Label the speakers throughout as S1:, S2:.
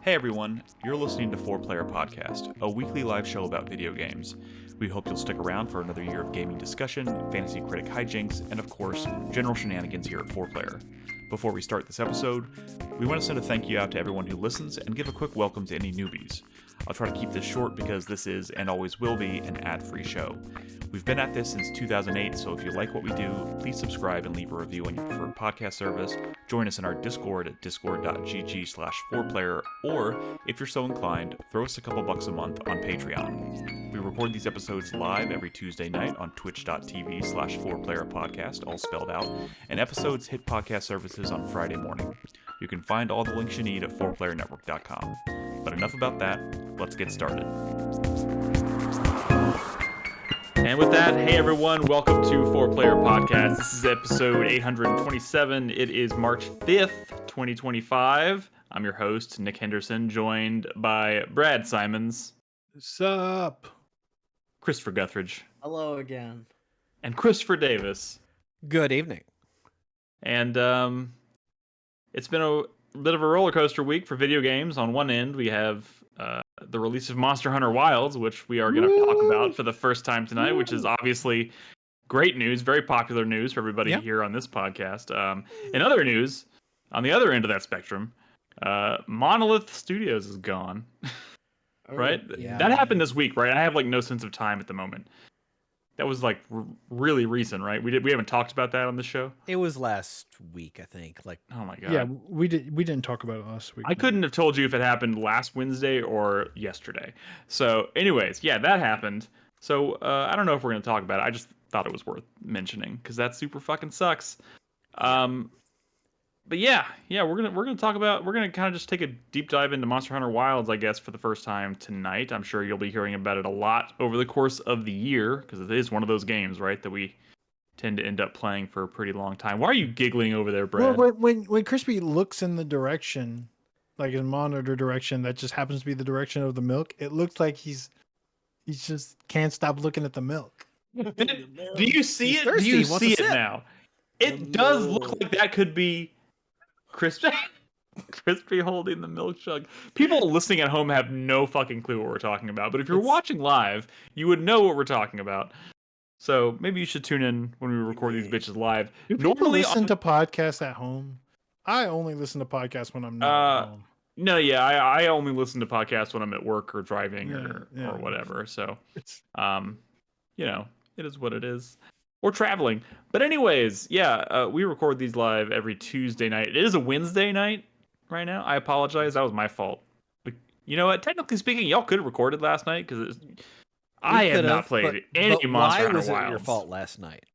S1: Hey everyone, you're listening to 4Player Podcast, a weekly live show about video games. We hope you'll stick around for another year of gaming discussion, fantasy critic hijinks, and of course, general shenanigans here at 4Player. Before we start this episode, we want to send a thank you out to everyone who listens and give a quick welcome to any newbies. I'll try to keep this short because this is, and always will be, an ad-free show. We've been at this since 2008, so if you like what we do, please subscribe and leave a review on your preferred podcast service. Join us in our Discord at discord.gg/4player, or, if you're so inclined, throw us a couple bucks a month on Patreon. We record these episodes live every Tuesday night on twitch.tv/4playerpodcast, all spelled out, and episodes hit podcast services on Friday morning. You can find all the links you need at 4playernetwork.com. But enough about that, let's get started. And with that, hey everyone, welcome to 4Player Podcast. This is episode 827. It is March 5th, 2025. I'm your host, Nick Henderson, joined by Brad Simons.
S2: Sup?
S1: Christopher Guthridge.
S3: Hello again.
S1: And Christopher Davis.
S4: Good evening.
S1: And it's been a bit of a roller coaster week for video games. On one end, we have the release of Monster Hunter Wilds, which we are going to talk about for the first time tonight, which is obviously great news, very popular news for everybody here on this podcast. In other news, on the other end of that spectrum, Monolith Studios is gone. Right?
S4: Yeah.
S1: That happened this week, right? I have like no sense of time at the moment. That was like really recent, right? We haven't talked about that on the show.
S4: It was last week, I think.
S1: Oh my god.
S2: Yeah, we didn't talk about it last week.
S1: I couldn't have told you if it happened last Wednesday or yesterday. So, anyways, yeah, that happened. So, I don't know if we're gonna talk about it. I just thought it was worth mentioning because that super fucking sucks. But yeah, we're gonna kind of just take a deep dive into Monster Hunter Wilds, I guess, for the first time tonight. I'm sure you'll be hearing about it a lot over the course of the year because it is one of those games, right, that we tend to end up playing for a pretty long time. Why are you giggling over there, Brad?
S2: Well, when Krispy looks in the direction, like his monitor direction, that just happens to be the direction of the milk. It looks like he's just can't stop looking at the milk.
S1: Do you see it?
S4: thirsty.
S1: Do you
S4: He wants
S1: see
S4: a
S1: it
S4: sip.
S1: now? It does look like that could be Crispy holding the milk jug. People listening at home have no fucking clue what we're talking about. But if you're watching live, you would know what we're talking about. So maybe you should tune in when we record these bitches live.
S2: Do people listen to podcasts at home? I only listen to podcasts when I'm not at home.
S1: No, yeah, I only listen to podcasts when I'm at work or driving or whatever. So, you know, it is what it is. Or traveling. But anyways, yeah, we record these live every Tuesday night. It is a Wednesday night right now. I apologize. That was my fault. But you know what? Technically speaking, y'all could have recorded last night because I have not played any Monster Hunter Wilds.
S4: Why was it your fault last night?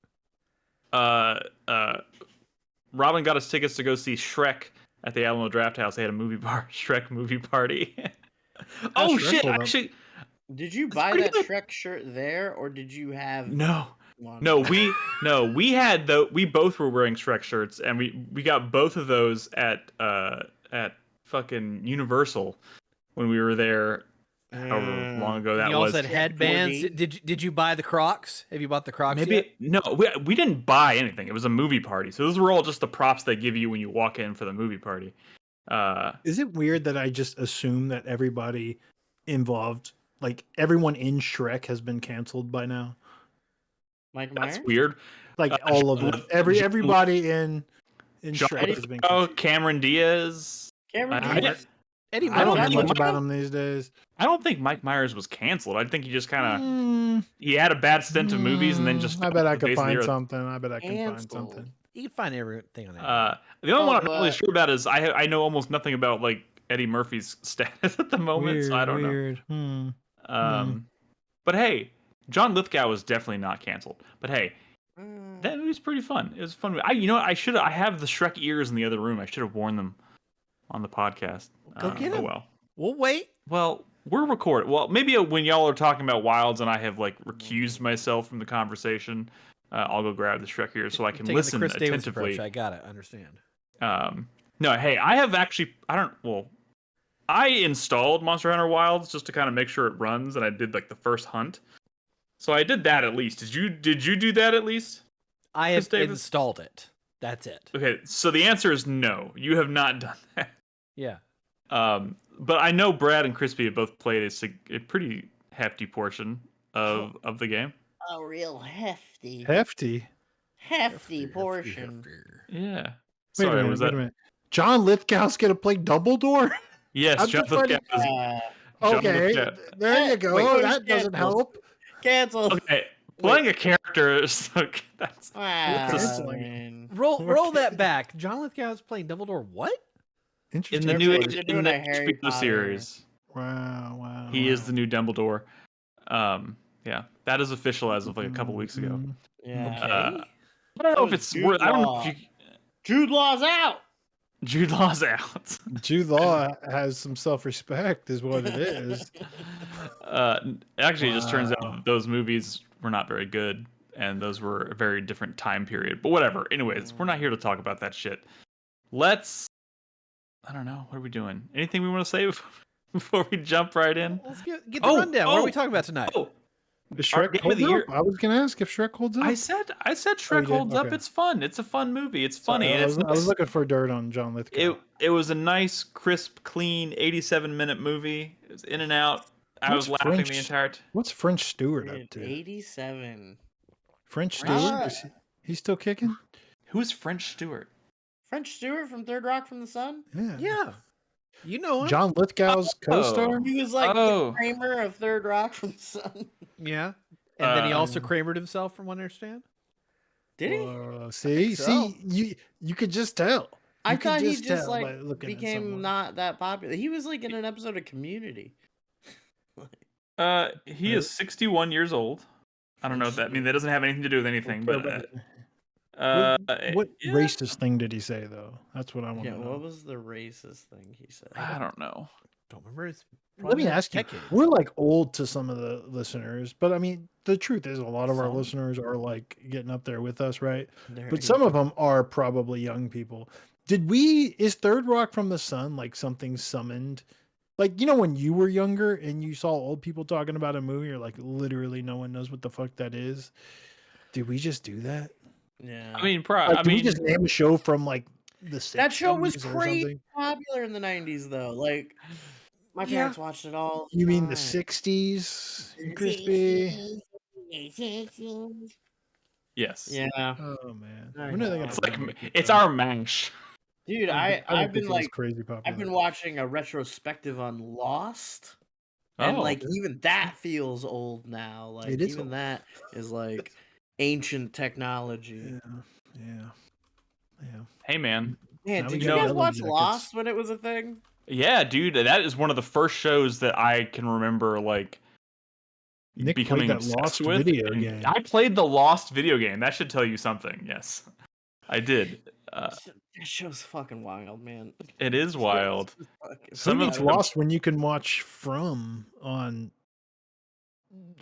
S1: Robin got us tickets to go see Shrek at the Alamo Draft House. They had a Shrek movie party. Oh shit! Actually,
S3: did you buy that Shrek shirt there, or did you have
S1: no?
S3: one?
S1: No, we both were wearing Shrek shirts, and we got both of those at fucking Universal when we were there. However long ago that
S4: you all
S1: was.
S4: said headbands. Did you buy the Crocs? Have you bought the Crocs
S1: Maybe
S4: yet?
S1: no, we didn't buy anything. It was a movie party, so those were all just the props they give you when you walk in for the movie party.
S2: Is it weird that I just assume that everybody involved, like everyone in Shrek, has been canceled by now?
S3: Mike Myers?
S1: That's weird.
S2: Like all of them. Everybody in Shrek has been canceled.
S1: Cameron Diaz.
S4: Eddie
S2: I don't know
S4: Murphy.
S2: much about him these days.
S1: I don't think Mike Myers was canceled. I think he just kind of he had a bad stint of movies and then just.
S2: I bet I could find
S1: something.
S2: something.
S4: You can find everything on there.
S1: The only one I'm not really sure about is I know almost nothing about like Eddie Murphy's status at the moment, so I don't know. But hey, John Lithgow was definitely not canceled. But hey, that movie was pretty fun. It was fun. I have the Shrek ears in the other room. I should have worn them on the podcast.
S4: Go get them.
S1: Oh well.
S4: We'll wait.
S1: Well, we're recording. Well, maybe when y'all are talking about Wilds and I have like recused myself from the conversation, I'll go grab the Shrek ears so I can listen
S4: the Chris Davis
S1: attentively.
S4: approach. I got it. Understand.
S1: No, hey, I installed Monster Hunter Wilds just to kind of make sure it runs, and I did like the first hunt. So I did that at least. Did you do that at least?
S4: I have installed it. That's it.
S1: Okay, so the answer is no. You have not done that.
S4: Yeah.
S1: But I know Brad and Krispy have both played a pretty hefty portion of the game.
S3: A real hefty
S2: Hefty.
S3: portion.
S1: Yeah.
S2: Wait a
S1: Sorry,
S2: minute.
S1: was
S2: Wait a
S1: that?
S2: minute. John Lithgow's gonna play Dumbledore.
S1: Yes,
S2: I'm
S1: John
S2: just trying to-
S1: Lithgow. John
S2: Okay,
S1: Lithgow.
S2: there you go.
S3: Wait,
S2: that doesn't
S3: cancel.
S2: help.
S3: Cancel.
S1: Okay, playing a character is that's
S3: Wow.
S2: canceling.
S3: man.
S4: Roll that back. John Lithgow is playing Dumbledore. What?
S1: in
S2: Interesting.
S1: the new
S3: They're
S1: in
S3: doing
S1: the
S3: a Harry
S1: HBO
S3: Potter.
S1: series.
S2: Wow.
S1: He is the new Dumbledore. Yeah, that is official as of like a couple weeks ago.
S2: Mm-hmm.
S3: Yeah.
S4: Okay.
S1: I don't know if
S3: So
S1: it's
S3: Jude
S1: worth. I don't know
S3: Law.
S1: if you.
S3: Jude Law's out.
S1: Jude Law's out.
S2: Jude Law has some self-respect, is what it is.
S1: Actually, it just turns out
S2: Wow.
S1: that those movies were not very good, and those were a very different time period. But whatever. Anyways, we're not here to talk about that shit. Let's. I don't know. What are we doing? Anything we want to say before we jump right in?
S4: Let's get the rundown. What are we talking about tonight?
S1: Oh,
S2: Is
S1: Our
S2: Shrek
S1: game of
S2: hold
S1: the
S2: up?
S1: year.
S2: I was gonna ask if Shrek holds up.
S1: I said Shrek
S2: did?
S1: holds up.
S2: Okay.
S1: It's fun. It's a fun movie. It's
S2: Sorry,
S1: funny. And
S2: I
S1: it's
S2: was
S1: nice.
S2: looking for dirt on John Lithgow.
S1: It was a nice, crisp, clean 87-minute movie. It was in and out. I was
S2: What's
S1: laughing the
S2: French?
S1: entire time.
S2: What's French Stewart up
S3: Dude,
S2: to?
S3: 87.
S2: French
S3: French-
S2: Stewart? Is he still kicking?
S1: Who's French Stewart?
S3: French Stewart from Third Rock from the Sun.
S2: Yeah.
S4: Yeah. You know him.
S2: John Lithgow's co-star.
S3: He was like
S1: Oh.
S3: the Kramer of Third Rock from the Sun.
S4: Yeah. And then he also
S2: Um,
S4: Kramered himself, from what I understand.
S3: Did he?
S2: See,
S4: so.
S2: you could just tell.
S3: I
S2: You could
S3: thought he
S2: just
S3: just
S2: tell
S3: like
S2: by looking at
S3: became
S2: someone.
S3: not that popular. He was like in an episode of Community.
S1: He is 61 years old. I don't know if that that doesn't have anything to do with anything, but
S2: What
S1: yeah,
S2: racist thing did he say though? That's what I want
S3: Yeah,
S2: to know.
S3: what was the racist thing he said?
S1: I don't know.
S4: Don't remember. It's
S2: Let me
S4: probably
S2: ask you.
S4: decade.
S2: We're like old to some of the listeners, but I mean, the truth is, a lot of our
S3: Some.
S2: listeners are like getting up there with us, right?
S3: There
S2: But
S3: you
S2: some
S3: go.
S2: of them are probably young people. Is Third Rock from the Sun like something summoned? Like, you know, when you were younger and you saw old people talking about a movie, you're like, literally no one knows what the fuck that is. Did we just do that?
S3: Yeah.
S1: I mean,
S2: Like, did we just name a show from like the 60s
S3: That show was
S2: or
S3: crazy
S2: something?
S3: popular in the 90s though. Like my
S4: Yeah.
S3: parents watched it all.
S2: You mean the
S3: time.
S2: 60s? Crispy?
S1: yes.
S3: Yeah.
S2: Oh man.
S3: I
S2: When are they
S3: know.
S2: gonna
S1: It's like
S2: bring back
S1: it's
S2: that?
S1: our mash.
S3: Dude,
S2: I didn't
S3: I've
S2: think
S3: been
S2: it was
S3: like
S2: crazy popular.
S3: I've been watching a retrospective on Lost. And
S1: Oh.
S3: like even that feels old now. Like
S2: It is
S3: even
S2: old.
S3: that is like ancient technology.
S2: Yeah.
S1: Hey, man.
S3: Man,
S2: Now
S3: did
S2: we
S3: you
S1: got
S3: guys
S2: yellow
S3: watch
S2: jackets.
S3: Lost when it was a thing?
S1: Yeah, dude, that is one of the first shows that I can remember like
S2: Nick played
S1: becoming
S2: that
S1: obsessed
S2: Lost
S1: with.
S2: video
S1: and
S2: game.
S1: I played the Lost video game. That should tell you something. Yes, I did.
S3: That show's fucking wild, man.
S1: It is wild.
S3: Fucking
S1: Some
S2: Who
S1: of
S2: needs
S1: the-
S2: Lost when you can watch From on?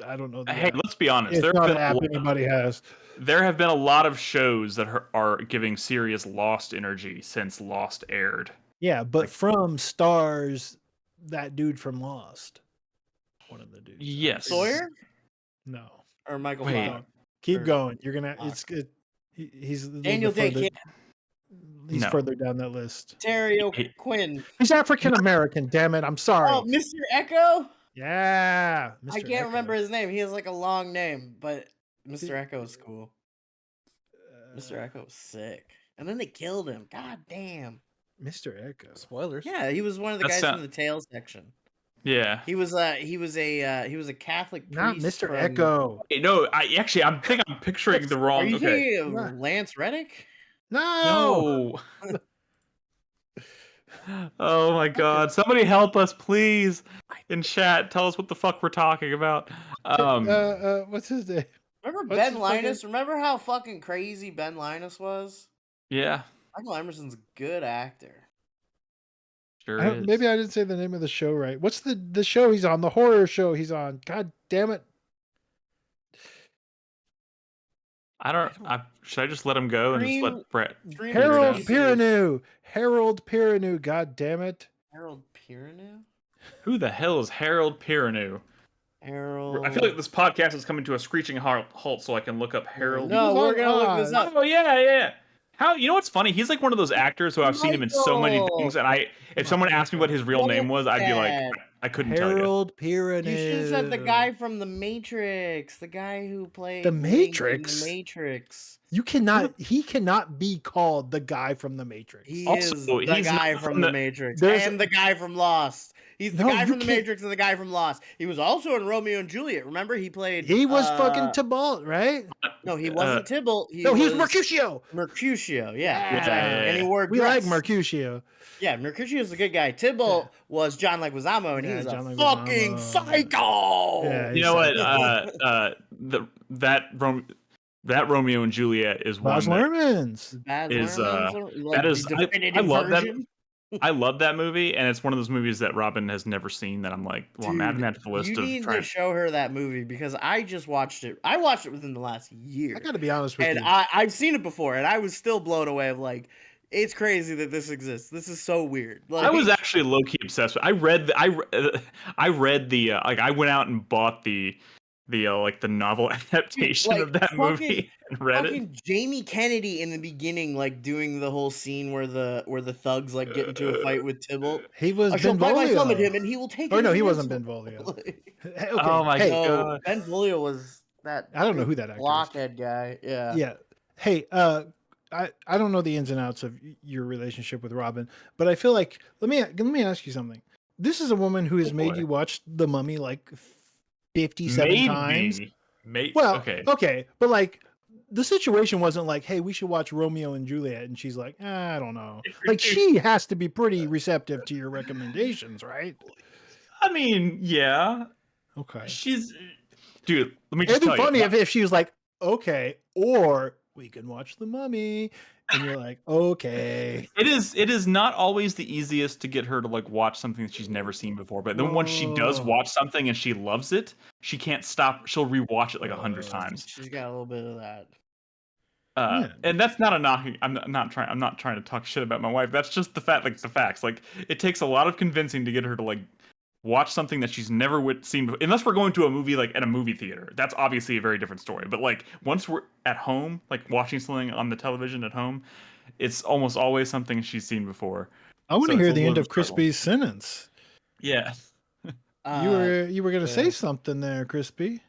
S2: I don't know. The
S1: Hey,
S2: app.
S1: let's be honest.
S2: It's
S1: There
S2: not
S1: have,
S2: an app anybody has.
S1: there have been a lot of shows that are giving serious Lost energy since Lost aired.
S2: Yeah, but
S1: Like-
S2: From stars that dude from Lost. One of the dudes.
S1: Yes.
S3: Sawyer
S2: No.
S3: or Michael
S1: Wait.
S3: Flower?
S2: Keep
S3: Or-
S2: going. You're gonna.
S3: Fuck.
S2: It's good. He's a little
S3: Daniel
S2: bit further.
S3: Day
S2: He's
S1: No.
S2: further down that list.
S3: Terry
S1: Hey.
S3: O'Quinn.
S2: He's African American. Damn it! I'm sorry.
S3: Oh, Mr. Echo?
S2: Yeah.
S3: I
S2: Mr.
S3: can't remember
S2: Echo.
S3: his name. He has like a long name, but Mr. Echo is cool. Mr. Echo was sick. And then they killed him. God damn.
S2: Mr. Echo.
S4: Spoilers.
S3: Yeah, he was one of the
S1: That
S3: guys
S1: sound-
S3: from the tail section.
S1: Yeah.
S3: He was a Catholic priest.
S2: Not Mr.
S3: from-
S2: Echo.
S1: Hey, no, I think I'm picturing the
S3: Are
S1: wrong.
S3: you
S1: Okay.
S3: thinking
S2: Yeah.
S3: of Lance Reddick?
S2: No.
S1: No. Oh my god. Somebody help us, please. In chat, tell us what the fuck we're talking about.
S2: What's his name?
S3: Remember
S2: What's
S3: Ben
S2: the fucking-
S3: Linus? Remember how fucking crazy Ben Linus was?
S1: Yeah,
S3: Michael Emerson's a good actor.
S1: sure
S2: I
S1: is.
S2: don't- maybe I didn't say the name of the show right. What's the show he's on? The horror show he's on. God damn it.
S1: Should I just let him go and just
S3: Dream-
S1: let Brett?
S3: Dream
S2: Harold
S3: Crazy.
S2: Piranu. Harold Piranu. God damn it.
S3: Harold Piranu?
S1: Who the hell is Harold Piranu?
S3: Harold.
S1: I feel like this podcast is coming to a screeching halt, so I can look up Harold.
S3: No,
S2: was
S3: we're
S2: on
S3: gonna look
S2: Oz.
S3: this up.
S1: Oh yeah, yeah. How you know what's funny? He's like one of those actors who I've seen him in so many
S3: Michael!
S1: things, and if someone asked me what his real name was, I'd be like,
S3: Bullshit.
S1: I couldn't tell you.
S2: Harold
S3: You should have said the
S2: Pironiv.
S3: guy from The Matrix, the guy who played
S2: The
S3: Link
S2: Matrix?
S3: in The Matrix.
S2: He cannot be called the guy from the Matrix.
S3: He
S1: Also,
S3: is the
S1: he's
S3: guy
S1: not
S3: from
S1: from
S3: The
S1: the-
S3: Matrix
S2: There's-
S3: and the guy from Lost. He's the
S2: No,
S3: guy
S2: you
S3: from The
S2: can't-
S3: Matrix and the guy from Lost. He was also in Romeo and Juliet. Remember, he played.
S2: He was fucking Tybalt, right?
S3: No, he wasn't Tybalt. He
S2: was Mercutio.
S3: Mercutio, yeah,
S2: Yeah.
S3: exactly. And he wore a
S2: We like
S3: dress.
S2: Mercutio.
S3: Yeah, Mercutio's a good guy. Tybalt was John Leguizamo, and
S2: Yeah,
S3: he's
S2: John
S3: a
S2: Leguizamo.
S3: fucking psycho.
S2: Yeah,
S1: You know what? That Romeo and Juliet is
S2: Baz
S1: one that
S2: Luhrmann's.
S3: Baz
S1: is,
S3: Luhrmann's, like,
S1: that is
S3: the
S1: I
S3: definitive
S1: love that.
S3: version.
S1: I love that movie, and it's one of those movies that Robin has never seen. That I'm like, well, I'm adding
S3: Dude,
S1: that to the list
S3: you
S1: of
S3: need
S1: trying.
S3: to show her that movie because I just watched it. I watched it within the last year,
S2: I gotta be honest with
S3: and
S2: you.
S3: I've seen it before, and I was still blown away. Of like, it's crazy that this exists. This is so weird. Like,
S1: I was actually low key obsessed with. I read the like I went out and bought the like the novel adaptation
S3: like,
S1: of that movie and read it.
S3: fucking Jamie Kennedy in the beginning, like doing the whole scene where the thugs like get into a fight with Tybalt.
S2: He was
S3: I shall bite my thumb at him,
S2: Benvolio.
S3: and he will take.
S2: Oh
S3: it
S2: no,
S3: as
S2: he
S3: an
S2: wasn't
S3: insult.
S2: Benvolio.
S3: Like,
S2: Okay,
S1: Oh my
S2: hey,
S1: God.
S3: no, Benvolio was that.
S2: I don't know who that actor is.
S3: blockhead guy. Yeah.
S2: Yeah. Hey, I don't know the ins and outs of your relationship with Robin, but I feel like let me ask you something. This is a woman who has
S1: Oh,
S2: made
S1: boy.
S2: you watch The Mummy like 57 times. Well, okay, but like the situation wasn't like, hey, we should watch Romeo and Juliet, and she's like, I don't know. Like she has to be pretty receptive to your recommendations, right?
S1: I mean, yeah,
S2: Okay.
S1: dude. Let me just
S2: It'd be
S1: tell
S2: funny
S1: you.
S2: if she was like, okay, or we can watch The Mummy, and you're like, okay.
S1: It is not always the easiest to get her to like watch something that she's never seen before. But then once she does
S2: Whoa.
S1: watch something and she loves it, she can't stop. She'll rewatch it like 100
S2: Whoa.
S1: times.
S3: She's got a little bit of that.
S2: Yeah.
S1: And that's not a knock. I'm not trying to talk shit about my wife. That's just the facts. Like it takes a lot of convincing to get her to like watch something that she's never seen before. Unless we're going to a movie like at a movie theater. That's obviously a very different story. But like once we're at home, like watching something on the television at home, it's almost always something she's seen before.
S2: I want
S1: So
S2: to
S1: it's
S2: hear
S1: a
S2: the end
S1: little
S2: of
S1: struggle.
S2: Crispy's sentence.
S1: Yeah.
S2: You were gonna say
S3: yeah.
S2: something there, Crispy.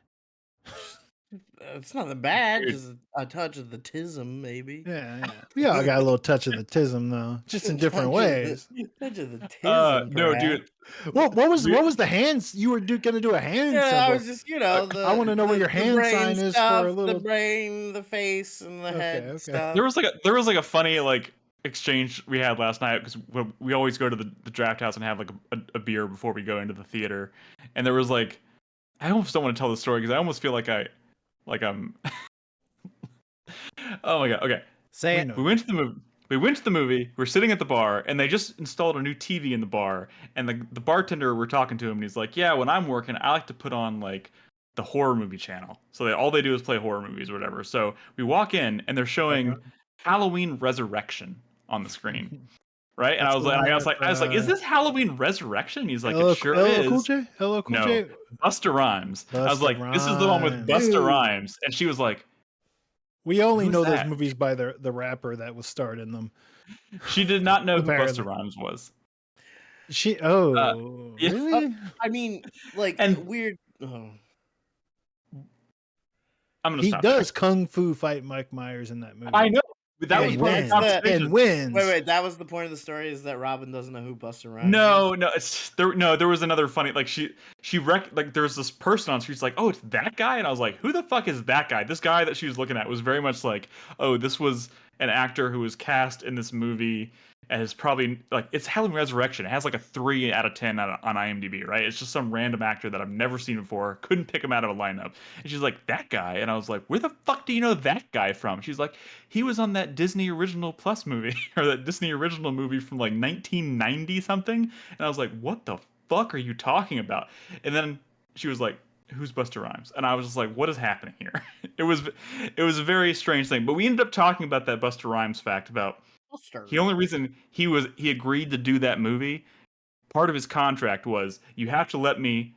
S3: It's nothing bad.
S1: Dude.
S3: Just a touch of the tism, maybe.
S2: Yeah. We all got a little touch of the tism though, just in different ways.
S3: Touch of the tism.
S1: No,
S3: perhaps.
S1: dude.
S2: What was the hands? You were gonna do a hand
S3: Yeah,
S2: symbol.
S3: I was just,
S2: I wanna know where your hand
S3: brain
S2: sign is
S3: stuff,
S2: for a little-
S3: The brain, the face, and the head
S2: okay.
S3: stuff.
S1: There was like a funny like exchange we had last night because we always go to the draft house and have like a beer before we go into the theater, and there was like I almost don't want to tell the story because I almost feel like I'm oh my god. Okay,
S4: Say
S2: We
S4: it.
S2: know.
S1: we went to the movie. We went to the movie. We're sitting at the bar, and they just installed a new TV in the bar. And the bartender, we're talking to him, and he's like, "Yeah, when I'm working, I like to put on like the horror movie channel. So all they do is play horror movies or whatever." So we walk in, and they're showing Halloween Resurrection on the screen, right? And I
S2: That's
S1: was
S2: the
S1: like,
S2: one
S1: I was like,
S2: with,
S1: "Is this Halloween Resurrection?" He's like,
S2: LL
S1: "It sure
S2: LL
S1: is."
S2: Cool J? LL Cool
S1: No.
S2: J?
S1: Busta Rhymes. I was
S2: Busta
S1: like, "This is the one with
S2: Rhymes.
S1: Busta
S3: Dude.
S1: Rhymes," and she was like,
S2: We only
S1: Who's
S2: know
S1: that?
S2: those movies by the rapper that was starred in them.
S1: she did not know who
S2: Apparently.
S1: Busta Rhymes was.
S2: Yeah.
S1: yeah.
S2: Really?
S3: I mean, like,
S1: And-
S3: weird. Oh.
S1: I'm gonna
S2: He
S1: stop.
S2: does kung fu fight Mike Myers in that movie.
S1: I know. But that
S2: And
S1: was
S3: Hey,
S1: part of
S2: wins.
S1: the conversation.
S2: And wins.
S3: Wait, that was the point of the story, is that Robin doesn't know who Buster Rhymes is?
S1: No, it's there was another funny like like there was this person on streets like, "Oh, it's that guy?" And I was like, "Who the fuck is that guy?" This guy that she was looking at was very much like, "Oh, this was an actor who was cast in this movie and is probably like it's Halloween Resurrection. It has like a 3 out of 10 on IMDb, right? It's just some random actor that I've never seen before. Couldn't pick him out of a lineup." And she's like, "That guy?" And I was like, "Where the fuck do you know that guy from?" She's like, "He was on that Disney Original Plus movie or that Disney Original movie from like 1990 something." And I was like, "What the fuck are you talking about?" And then she was like, "Who's Busta Rhymes?" And I was just like, "What is happening here?" It was a very strange thing. But we ended up talking about that Busta Rhymes fact about
S3: Buster.
S1: the only reason he agreed to do that movie, part of his contract was you have to let me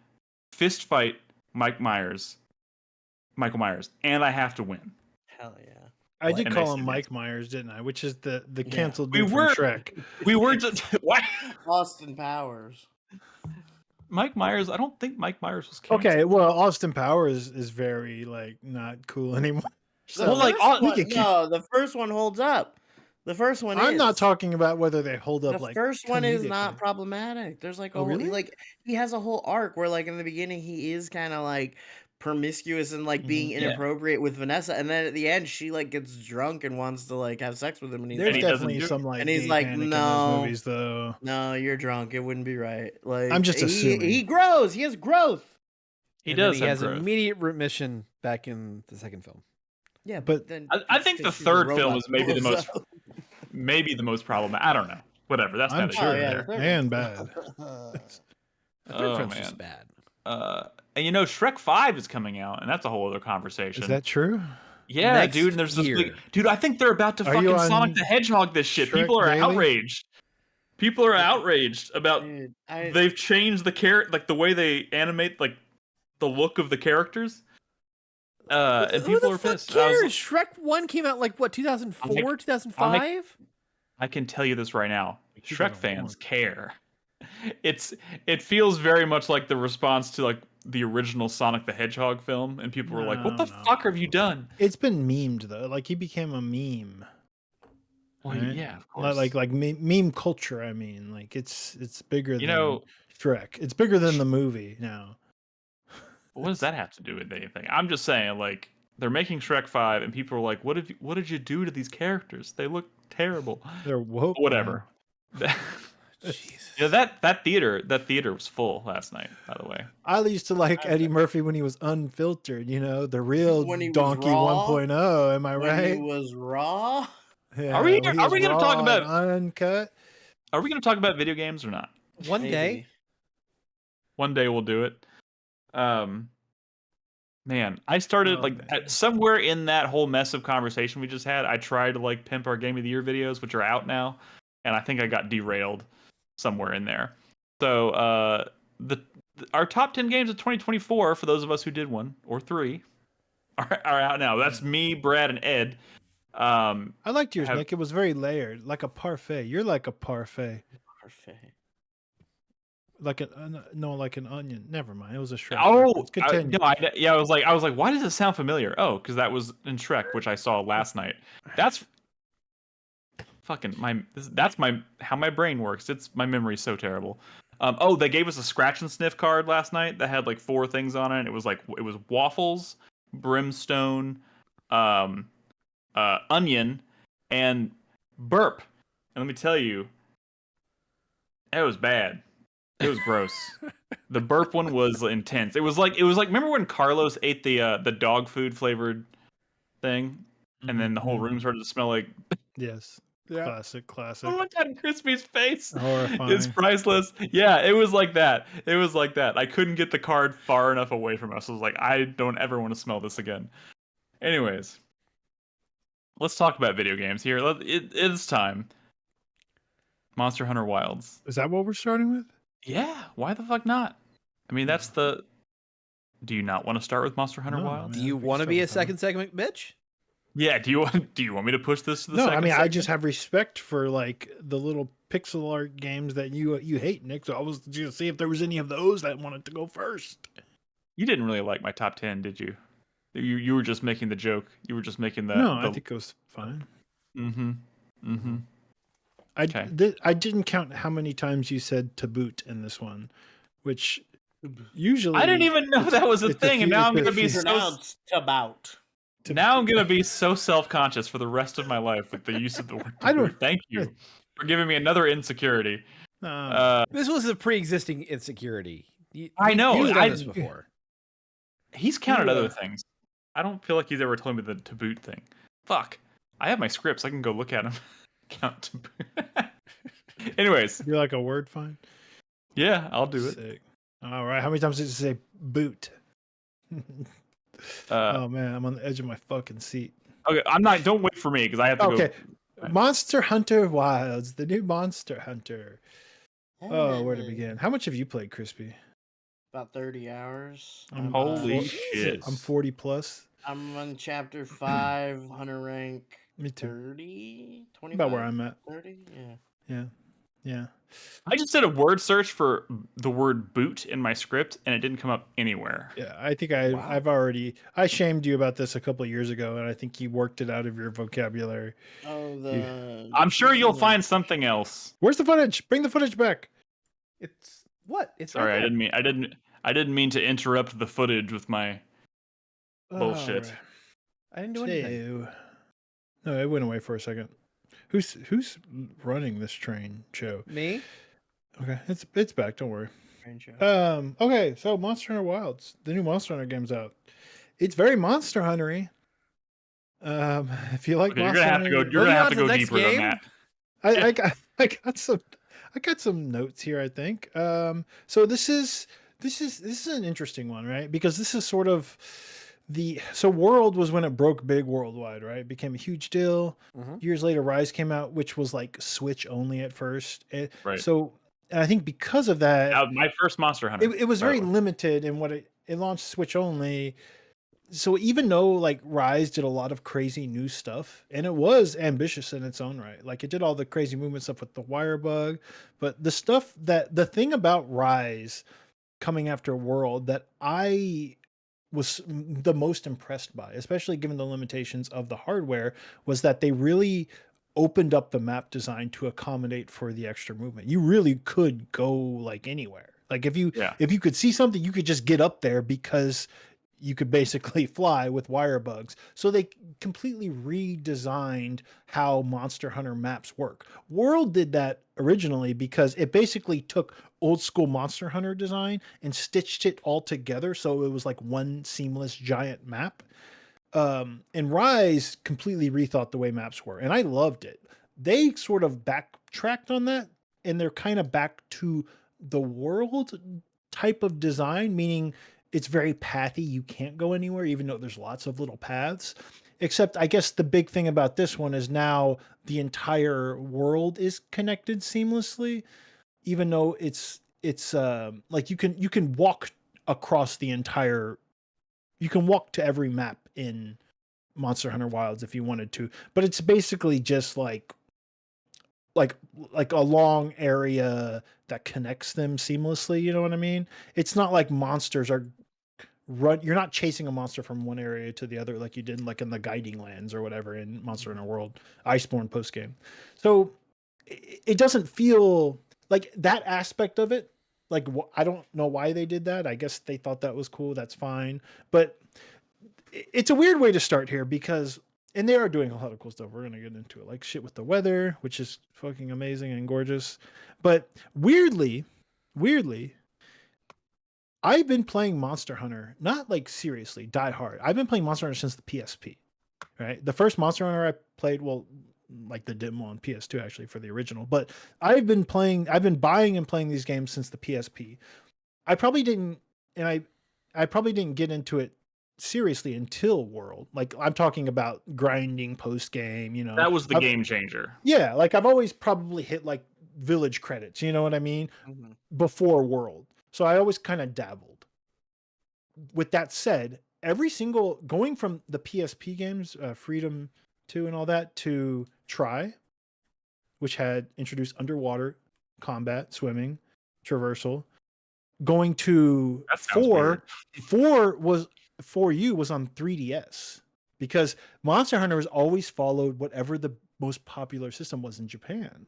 S1: fist fight Michael Myers, and I have to win.
S3: Hell yeah.
S2: I did
S1: And
S2: call
S1: they
S2: him
S1: said
S2: Mike Myers, didn't I? Which is the
S3: Yeah.
S2: canceled
S1: We
S2: dude from
S1: were-
S2: Shrek.
S1: We were just what?
S3: Austin Powers.
S1: Mike Myers. I don't think Mike Myers was canceled.
S2: Okay, well, Austin Powers is very like not cool anymore.
S3: The
S2: So,
S1: like,
S3: first
S2: we
S3: one,
S2: could-
S3: no, the first one holds up. The first one
S2: I'm
S3: is.
S2: not talking about whether they hold up
S3: The
S2: like
S3: first one is not
S2: comedically.
S3: problematic. There's like a
S2: Oh,
S3: whole
S2: really?
S3: like he has a whole arc where like in the beginning he is kind of like promiscuous and like being
S1: Yeah.
S3: inappropriate with Vanessa, and then at the end she like gets drunk and wants to like have sex with him, and he's
S2: There's
S1: he
S3: like,
S1: doesn't
S2: definitely
S1: do it.
S2: some like
S3: and he's
S2: gay
S3: like,
S2: panic in
S3: no,
S2: those movies, though.
S3: no, you're drunk. It wouldn't be right. Like
S2: I'm just assuming.
S3: he grows. He has growth.
S1: He
S4: And then
S1: does
S4: He
S1: have
S4: has
S1: growth.
S4: immediate remission back in the second film.
S3: Yeah,
S2: But
S3: then
S1: I
S3: it's
S1: think the
S3: 'cause she's a
S1: third film
S3: robot
S1: was maybe the most,
S3: also.
S1: maybe the most problematic. I don't know. Whatever. That's
S2: I'm
S1: not
S2: sure,
S3: Oh, yeah,
S1: there.
S3: the third
S2: and
S3: one's-
S2: bad.
S4: The third
S1: Oh,
S4: film's
S1: man.
S4: just bad.
S1: And you know, Shrek 5 is coming out, and that's a whole other conversation.
S2: Is that true?
S1: Yeah,
S4: Next
S1: dude. And there's this
S4: year.
S1: big dude. I think they're about to
S2: Are you
S1: fucking
S2: on
S1: Sonic the Hedgehog this shit.
S2: Shrek
S1: People are
S2: Daily?
S1: outraged. People are outraged about
S3: Dude,
S1: they've changed the like the way they animate like the look of the characters. And
S4: Who
S1: people
S4: the
S1: are
S4: fuck
S1: pissed. I was-
S4: cares? Shrek 1 came out like what, 2004, 2005?
S1: I can tell you this right now. Shrek
S2: 2001.
S1: fans care. It feels very much like the response to like the original Sonic the Hedgehog film, and people were like, "What the
S2: No.
S1: fuck have you done?"
S2: It's been memed though. Like he became a meme.
S1: Well,
S2: Right?
S1: yeah, of course.
S2: Like meme culture. I mean, like it's bigger
S1: You
S2: than
S1: know-
S2: Shrek. It's bigger than the movie now.
S1: What does that have to do with anything? I'm just saying, like, they're making Shrek 5, and people are like, "What did you do to these characters? They look terrible."
S2: They're woke.
S1: Whatever.
S4: Jesus.
S1: Yeah, that theater was full last night. By the way,
S2: I used to like Eddie Murphy when he was unfiltered. You know, the real
S3: When he was
S2: Donkey
S3: raw?
S2: 1.0. Am I
S3: when
S2: right?
S3: he was raw.
S2: Yeah,
S1: Are we-
S2: when he
S1: are
S2: was
S1: we gonna talk
S2: raw
S1: about-
S2: and uncut?
S1: are we going to talk about video games or not?
S4: One
S3: Maybe.
S4: day.
S1: One day we'll do it. Man, I started
S2: Oh,
S1: like
S2: man.
S1: somewhere in that whole mess of conversation we just had. I tried to like pimp our Game of the Year videos, which are out now, and I think I got derailed somewhere in there. So our top 10 games of 2024, for those of us who did one or three, are out now. That's me, Brad, and Ed.
S2: I liked yours,
S1: have-
S2: Nick. It was very layered, like a parfait. You're like a parfait,
S3: Perfect.
S2: like like an onion. Never mind. It was a Shrek.
S1: Oh,
S2: reference. Continue.
S1: I was like, why does it sound familiar? Oh, because that was in Shrek, which I saw last night. That's fucking that's how my brain works. It's my memory's so terrible. Oh, they gave us a scratch and sniff card last night that had like 4 things on it. It was waffles, brimstone, onion, and burp. And let me tell you, it was bad. It was gross. The burp one was intense. It was like remember when Carlos ate the dog food flavored thing, and then the whole room started to smell like.
S2: Yes.
S4: Yeah.
S2: Classic.
S1: Look at Crispy's face.
S2: Horrifying.
S1: It's priceless. Yeah, it was like that. I couldn't get the card far enough away from us. I was like, I don't ever want to smell this again. Anyways, let's talk about video games here. It's time. Monster Hunter Wilds.
S2: Is that what we're starting with?
S1: Yeah, why the fuck not? I mean, that's the. Do you not want to start with Monster Hunter
S2: No,
S1: Wilds?
S4: Do
S2: man,
S4: you
S2: we can
S4: want to
S2: start
S4: be a
S2: with that one.
S4: second segment, bitch?
S1: Yeah. Do you want me to push this to the
S2: No,
S1: second
S2: I mean I
S1: segment?
S2: just have respect for like the little pixel art games that you hate, Nick. So I was just gonna see if there was any of those that wanted to go first.
S1: You didn't really like my top 10, did you? You were just making the joke. You were just making the.
S2: No, I think it was fine.
S1: Mm-hmm. Mm-hmm. Okay.
S2: I didn't count how many times you said to boot in this one, which usually
S1: I didn't even know that was a
S2: it's
S1: thing, and now I'm
S2: it's
S1: gonna be
S2: few-
S1: so.
S3: Pronounced about.
S1: Now I'm gonna be so self-conscious for the rest of my life with the use of the word.
S2: I don't-
S1: boot. Thank you for giving me another insecurity.
S2: No,
S4: This was a pre-existing insecurity.
S1: I know,
S4: You've done
S1: I-
S4: this before.
S1: He's counted
S2: Yeah.
S1: other things. I don't feel like he's ever told me the to boot thing. Fuck. I have my scripts. I can go look at them. Count to boot. Anyways,
S2: you're like a word find.
S1: yeah, I'll do it.
S2: Sick. All right, how many times did you say boot? Oh man, I'm on the edge of my fucking seat.
S1: Okay, I'm not. Don't wait for me because I have to
S2: Okay,
S1: go.
S2: Monster Hunter Wilds, the new Monster Hunter. Oh, where to begin? How much have you played, Crispy?
S3: About 30 hours.
S2: I'm
S1: Holy
S2: four-
S1: shit.
S2: I'm 40 plus.
S3: I'm on chapter 5, hunter rank
S2: Me too.
S3: 30, 25,
S2: About where I'm at.
S3: 30. Yeah.
S2: Yeah. Yeah.
S1: I just did a word search for the word boot in my script, and it didn't come up anywhere.
S2: Yeah. I think
S3: Wow.
S2: I shamed you about this a couple of years ago, and I think you worked it out of your vocabulary.
S3: Oh,
S1: I'm sure you'll find something else.
S2: Where's the footage? Bring the footage back.
S4: It's what? It's
S1: Sorry,
S4: right
S1: I didn't mean to interrupt the footage with my bullshit.
S2: All right.
S4: I didn't do anything.
S2: So, no, it went away for a second. Who's running this train show?
S4: Me?
S2: Okay, it's back. Don't worry.
S3: Train show.
S2: Okay, so Monster Hunter Wilds, the new Monster Hunter game's out. It's very Monster Hunter-y. If you like
S1: Okay,
S2: Monster Hunter,
S1: you're gonna have to go deeper than that.
S2: I got some notes here, I think. So this is an interesting one, right? Because this is sort of so World was when it broke big worldwide, right? It became a huge deal.
S4: Mhm.
S2: Years later, Rise came out, which was like Switch only at first.
S1: Right.
S2: So and I think because of that,
S1: My first Monster Hunter.
S2: it was
S1: by the
S2: very
S1: way.
S2: limited in what it launched Switch only. So even though like Rise did a lot of crazy new stuff, and it was ambitious in its own right, like it did all the crazy movement stuff with the wire bug, but the thing about Rise coming after World that I was the most impressed by, especially given the limitations of the hardware, was that they really opened up the map design to accommodate for the extra movement. You really could go like anywhere. Like if you could see something, you could just get up there because you could basically fly with wire bugs. So they completely redesigned how Monster Hunter maps work. World did that originally because it basically took old school Monster Hunter design and stitched it all together. So it was like one seamless giant map. And Rise completely rethought the way maps were. And I loved it. They sort of backtracked on that, and they're kind of back to the World type of design, meaning it's very pathy. You can't go anywhere, even though there's lots of little paths. Except I guess the big thing about this one is now the entire world is connected seamlessly, even though it's like you can walk across the entire, you can walk to every map in Monster Hunter Wilds if you wanted to, but it's basically just like a long area that connects them seamlessly. You know what I mean? It's not like monsters are you're not chasing a monster from one area to the other like you did like in the guiding lands or whatever in Monster Hunter World Iceborne post game. So it doesn't feel like that aspect of it. Like I don't know why they did that. I guess they thought that was cool. That's fine. But it's a weird way to start here because, and they are doing a lot of cool stuff. We're going to get into it, like shit with the weather, which is fucking amazing and gorgeous. But weirdly, I've been playing Monster Hunter, not like seriously, die hard. I've been playing Monster Hunter since the PSP, right? The first Monster Hunter I played, well, like the demo on PS2 actually for the original, but I've been buying and playing these games since the PSP. I probably didn't get into it seriously until World. Like I'm talking about grinding post game, you know.
S1: That was the game changer.
S2: Yeah, like I've always probably hit like village credits, you know what I mean?
S3: Mhm.
S2: Before World. So I always kind of dabbled. With that said, every single going from the PSP games, Freedom 2 and all that, to Try, which had introduced underwater combat, swimming, traversal, going to
S1: That sounds
S2: 4.
S1: weird.
S2: 4 was 4U was on 3DS because Monster Hunter has always followed whatever the most popular system was in Japan.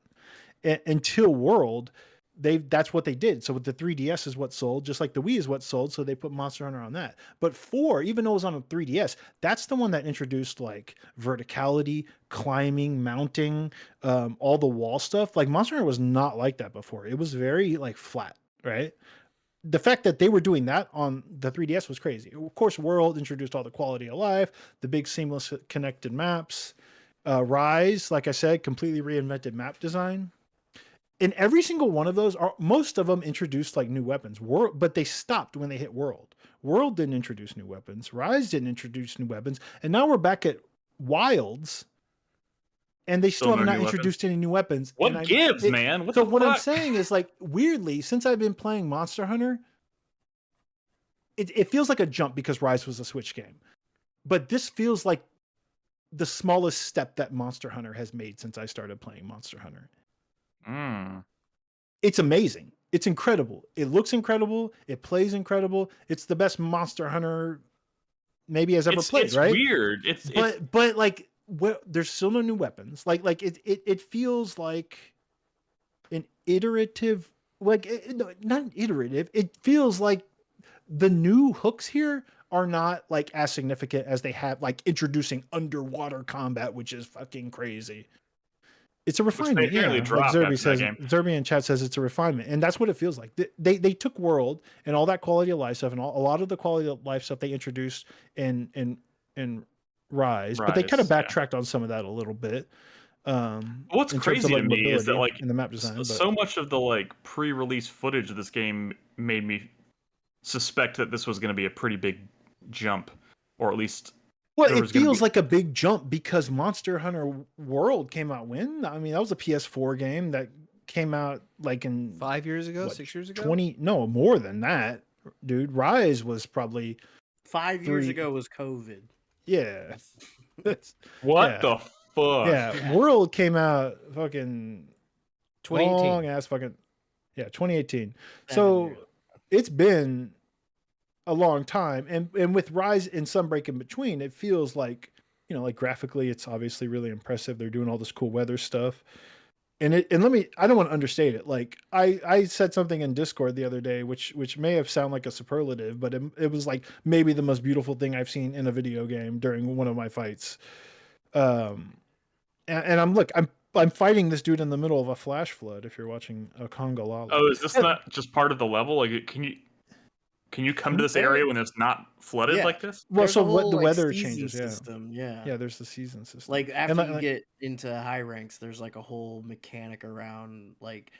S2: Until World, that's what they did. So with the 3DS is what sold, just like the Wii is what sold. So they put Monster Hunter on that. But 4, even though it was on a 3DS, that's the one that introduced like verticality, climbing, mounting, all the wall stuff. Like Monster Hunter was not like that before. It was very like flat, right? The fact that they were doing that on the 3DS was crazy. Of course, World introduced all the quality of life, the big seamless connected maps. Rise, like I said, completely reinvented map design. In every single one of those, most of them introduced like new weapons. But they stopped when they hit World. World didn't introduce new weapons. Rise didn't introduce new weapons. And now we're back at Wilds, and they still have not introduced any new weapons.
S1: What gives, man?
S2: What I'm saying is, like, weirdly, since I've been playing Monster Hunter, it feels like a jump because Rise was a Switch game. but this feels like the smallest step that Monster Hunter has made since I started playing Monster Hunter. It's amazing. It's incredible. It looks incredible. It plays incredible. It's the best Monster Hunter maybe has ever played,
S1: it's
S2: right?
S1: Weird.
S2: But like there's still no new weapons. Like it feels like an iterative, like no, not iterative. It feels like the new hooks here are not like as significant as they have like introducing underwater combat, which is fucking crazy. It's a refinement, yeah. Like Zerby says, Zerby in chat says it's a refinement, and that's what it feels like. They took World and all that quality of life stuff and a lot of the quality of life stuff they introduced in Rise, but they kind of backtracked on some of that a little bit.
S1: What's crazy to me is that like
S2: in the map design,
S1: so much of the like pre-release footage of this game made me suspect that this was going to be a pretty big jump, or at least.
S2: Well, it feels like a big jump because Monster Hunter World came out when? I mean, that was a PS4 game that came out like in
S4: 5 years ago, 6 years ago.
S2: No, more than that, dude. Rise was probably
S3: 5 years ago was COVID.
S2: Yeah.
S1: What the fuck?
S2: Yeah, World came out fucking
S4: 2018.
S2: long ass fucking 2018. So it's been a long time, and with Rise and Sunbreak in between, it feels like, you know, like graphically it's obviously really impressive. They're doing all this cool weather stuff, and I don't want to understate it. Like I said something in Discord the other day which may have sounded like a superlative, but it was like maybe the most beautiful thing I've seen in a video game during one of my fights. And I'm fighting this dude in the middle of a flash flood. If you're watching a Conga Lala.
S1: Oh, is this not just part of the level? Like, can you come to this area when it's not flooded like this?
S2: Well,
S3: there's
S2: so
S3: whole,
S2: what the
S3: like,
S2: weather
S3: season
S2: changes,
S3: system.
S2: Yeah, there's the season system.
S3: Like after you get into high ranks, there's like a whole mechanic around like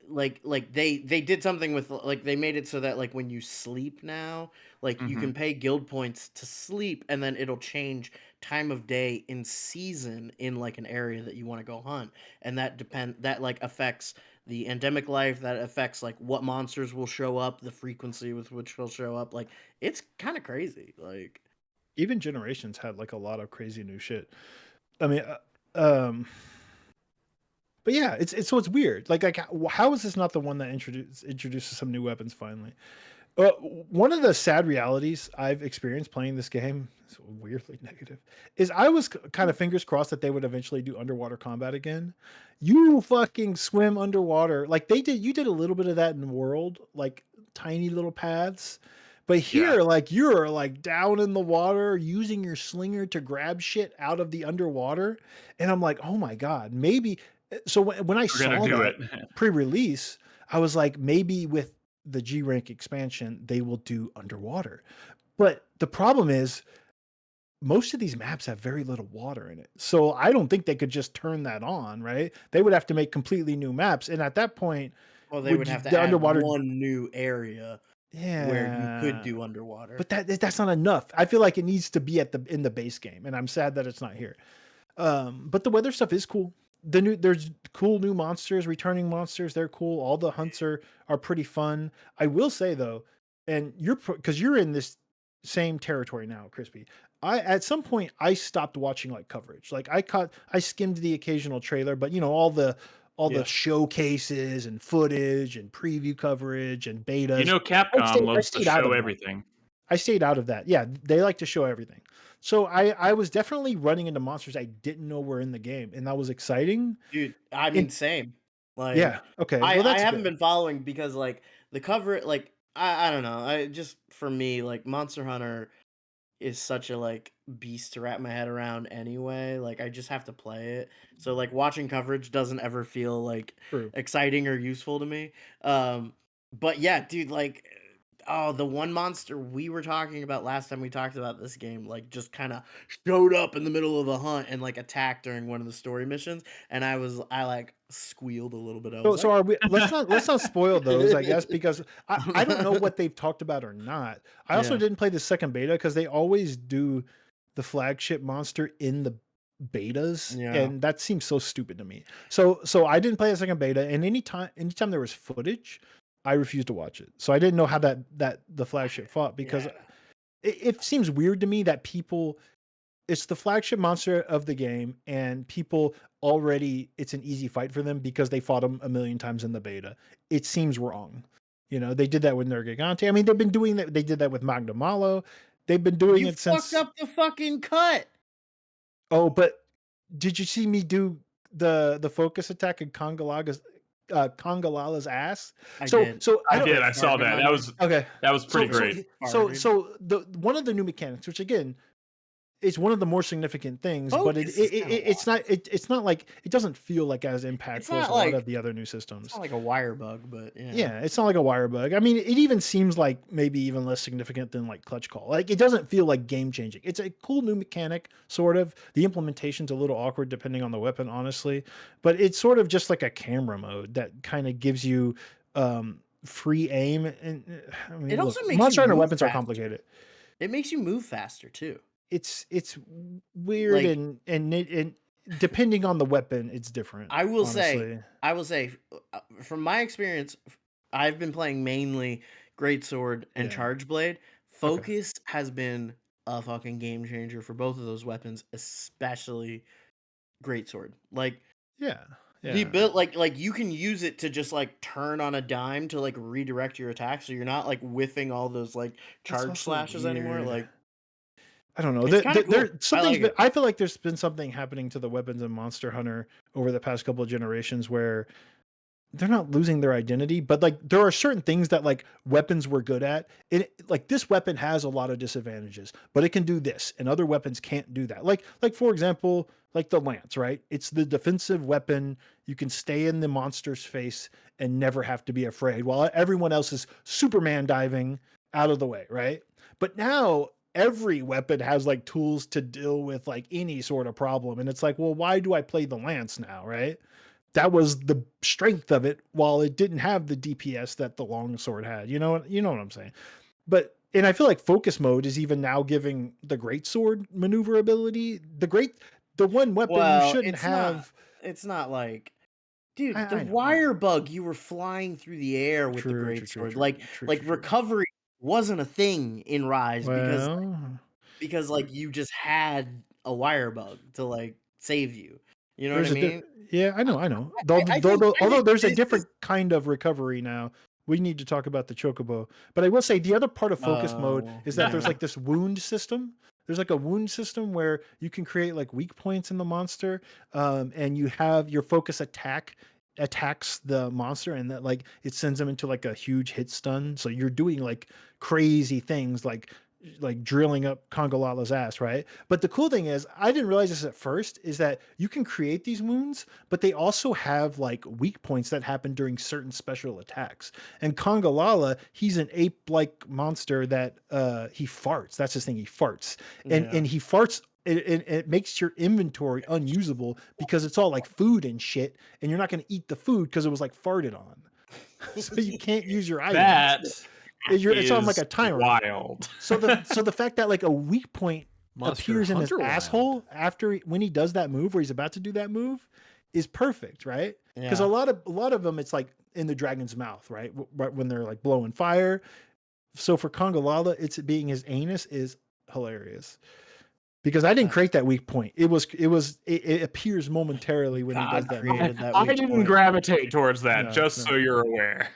S3: they did something with like they made it so that like when you sleep now, like you can pay guild points to sleep, and then it'll change time of day in season in like an area that you want to go hunt, and that like affects the endemic life, that affects like what monsters will show up, the frequency with which they'll show up. Like it's kind of crazy. Like
S2: even Generations had like a lot of crazy new shit. I mean, but yeah, it's weird. Like how is this not the one that introduces some new weapons finally? One of the sad realities I've experienced playing this game, it's weirdly negative, is I was kind of fingers crossed that they would eventually do underwater combat again. You fucking swim underwater. Like you did a little bit of that in World, like tiny little paths. But here, like you're like down in the water using your slinger to grab shit out of the underwater. And I'm like, oh my God, maybe. So when I saw that pre-release, I was like, maybe with the G rank expansion, they will do underwater. But the problem is most of these maps have very little water in it. So I don't think they could just turn that on, right? They would have to make completely new maps. And at that point,
S3: well, they would have to add one new area where you could do underwater.
S2: But that's not enough. I feel like it needs to be in the base game, and I'm sad that it's not here. But the weather stuff is cool. There's cool new monsters, returning monsters. They're cool. All the hunts are pretty fun. I will say though, and because you're in this same territory now, Krispy. At some point I stopped watching like coverage. Like I skimmed the occasional trailer, but you know all the showcases and footage and preview coverage and betas.
S1: You know, Capcom loves to show everything.
S2: I stayed out of that. Yeah, they like to show everything. So I was definitely running into monsters I didn't know were in the game, and that was exciting.
S3: Dude, I mean, same. Like,
S2: yeah, okay.
S3: Well, I haven't been following because like the cover, like I don't know. I just for me like Monster Hunter is such a like beast to wrap my head around anyway. Like I just have to play it. So like watching coverage doesn't ever feel like exciting or useful to me. But yeah, dude, like the one monster we were talking about last time we talked about this game, like just kind of showed up in the middle of a hunt and like attacked during one of the story missions, and I like squealed a little bit.
S2: So are we? Let's not spoil those, I guess, because I don't know what they've talked about or not. I also didn't play the second beta because they always do the flagship monster in the betas, and that seems so stupid to me. So I didn't play the second beta, and anytime there was footage, I refused to watch it. So I didn't know how that the flagship fought because it seems weird to me that people, it's the flagship monster of the game, and people already, it's an easy fight for them because they fought him a million times in the beta. It seems wrong. You know, they did that with Nergigante. I mean, they've been doing that. They did that with Magna Malo. They've been doing
S3: You
S2: it
S3: fucked
S2: since.
S3: up the fucking cut.
S2: Oh, but did you see me do the focus attack at Congalala's ass?
S3: I
S2: So
S3: did.
S2: so I
S1: I
S2: don't.
S1: did. I saw
S3: Farting
S1: that.
S3: on
S1: That
S3: you.
S1: was
S2: Okay.
S1: pretty
S2: So
S1: great.
S3: Farted.
S2: the one of the new mechanics, which again, it's one of the more significant things, but
S3: Focus is kinda
S2: it's not like, it doesn't feel like as impactful as
S3: not
S2: a lot
S3: like-
S2: of the other new
S3: It's
S2: systems.
S3: not like a wire bug, but yeah.
S2: Yeah, it's not like a wire bug. I mean, it even seems like maybe even less significant than like clutch call. Like, it doesn't feel like game changing. It's a cool new mechanic, sort of. The implementation's a little awkward depending on the weapon, honestly, but it's sort of just like a camera mode that kind of gives you free aim. And I mean,
S3: It also
S2: look,
S3: makes
S2: Monster
S3: you
S2: Hunter
S3: move
S2: weapons are
S3: faster.
S2: complicated.
S3: It makes you move faster too.
S2: It's weird,
S3: Like-
S2: and depending on the weapon, it's different.
S3: I will
S2: honestly.
S3: say, from my experience, I've been playing mainly Greatsword and
S2: Yeah.
S3: Charge Blade. Focus has been a fucking game changer for both of those weapons, especially Greatsword. Like
S2: Yeah.
S3: the build, like you can use it to just like turn on a dime to like redirect your attack, so you're not like whiffing all those like charge
S2: also
S3: slashes anymore.
S2: weird.
S3: Like
S2: I don't know.
S3: It's kinda cool.
S2: Something's
S3: like it.
S2: I feel like there's been something happening to the weapons in Monster Hunter over the past couple of generations where they're not losing their identity, but like there are certain things that like weapons were good at. Like this weapon has a lot of disadvantages, but it can do this, and other weapons can't do that. Like for example, like the lance, right? It's the defensive weapon. You can stay in the monster's face and never have to be afraid, while everyone else is Superman diving out of the way, right? But now every weapon has like tools to deal with like any sort of problem, and it's like, well, why do I play the lance now, right? That was the strength of it, while it didn't have the DPS that the longsword had. You know what I'm saying? But and I feel like focus mode is even now giving the greatsword maneuverability. The one weapon
S3: Well,
S2: you shouldn't
S3: it's
S2: have.
S3: It's not like, dude,
S2: I
S3: the
S2: know.
S3: wire bug, you were flying through the air with the greatsword. Like recovery wasn't a thing in Rise because like you just had a wire bug to like save you. You know what I mean?
S2: Yeah, I know.
S3: I think
S2: Although there's a
S3: this
S2: different kind of recovery now. We need to talk about the chocobo. But I will say the other part of focus mode is that there's
S3: yeah.
S2: like this wound system. There's like a wound system where you can create like weak points in the monster, and you have your focus attacks the monster, and that like it sends them into like a huge hit stun. So you're doing like crazy things like drilling up Congolala's ass, right? But the cool thing is, I didn't realize this at first, is that you can create these wounds, but they also have like weak points that happen during certain special attacks. And Kongolala, he's an ape-like monster that he farts. That's his thing. He farts, and he farts. It makes your inventory unusable because it's all like food and shit, and you're not going to eat the food because it was like farted on. So you can't use your items. It's on like a timer.
S1: Wild.
S2: So the fact that like a weak point
S4: Monster
S2: appears in his
S4: Hunter
S2: asshole when he does that move, or he's about to do that move, is perfect, right? Because a lot of them, it's like in the dragon's mouth, right? When they're like blowing fire. So for Kongolala, it's being his anus is hilarious. Because I didn't create that weak point. It appears momentarily when he does that move.
S1: I didn't gravitate towards that, so you're aware.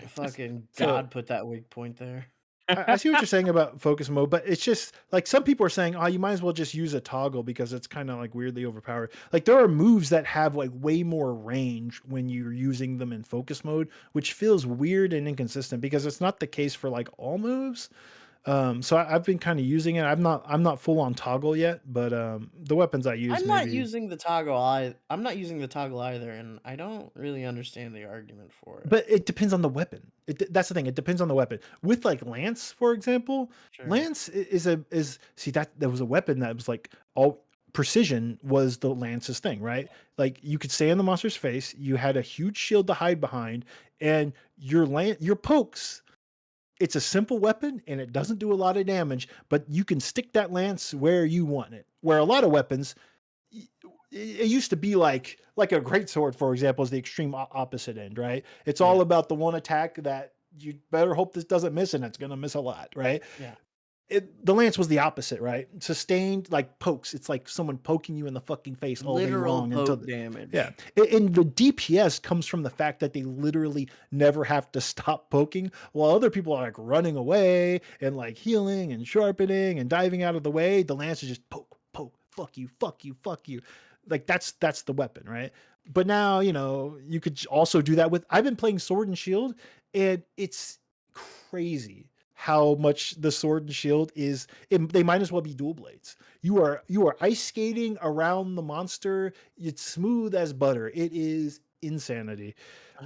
S3: Fucking God put that weak point there.
S2: I see what you're saying about focus mode, but it's just like some people are saying, oh, you might as well just use a toggle because it's kind of like weirdly overpowered. Like there are moves that have like way more range when you're using them in focus mode, which feels weird and inconsistent because it's not the case for like all moves. So I've been kind of using it. I'm not full on toggle yet, but the weapons I use.
S3: I'm not using the toggle. I'm not using the toggle either, and I don't really understand the argument for it.
S2: But it depends on the weapon. That's the thing. It depends on the weapon. With like Lance, for example, Lance is see that was a weapon that was like all precision was the Lance's thing, right? Like you could stay in the monster's face. You had a huge shield to hide behind, and your pokes. It's a simple weapon and it doesn't do a lot of damage, but you can stick that lance where you want it. Where a lot of weapons, it used to be like a greatsword, for example, is the extreme opposite end, right? It's all about the one attack that you better hope this doesn't miss, and it's going to miss a lot, right?
S3: Yeah.
S2: the lance was the opposite, right? Sustained like pokes. It's like someone poking you in the fucking face all day
S3: Literal
S2: long until
S3: poke damage.
S2: yeah. And the DPS comes from the fact that they literally never have to stop poking, while other people are like running away and like healing and sharpening and diving out of the way. The lance is just poke, poke, fuck you, fuck you, fuck you. Like that's the weapon, right? But now, you know, you could also do that with I've been playing Sword and Shield, and it's crazy how much the sword and shield is. They might as well be dual blades. You are ice skating around the monster. It's smooth as butter. It is insanity.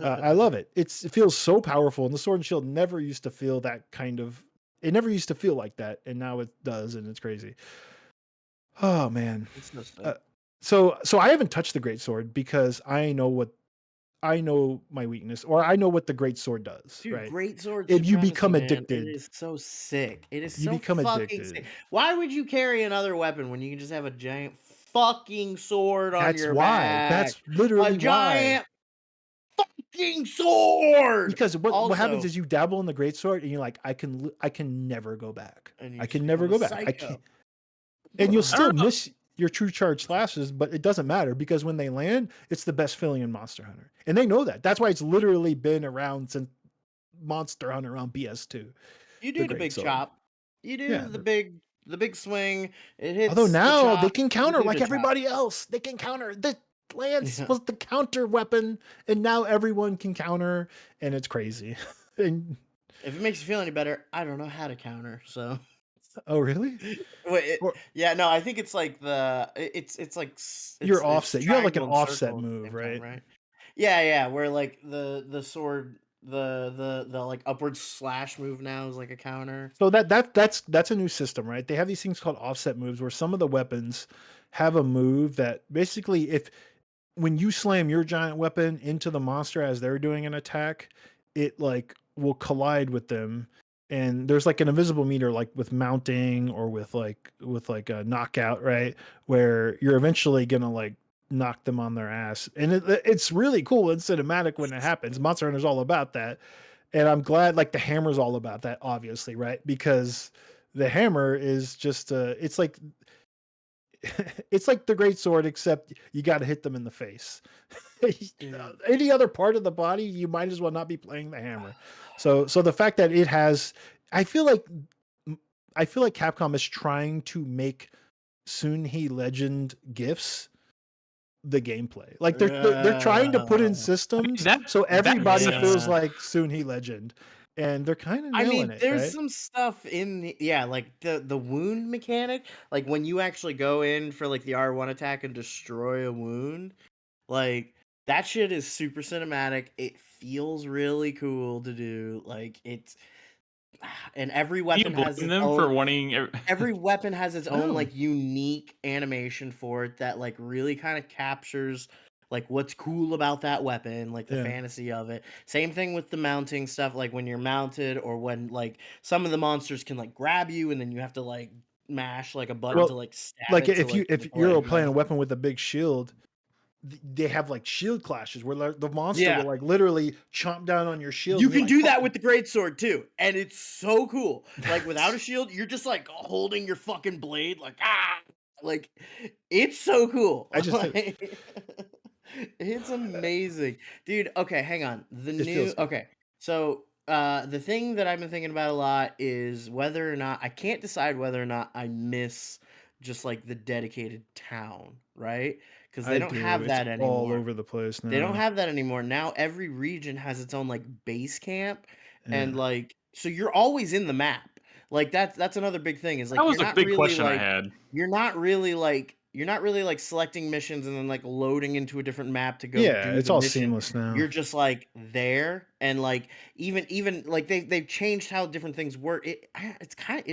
S2: I love it. It feels so powerful, and the sword and shield never used to feel that kind of. It never used to feel like that, and now it does, and it's crazy. Oh man.
S3: It's no sick.
S2: So I haven't touched the great sword because I know my weakness, or I know what the great sword does,
S3: Dude,
S2: right?
S3: great sword
S2: If you
S3: supremacy,
S2: become
S3: man.
S2: addicted,
S3: It is so sick. It is
S2: you
S3: so
S2: become
S3: fucking sick.
S2: addicted.
S3: Why would you carry another weapon when you can just have a giant fucking sword on
S2: That's
S3: your
S2: why.
S3: back?
S2: That's
S3: A
S2: literally why.
S3: giant fucking sword.
S2: Because what happens
S3: Also,
S2: is you dabble in the great sword and you're like, I can never go back.
S3: and you
S2: I
S3: just
S2: can never
S3: become a
S2: go back. I
S3: psycho.
S2: can't. And you'll
S1: I
S2: still
S1: don't know.
S2: miss your true charge slashes, but it doesn't matter because when they land, it's the best feeling in Monster Hunter, and they know that. That's why it's literally been around since Monster Hunter on PS2.
S3: You
S2: The
S3: do the
S2: great
S3: big
S2: sword.
S3: chop. You do
S2: Yeah.
S3: the big swing. It
S2: Although
S3: hits the
S2: now they
S3: chop.
S2: can
S3: You
S2: counter
S3: do
S2: like
S3: the chop.
S2: everybody else. They can counter. The lance
S3: Yeah.
S2: was the counter weapon, and now everyone can counter, and it's crazy. And
S3: If it makes you feel any better, I don't know how to counter. So
S2: oh, really?
S3: wait,
S2: Or
S3: yeah, no, I think it's like it's like
S2: you're
S3: it's
S2: offset. You have like an
S3: triangle and
S2: offset
S3: circle at the
S2: move,
S3: same time,
S2: right?
S3: right? Yeah, where like the sword the like upward slash move now is like a counter.
S2: So that's a new system, right? They have these things called offset moves where some of the weapons have a move that basically if when you slam your giant weapon into the monster as they're doing an attack, it like will collide with them. And there's like an invisible meter, like with mounting or with like a knockout, right? Where you're eventually gonna like knock them on their ass, and it's really cool and cinematic when it happens. Monster Hunter's all about that, and I'm glad like the hammer's all about that, obviously, right? Because the hammer is just it's like it's like the great sword, except you got to hit them in the face.
S3: Dude.
S2: Any other part of the body, you might as well not be playing the hammer. So the fact that it has, I feel like, I feel like Capcom is trying to make Sunhee Legend gifts the gameplay. Like they're trying to put in systems
S1: that
S2: so
S1: that
S2: everybody
S1: makes
S2: feels
S1: sense.
S3: Yeah.
S2: like Sunhee Legend, and they're kind of
S3: I
S2: nailing
S3: mean,
S2: it,
S3: there's
S2: right?
S3: some stuff yeah, like the wound mechanic, like when you actually go in for like the R1 attack and destroy a wound, like that shit is super cinematic. It feels really cool to do. Like it's and every
S1: Do you
S3: weapon has
S1: blame
S3: its
S1: them for
S3: own
S1: wanting?
S3: every weapon has its own
S2: No.
S3: like unique animation for it that like really kind of captures like what's cool about that weapon, like the
S2: Yeah.
S3: fantasy of it. Same thing with the mounting stuff, like when you're mounted or when like some of the monsters can like grab you and then you have to like mash like a button to
S2: Well,
S3: like stab
S2: like
S3: it to like
S2: if
S3: let
S2: you're
S3: you
S2: playing
S3: go.
S2: a weapon with a big shield, they have like shield clashes where like, the monster
S3: Yeah.
S2: will like literally chomp down on your shield,
S3: You
S2: and you're
S3: can
S2: like,
S3: do
S2: fuck.
S3: that with the great sword too, and it's so cool. Like without a
S2: That's-
S3: shield, you're just like holding your fucking blade, like like it's so cool.
S2: I just
S3: Like, it's amazing, dude. Okay, hang on. The
S2: it feels
S3: new
S2: good.
S3: okay, so the thing that I've been thinking about a lot is whether or not I can't decide whether or not I miss just like the dedicated town, right? Because they
S2: I
S3: don't
S2: do.
S3: have
S2: It's
S3: that
S2: all
S3: anymore.
S2: over the place
S3: They don't
S2: now.
S3: have that anymore. Now every region has its own like base camp and
S2: Yeah.
S3: like so you're always in the map. Like that's another big thing is
S1: That
S3: like
S1: was a big question I had.
S3: you're not really like selecting missions and then like loading into a different map to go
S2: Yeah,
S3: do
S2: it's
S3: the
S2: all
S3: mission.
S2: seamless now.
S3: You're just like there and like even like they've changed how different things work. It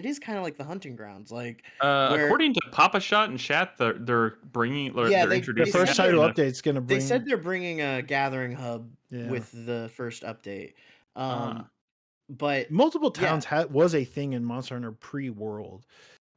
S3: is kind of like the hunting grounds like where
S1: According to Papa Shot and Chat, they're bringing
S3: yeah,
S1: they're
S2: The
S3: they
S1: introducing
S2: first
S3: said
S1: that
S3: they're
S2: title
S1: in a
S2: update's gonna
S3: they said
S2: bring
S3: they're bringing a gathering hub
S2: yeah.
S3: with the first update.
S1: uh,
S3: But
S2: Multiple
S3: yeah,
S2: towns was a thing in Monster Hunter pre-world,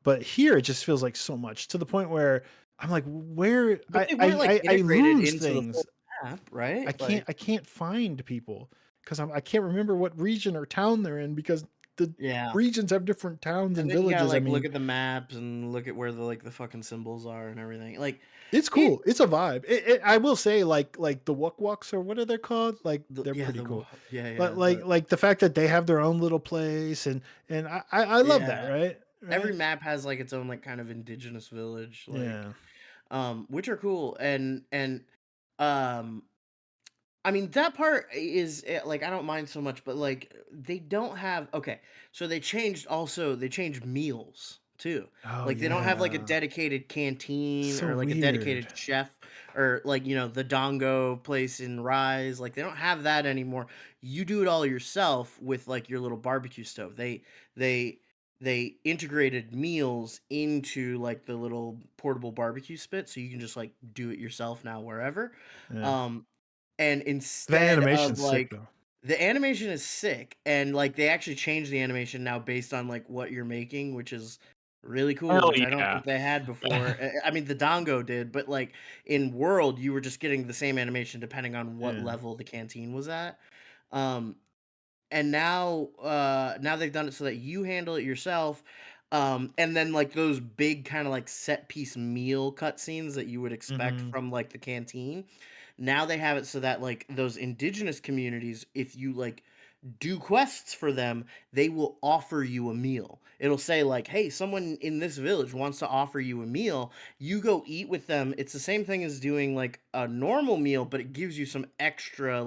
S2: but here it just feels like so much to the point where I'm like, where
S3: but they weren't like
S2: I
S3: integrated
S2: lose
S3: into the full
S2: things.
S3: map, right? Like
S2: I can't find people because I can't remember what region or town they're in because the
S3: Yeah.
S2: regions have different towns and
S3: And then you gotta
S2: villages. I
S3: like
S2: mean,
S3: look at the maps and look at where the fucking symbols are and everything. Like
S2: it's
S3: it,
S2: cool. It's a vibe. I will say, like the Wuk Wuks, or what are they called? Like they're
S3: yeah,
S2: pretty cool. But
S3: yeah,
S2: like the fact that they have their own little place, and I love that,
S3: yeah.
S2: right?
S3: Every
S2: Right?
S3: map has like its own like kind of indigenous village, like
S2: Yeah.
S3: which are cool. Um I mean that part is like I don't mind so much, but like they don't have okay. So they changed meals too.
S2: Oh
S3: Like they don't have like a
S2: yeah.
S3: dedicated canteen
S2: So
S3: or like a
S2: weird.
S3: dedicated chef or like the Dongo place in Rise. Like they don't have that anymore. You do it all yourself with like your little barbecue stove. They they integrated meals into like the little portable barbecue spit so you can just like do it yourself now wherever.
S2: Yeah.
S3: Um and
S2: The
S3: instead of
S2: animation's sick
S3: like
S2: though.
S3: the animation is sick and like they actually changed the animation now based on like what you're making, which is really cool,
S1: Hell
S3: which I don't
S1: yeah.
S3: think they had before. I mean the Dongo did, but like in World you were just getting the same animation depending on what
S2: Yeah.
S3: level the canteen was at. Um and now they've done it so that you handle it yourself. And then like those big kind of like set piece meal cutscenes that you would expect
S2: Mm-hmm.
S3: from like the canteen, now they have it so that like those indigenous communities, if you like do quests for them, they will offer you a meal. It'll say like, "Hey, someone in this village wants to offer you a meal." You go eat with them. It's the same thing as doing like a normal meal, but it gives you some extra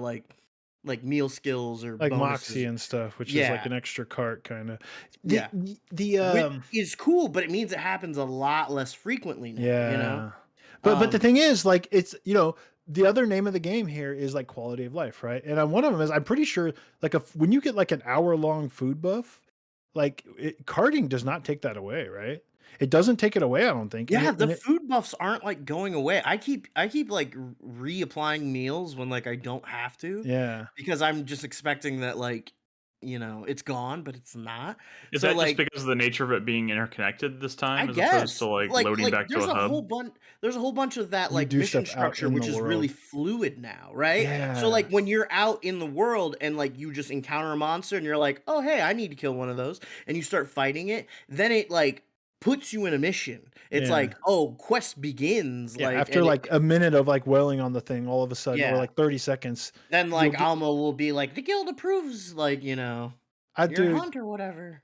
S3: like meal skills or
S2: Like Moxie
S3: bonuses.
S2: and stuff, which is like
S3: Yeah,
S2: an extra cart kind of. The
S3: yeah.
S2: the
S3: Which is cool, but it means it happens a lot less frequently now, you know?
S2: yeah. But the
S3: Um,
S2: thing is, like, it's the other name of the game here is like quality of life, right? And one of them is, I'm pretty sure, like, when you get like an hour long food buff, like karting does not take that away, right? It doesn't take it away, I don't think. And
S3: yeah,
S2: it
S3: the
S2: and it
S3: food buffs aren't like going away. I keep like reapplying meals when like I don't have to
S2: yeah.
S3: because I'm just expecting that like, it's gone, but it's not.
S1: Is
S3: So
S1: that just
S3: like
S1: because of the nature of it being interconnected this
S3: I
S1: time, as opposed to
S3: guess
S1: like loading back to a hub?
S3: there's a whole bunch of that
S2: You
S3: like
S2: do
S3: mission
S2: stuff out
S3: structure
S2: in the
S3: which is really
S2: world.
S3: fluid now, right? So
S2: Yeah.
S3: like when you're out in the world and like you just encounter a monster and you're like, "Oh, hey, I need to kill one of those." And you start fighting it, then it like puts you in a mission. It's
S2: Yeah.
S3: like, "Oh, quest begins."
S2: Yeah.
S3: Like
S2: After
S3: and it
S2: like a minute of like wailing on the thing, all of a sudden, or
S3: yeah.
S2: like 30 seconds,
S3: Then
S2: you'll
S3: like
S2: get
S3: Alma will be like, "The guild approves like,
S2: I
S3: your
S2: do.
S3: hunt or whatever."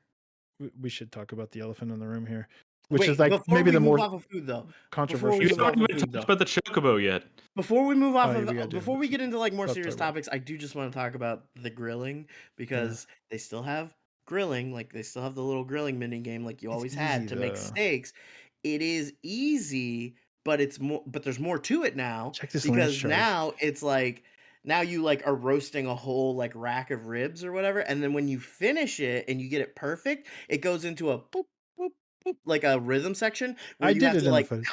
S2: We should talk about the elephant in the room here, which is
S3: Wait,
S2: like
S3: before
S2: maybe
S3: we
S2: the
S3: move
S2: more
S3: off of food though. Before we
S2: controversial
S1: You
S3: move
S2: stuff.
S3: off
S1: haven't
S3: of
S1: even
S3: food
S1: talked
S3: though.
S1: about the chocobo yet.
S3: Before we move off
S2: Oh yeah,
S3: of
S2: we gotta do.
S3: before we get into like more
S2: Let's
S3: serious
S2: talk about
S3: topics, I do just want to talk about the grilling
S2: yeah.
S3: because they still have grilling, like they still have the little grilling mini game like you
S2: It's
S3: always
S2: easy
S3: had to make
S2: though.
S3: steaks. It is easy, but there's more to it now
S2: Check this Lance
S3: because
S2: chart.
S3: now it's like now you like are roasting a whole like rack of ribs or whatever, and then when you finish it and you get it perfect, it goes into a boop boop boop like a rhythm section where
S2: I did it in the footage.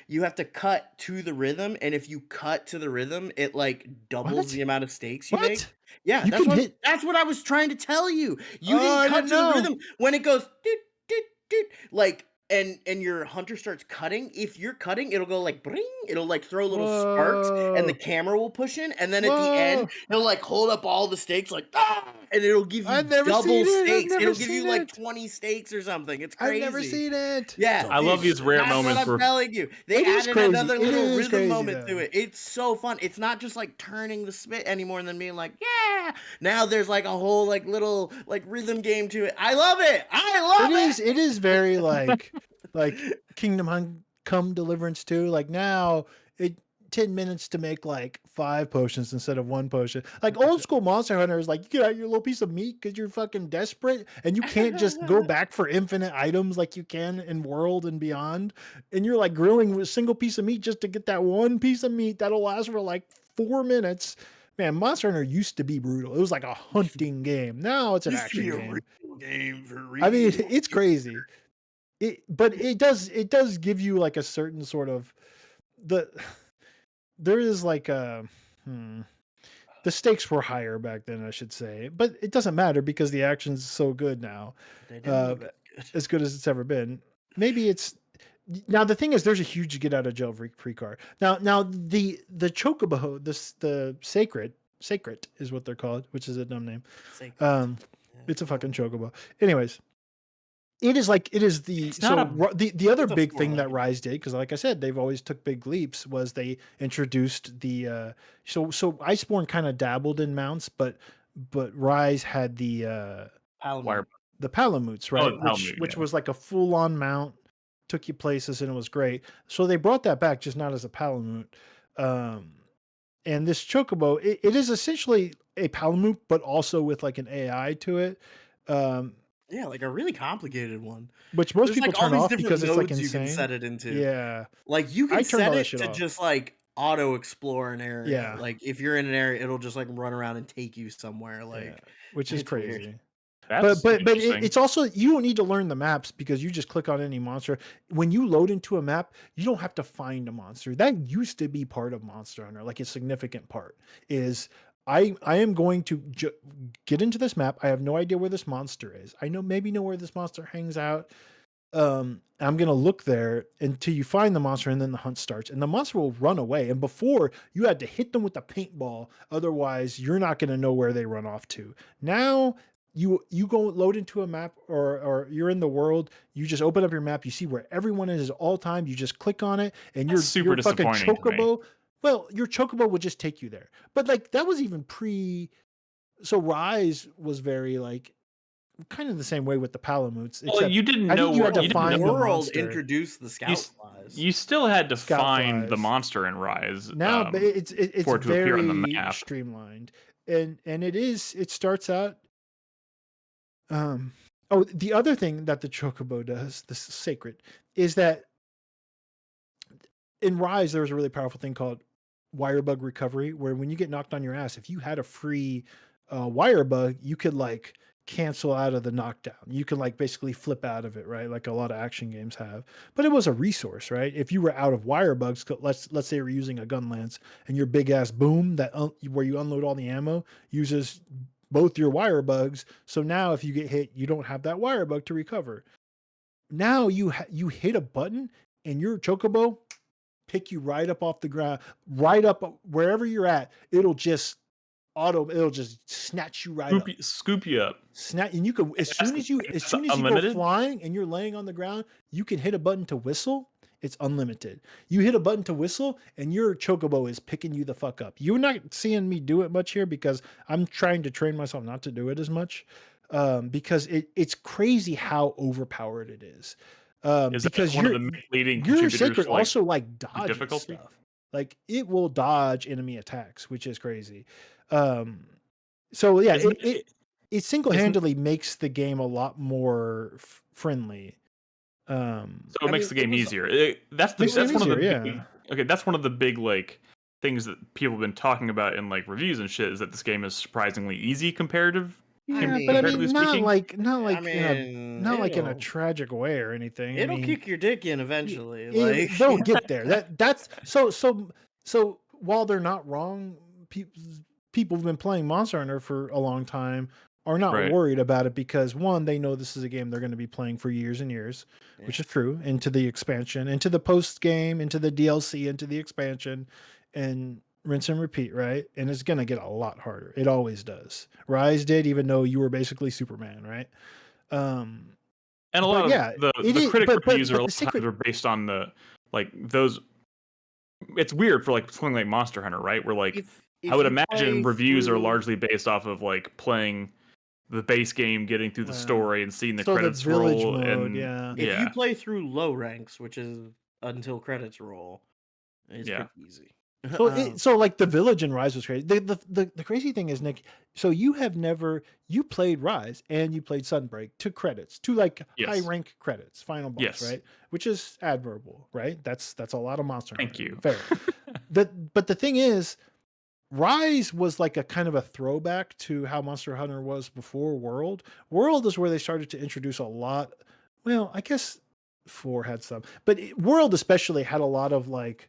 S3: you have to cut to the rhythm, and if you cut to the rhythm, it like doubles
S2: What?
S3: the amount of steaks you make.
S2: What?
S3: Yeah,
S2: You can hit.
S3: that's what I was trying to tell you. You
S2: Oh,
S3: didn't
S2: I
S3: cut
S2: didn't
S3: to the
S2: know.
S3: rhythm when it goes doot, doot, doot, like and your hunter starts cutting. If you're cutting, it'll go like bring, it'll like throw little sparks and the
S2: Whoa.
S3: camera will push in, and then at the end,
S2: Whoa.
S3: it'll like hold up all the steaks like and it'll give you
S2: I've never
S3: double
S2: seen it. I've
S3: steaks.
S2: never
S3: It'll give you
S2: seen
S3: like
S2: it.
S3: 20 steaks or something. It's
S2: I've never
S3: crazy.
S2: seen it.
S3: Yeah,
S1: I love
S3: dude,
S1: these rare
S3: that's what
S1: moments
S3: I'm
S1: where
S3: telling you. They
S2: It is
S3: added
S2: crazy.
S3: another
S2: It
S3: little
S2: is
S3: rhythm
S2: crazy
S3: moment to
S2: though.
S3: it. It's so fun. It's not just like turning the spit anymore and then being like, yeah. Now there's like a whole like little like rhythm game to it. I love it. I love it.
S2: It is very like Come Deliverance too. Like now it 10 minutes to make like 5 potions instead of 1 potion. Like old school Monster Hunter is like you get out your little piece of meat because you're fucking desperate and you can't just go back for infinite items like you can in World and Beyond. And you're like grilling with a single piece of meat just to get that one piece of meat that'll last for like 4 minutes. Man, Monster Hunter used to be brutal. It was like a hunting game. Now it's an
S3: Used to be
S2: action
S3: a
S2: game.
S3: real game for
S2: I mean,
S3: real.
S2: it's crazy. But it does give you like a certain sort of the there is like a the stakes were higher back then, I should say, but it doesn't matter because the action's so good now,
S3: They didn't
S2: uh,
S3: look as good.
S2: as good as it's ever been. Maybe it's now the thing is there's a huge get out of jail free card. Now the chocobo, the sacred is what they're called, which is a dumb name.
S3: Sacred.
S2: Um,
S3: Yeah.
S2: It's a fucking chocobo. Anyways, it is the
S1: It's not
S2: the other
S3: It's a
S2: big thing that
S3: four-legged.
S2: Rise did, because like I said, they've always took big leaps, was they introduced the so Iceborne kind of dabbled in mounts, but Rise had
S1: wire.
S2: the Palamutes,
S1: Oh,
S2: right?
S1: the Palamute,
S2: Which
S1: yeah.
S2: was like a full on mount, took you places, and it was great. So they brought that back, just not as a Palamute. And this chocobo, it is essentially a Palamute, but also with like an AI to it.
S3: Yeah, like a really complicated one.
S2: Which most
S3: There's
S2: people
S3: like all
S2: turn
S3: these
S2: off
S3: different
S2: because it's like
S3: modes you can
S2: insane.
S3: set it into.
S2: Yeah.
S3: Like you
S2: I
S3: can
S2: turned
S3: set
S2: all that
S3: it
S2: shit
S3: to
S2: off.
S3: just like auto explore an area.
S2: Yeah.
S3: Like if you're in an area, it'll just like run around and take you somewhere.
S2: Yeah.
S3: Like
S2: Which is
S3: it's weird.
S2: crazy.
S1: That's
S2: But
S1: interesting.
S2: it's also, you don't need to learn the maps because you just click on any monster. When you load into a map, you don't have to find a monster. That used to be part of Monster Hunter, like a significant part. Is I am going to get into this map. I have no idea where this monster is. I know where this monster hangs out. I'm gonna look there until you find the monster, and then the hunt starts, and the monster will run away. And before, you had to hit them with the paintball, otherwise you're not gonna know where they run off to. Now you go load into a map, or you're in the world, you just open up your map, you see where everyone is at all time, you just click on it, and
S1: That's super
S2: your fucking
S1: disappointing to me.
S2: chocobo, well, your chocobo would just take you there. But like that was even so Rise was very like kind of the same way with the Palamutes,
S1: Well,
S2: except
S1: you didn't
S2: I
S1: know
S2: think you
S1: where
S2: had to
S1: you didn't know.
S2: find the
S3: World
S2: monster.
S3: introduced the
S1: You,
S3: scout
S1: s-
S3: flies.
S1: you still had to
S2: Scout
S1: find the
S2: flies.
S1: monster in Rise
S2: Now, but it's
S1: for it to appear on the
S2: very
S1: map.
S2: streamlined, and it starts out. Oh, the other thing that the chocobo does, this is sacred, is that in Rise there was a really powerful thing called wire bug recovery, where when you get knocked on your ass, if you had a free wire bug, you could like cancel out of the knockdown. You could like basically flip out of it, right? Like a lot of action games have. But it was a resource, right? If you were out of wire bugs, let's say you're using a gun lance, and your big ass boom where you unload all the ammo uses both your wire bugs. So now if you get hit, you don't have that wire bug to recover. Now you hit a button, and your chocobo pick you right up off the ground, right up wherever you're at. It'll just snatch you right up.
S1: Scoop you up.
S2: And you can, as soon as you go
S1: unlimited?
S2: flying and you're laying on the ground, you can hit a button to whistle. It's unlimited. You hit a button to whistle, and your chocobo is picking you the fuck up. You're not seeing me do it much here because I'm trying to train myself not to do it as much, because it's crazy how overpowered it is.
S1: Is
S2: Because
S1: that one of the leading
S2: your
S1: contributors
S2: sacred
S1: to like
S2: also like dodges
S1: difficulty?
S2: stuff. Like it will dodge enemy attacks, which is crazy. So yeah,
S1: Isn't
S2: it single-handedly makes the game a lot more friendly.
S1: So it makes the game easier. That's
S2: Makes the game
S1: one of the
S2: easier,
S1: big,
S2: yeah.
S1: okay. That's one of the big like things that people have been talking about in like reviews and shit, is that this game is surprisingly easy
S2: Yeah, but I
S1: comparatively
S2: mean, not
S1: speaking.
S2: like
S3: I mean,
S2: in a tragic way or anything. I
S3: it'll
S2: mean,
S3: kick your dick in eventually. Like
S2: they'll get there. That's so while they're not wrong, people who've been playing Monster Hunter for a long time are not
S1: Right.
S2: worried about it, because one, they know this is a game they're going to be playing for years and years, which is true, into the expansion, into the post game, into the DLC, into the expansion, and rinse and repeat, right? And it's going to get a lot harder. It always does. Rise did, even though you were basically Superman, right?
S1: And a
S2: But
S1: lot
S2: yeah,
S1: of the
S2: it is.
S1: critic reviews
S2: But
S1: are a
S2: the
S1: lot of times
S2: secret,
S1: are based on the like those. It's weird for like something like Monster Hunter, right? Where like I
S3: if
S1: would
S3: you
S1: imagine
S3: play
S1: reviews are
S3: through-
S1: largely based off of like playing the base game, getting through the
S2: Wow.
S1: story, and seeing the
S2: So the
S1: credits
S2: village
S1: roll.
S2: mode,
S1: And
S2: yeah.
S3: if you play through low ranks, which is until credits roll, it's
S1: Yeah.
S3: pretty easy.
S2: So like the village in Rise was crazy. The crazy thing is, Nick, so you played Rise and you played Sunbreak to credits, to like high
S1: Yes.
S2: rank credits, final boss,
S1: Yes.
S2: right? Which is admirable, right? That's a lot of Monster
S1: Thank
S2: Hunter.
S1: you.
S2: Fair. But the thing is, Rise was like a kind of a throwback to how Monster Hunter was before World. World is where they started to introduce a lot. Well, I guess 4 had some, but World especially had a lot of like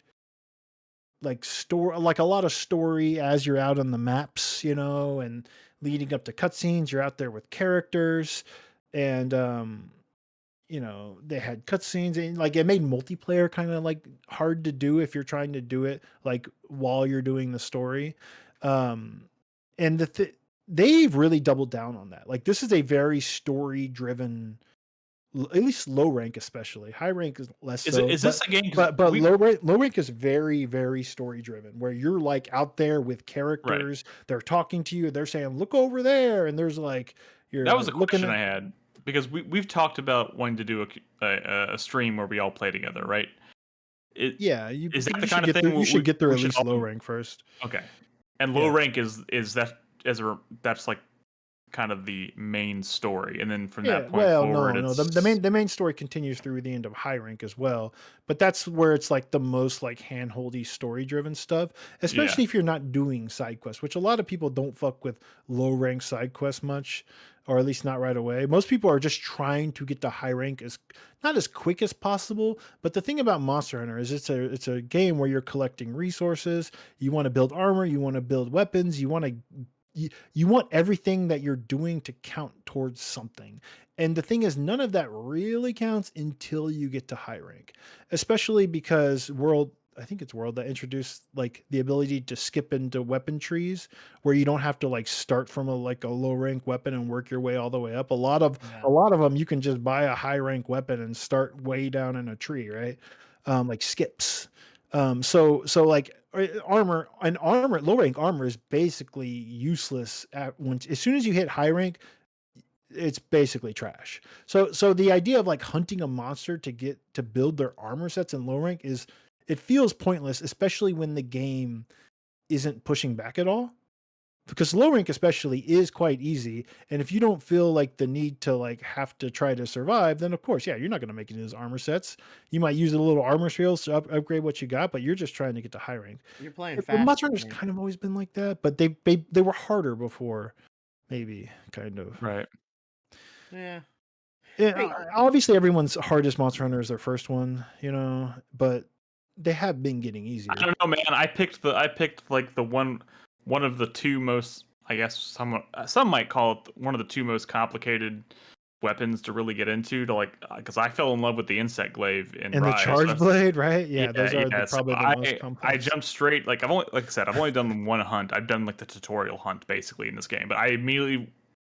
S2: a lot of story as you're out on the maps, and leading up to cutscenes. You're out there with characters, and they had cutscenes, and like it made multiplayer kind of like hard to do if you're trying to do it like while you're doing the story. And they've really doubled down on that. Like this is a very story driven, at least low rank especially. High rank is less
S1: Is
S2: so.
S1: this a game?
S2: But low rank is very very story driven, where you're like out there with characters. They're talking to you. They're saying, "Look over there," and there's like you're
S1: That was a
S2: like looking
S1: question
S2: at.
S1: I had because we've talked about wanting to do a stream where we all play together, right?
S2: Yeah,
S1: Is that the
S2: you
S1: kind
S2: should
S1: of
S2: get through.
S1: thing
S2: You should get through
S1: we
S2: at
S1: should
S2: least low
S1: all?
S2: rank first.
S1: Okay, and low
S2: Yeah.
S1: rank is that that's like kind of the main story, and then from
S2: Yeah,
S1: that point
S2: well,
S1: forward,
S2: no.
S1: it's
S2: The main story continues through the end of high rank as well, but that's where it's like the most like handholdy story driven stuff,
S1: yeah,
S2: especially if you're not doing side quests, which a lot of people don't fuck with low rank side quests much, or at least not right away. Most people are just trying to get to high rank as not as quick as possible. But the thing about Monster Hunter is it's a game where you're collecting resources. You want to build armor, you want to build weapons, you want everything that you're doing to count towards something. And the thing is, none of that really counts until you get to high rank, especially because I think it's World that introduced like the ability to skip into weapon trees where you don't have to like start from a like a low rank weapon and work your way all the way up.
S3: Yeah.
S2: A lot of them you can just buy a high rank weapon and start way down in a tree, right? Like skips. So like low rank armor is basically useless as soon as you hit high rank, it's basically trash. So the idea of like hunting a monster to build their armor sets in low rank it feels pointless, especially when the game isn't pushing back at all, because low rank especially is quite easy, and if you don't feel like the need to like have to try to survive, then of course, yeah, you're not going to make it into those armor sets. You might use the little armor skills to upgrade what you got, but you're just trying to get to high rank.
S3: You're playing
S2: Well,
S3: fast.
S2: Monster Hunter's kind of always been like that, but they were harder before, maybe kind of.
S1: right.
S3: Yeah.
S2: Yeah,
S3: Hey.
S2: obviously everyone's hardest Monster Hunter is their first one, but they have been getting easier.
S1: I don't know, man. I picked like the one of the two most, I guess some might call it one of the two most complicated weapons to really get into, to like, because I fell in love with the insect glaive in
S2: And the
S1: Rise.
S2: charge blade, right? Yeah,
S1: Yeah,
S2: those are
S1: yeah. So
S2: probably the most
S1: I
S2: complex.
S1: jumped straight. Like like I said, I've only done one hunt. I've done like the tutorial hunt basically in this game, but I immediately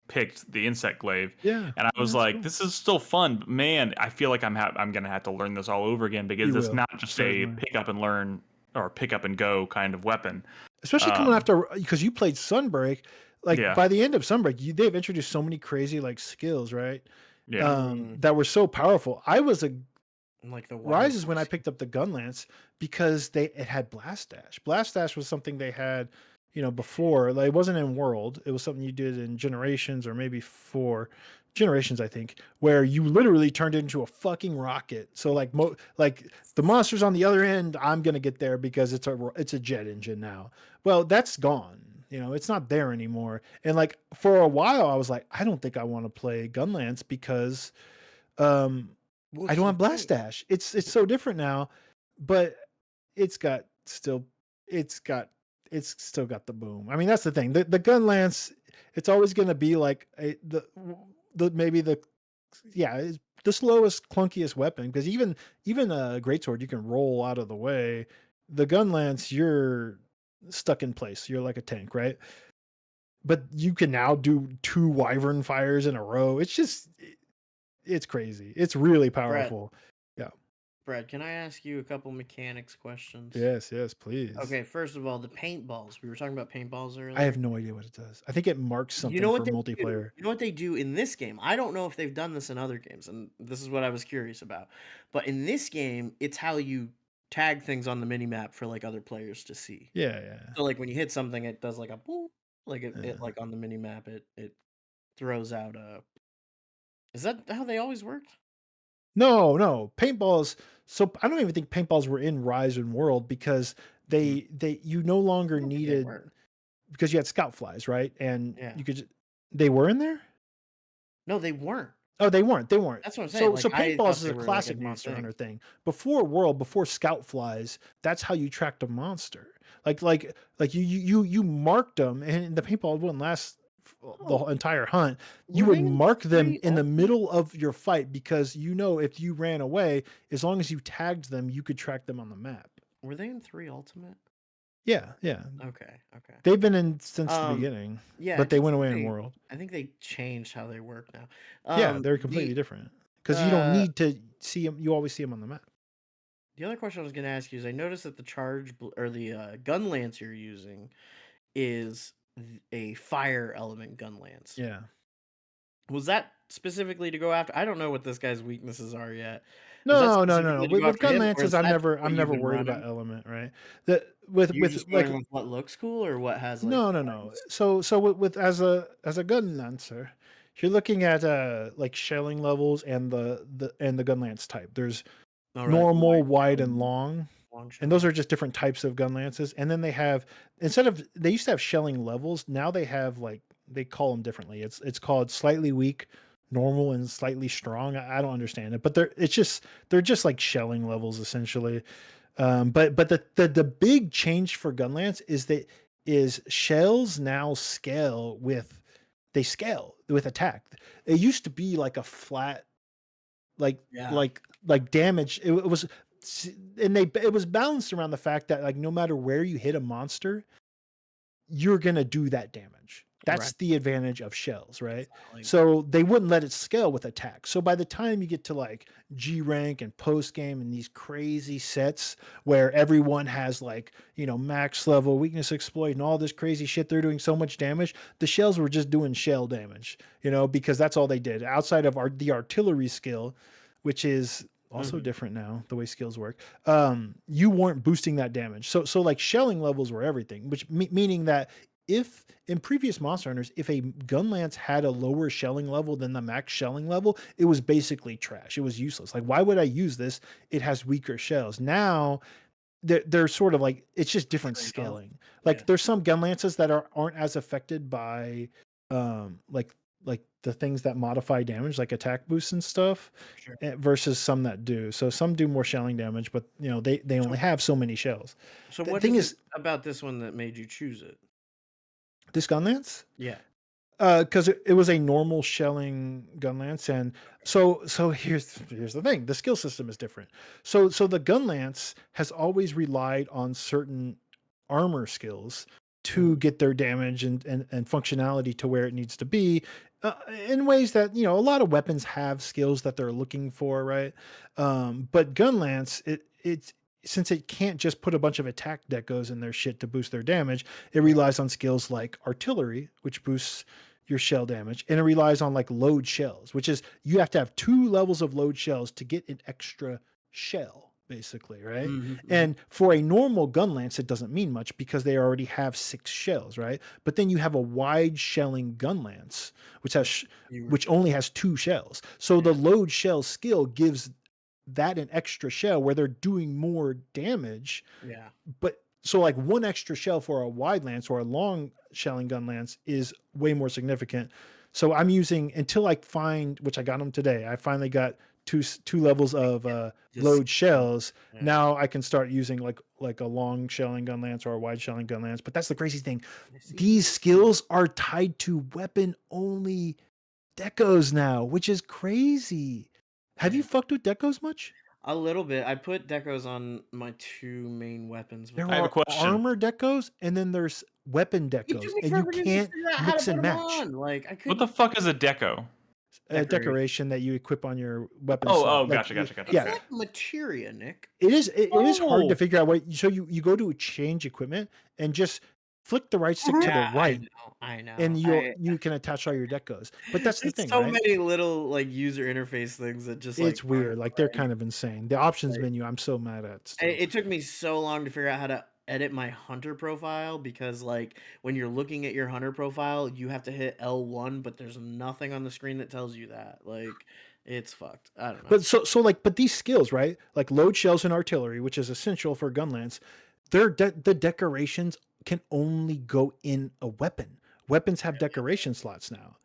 S1: picked the insect glaive.
S2: Yeah,
S1: And I was
S2: that's
S1: like,
S2: cool.
S1: this is still fun, but man, I feel like I'm gonna have to learn this all over again, because
S2: You
S1: it's
S2: will,
S1: not just
S2: certainly.
S1: a pick up and learn or pick up and go kind of weapon.
S2: Especially coming after, because you played Sunbreak. Like
S1: Yeah.
S2: by the end of Sunbreak, they've introduced so many crazy like skills, right?
S1: Yeah.
S2: That were so powerful.
S3: Like the
S2: Rise is when I picked up the gun lance because it had blast dash. Blast dash was something they had, before. Like it wasn't in World. It was something you did in Generations, or maybe 4 Generations, I think, where you literally turned it into a fucking rocket. So like like the monsters on the other end, I'm gonna get there because it's a jet engine now. Well, that's gone. It's not there anymore. And like for a while, I was like, I don't think I want to play Gunlance because I don't have blast dash. It's so different now, but it's still got the boom. I mean, that's the thing. The gun lance, it's always going to be like maybe it's the slowest, clunkiest weapon, because even a greatsword you can roll out of the way. The gun lance, you're stuck in place. You're like a tank, right? But you can now do 2 wyvern fires in a row. It's crazy. It's really powerful.
S3: Brad, can I ask you a couple mechanics questions?
S2: Yes, please.
S3: Okay, first of all, the paintballs. We were talking about paintballs earlier.
S2: I have no idea what it does. I think it marks something
S3: You know what
S2: for
S3: they
S2: multiplayer.
S3: Do? You know what they do in this game? I don't know if they've done this in other games, and this is what I was curious about. But in this game, it's how you tag things on the minimap for like other players to see.
S2: Yeah.
S3: So like when you hit something, it does like a boop, like it like on the minimap, it throws out a. Is that how they always worked?
S2: No. Paintballs. So I don't even think paintballs were in Rise and World, because you no longer
S3: I don't think they
S2: needed,
S3: were.
S2: because you had scout flies, right? And
S3: Yeah.
S2: they were in there?
S3: No, they weren't.
S2: Oh, they weren't.
S3: That's what I'm saying.
S2: So
S3: Like, I
S2: paintballs
S3: thought
S2: is
S3: they
S2: a
S3: were, like, a
S2: classic
S3: new
S2: Monster
S3: thing.
S2: Hunter thing. Before World, before scout flies, that's how you tracked a monster. Like you marked them, and the paintball wouldn't last the whole entire hunt. You
S3: Were
S2: would
S3: they in
S2: mark them
S3: 3
S2: in the
S3: Ultimate?
S2: middle of your fight, because if you ran away, as long as you tagged them, you could track them on the map.
S3: Were they in 3 Ultimate?
S2: Yeah, yeah.
S3: Okay.
S2: They've been in since the
S3: Um,
S2: beginning,
S3: yeah,
S2: but they went away in World.
S3: I think they changed how they work now.
S2: Yeah, they're completely
S3: The
S2: different because you don't
S3: uh
S2: need to see them. You always see them on the map.
S3: the other question I was gonna ask you is I noticed that the gun lance you're using is a fire element gun lance.
S2: Yeah.
S3: Was that specifically to go after? I don't know what this guy's weaknesses are yet. Was that
S2: No.
S3: specifically to go
S2: With
S3: after
S2: gun
S3: him, or
S2: lances,
S3: is that just what
S2: I'm
S3: you've
S2: never
S3: been
S2: worried
S3: running?
S2: about element, right? That with
S3: You're just
S2: like
S3: going with what looks cool, or what has like
S2: no.
S3: buttons?
S2: So with as a gun lancer, you're looking at like shelling levels and the gun lance type. There's
S3: All right,
S2: normal,
S3: wide
S2: wide, and
S3: shelling,
S2: long.
S3: long
S2: And those
S3: shelling.
S2: are just different types of gun lances. And then they have they used to have shelling levels. Now they have like they call them differently. It's called slightly weak, normal, and slightly strong. I don't understand it, but they're just like shelling levels essentially. But the big change for Gunlance is shells now scale with attack. It used to be like a flat like
S3: Yeah,
S2: like damage. It was and it was balanced around the fact that like no matter where you hit a monster, you're gonna do that damage. That's
S3: right.
S2: the advantage of shells, right?
S3: Like,
S2: So they wouldn't let it scale with attack. So by the time you get to like G rank and post game and these crazy sets where everyone has like, max level weakness exploit and all this crazy shit, they're doing so much damage. The shells were just doing shell damage, because that's all they did outside of the artillery skill, which is also
S3: mhm.
S2: different now the way skills work. You weren't boosting that damage. So like shelling levels were everything, which meaning that if in previous Monster Hunters, if a gun lance had a lower shelling level than the max shelling level, it was basically trash. It was useless. Like, why would I use this? It has weaker shells. Now they're sort of like it's just different
S3: Trade-off.
S2: scaling.
S3: Yeah,
S2: Like there's some gun lances that aren't as affected by like the things that modify damage, like attack boosts and stuff,
S3: sure.
S2: versus some that do. So some do more shelling damage, but they only
S3: So,
S2: have so many shells.
S3: so
S2: The
S3: what
S2: thing
S3: is it
S2: is,
S3: about this one that made you choose it?
S2: this gun lance,
S3: Yeah.
S2: because it was a normal shelling gun lance, and so here's the thing: the skill system is different. So the gun lance has always relied on certain armor skills to
S3: Mhm.
S2: get their damage and functionality to where it needs to be, in ways that a lot of weapons have skills that they're looking for, right? But gun lance, it's since it can't just put a bunch of attack decos in their shit to boost their damage, it
S3: Right.
S2: relies on skills like artillery, which boosts your shell damage, and it relies on like load shells, which is you have to have 2 levels of load shells to get an extra shell, basically, right?
S3: Mhm, mhm.
S2: And for a normal gun lance, it doesn't mean much because they already have 6 shells, right? But then you have a wide shelling gun lance, which
S3: Fewer
S2: which
S3: shells.
S2: only has 2 shells. So the
S3: Yeah.
S2: load shell skill gives that an extra shell where they're doing more damage.
S3: Yeah.
S2: But so like one extra shell for a wide lance or a long shelling gun lance is way more significant. So I'm using until I find, which I got them today. I finally got two levels of
S3: Just
S2: load shells.
S3: yeah.
S2: Now I can start using like a long shelling gun lance or a wide shelling gun lance. But that's the crazy thing.
S3: I see.
S2: These skills are tied to weapon only decos now, which is crazy. Have you
S3: Yeah.
S2: fucked with decos much?
S3: A little bit. I put decos on my 2 main weapons with
S2: There
S1: I have a
S2: are
S1: question.
S2: armor decos and then there's weapon
S3: it took
S2: decos,
S3: me
S2: and you
S3: forever to even
S2: can't
S3: figure out how to
S2: mix
S3: put
S2: and
S3: them
S2: match.
S3: on. Like I
S1: What the
S3: couldn't
S1: fuck is a deco?
S2: A
S3: decorate.
S2: decoration that you equip on your weapon
S1: Oh,
S2: slot. Like,
S1: gotcha, gotcha.
S3: It's
S2: yeah,
S1: Okay.
S3: like materia, Nick.
S2: it is hard to
S1: Oh,
S2: figure out what. So you go to change equipment and just flick the right stick to the
S3: Yeah,
S2: right,
S3: I
S2: and
S3: know.
S2: you can attach all your decos. But that's the
S3: There's
S2: thing,
S3: so
S2: right?
S3: many little like user interface things that just like
S2: It's
S3: aren't
S2: weird. Like they're
S3: right.
S2: kind of insane. The options
S3: Like
S2: menu, I'm so mad at still.
S3: it took me so long to figure out how to edit my hunter profile because like when you're looking at your hunter profile, you have to hit L1, but there's nothing on the screen that tells you that. Like it's fucked. I don't know.
S2: But but these skills, right? Like load shells and artillery, which is essential for gun lance, the decorations can only go in a weapon. Weapons have decoration slots now,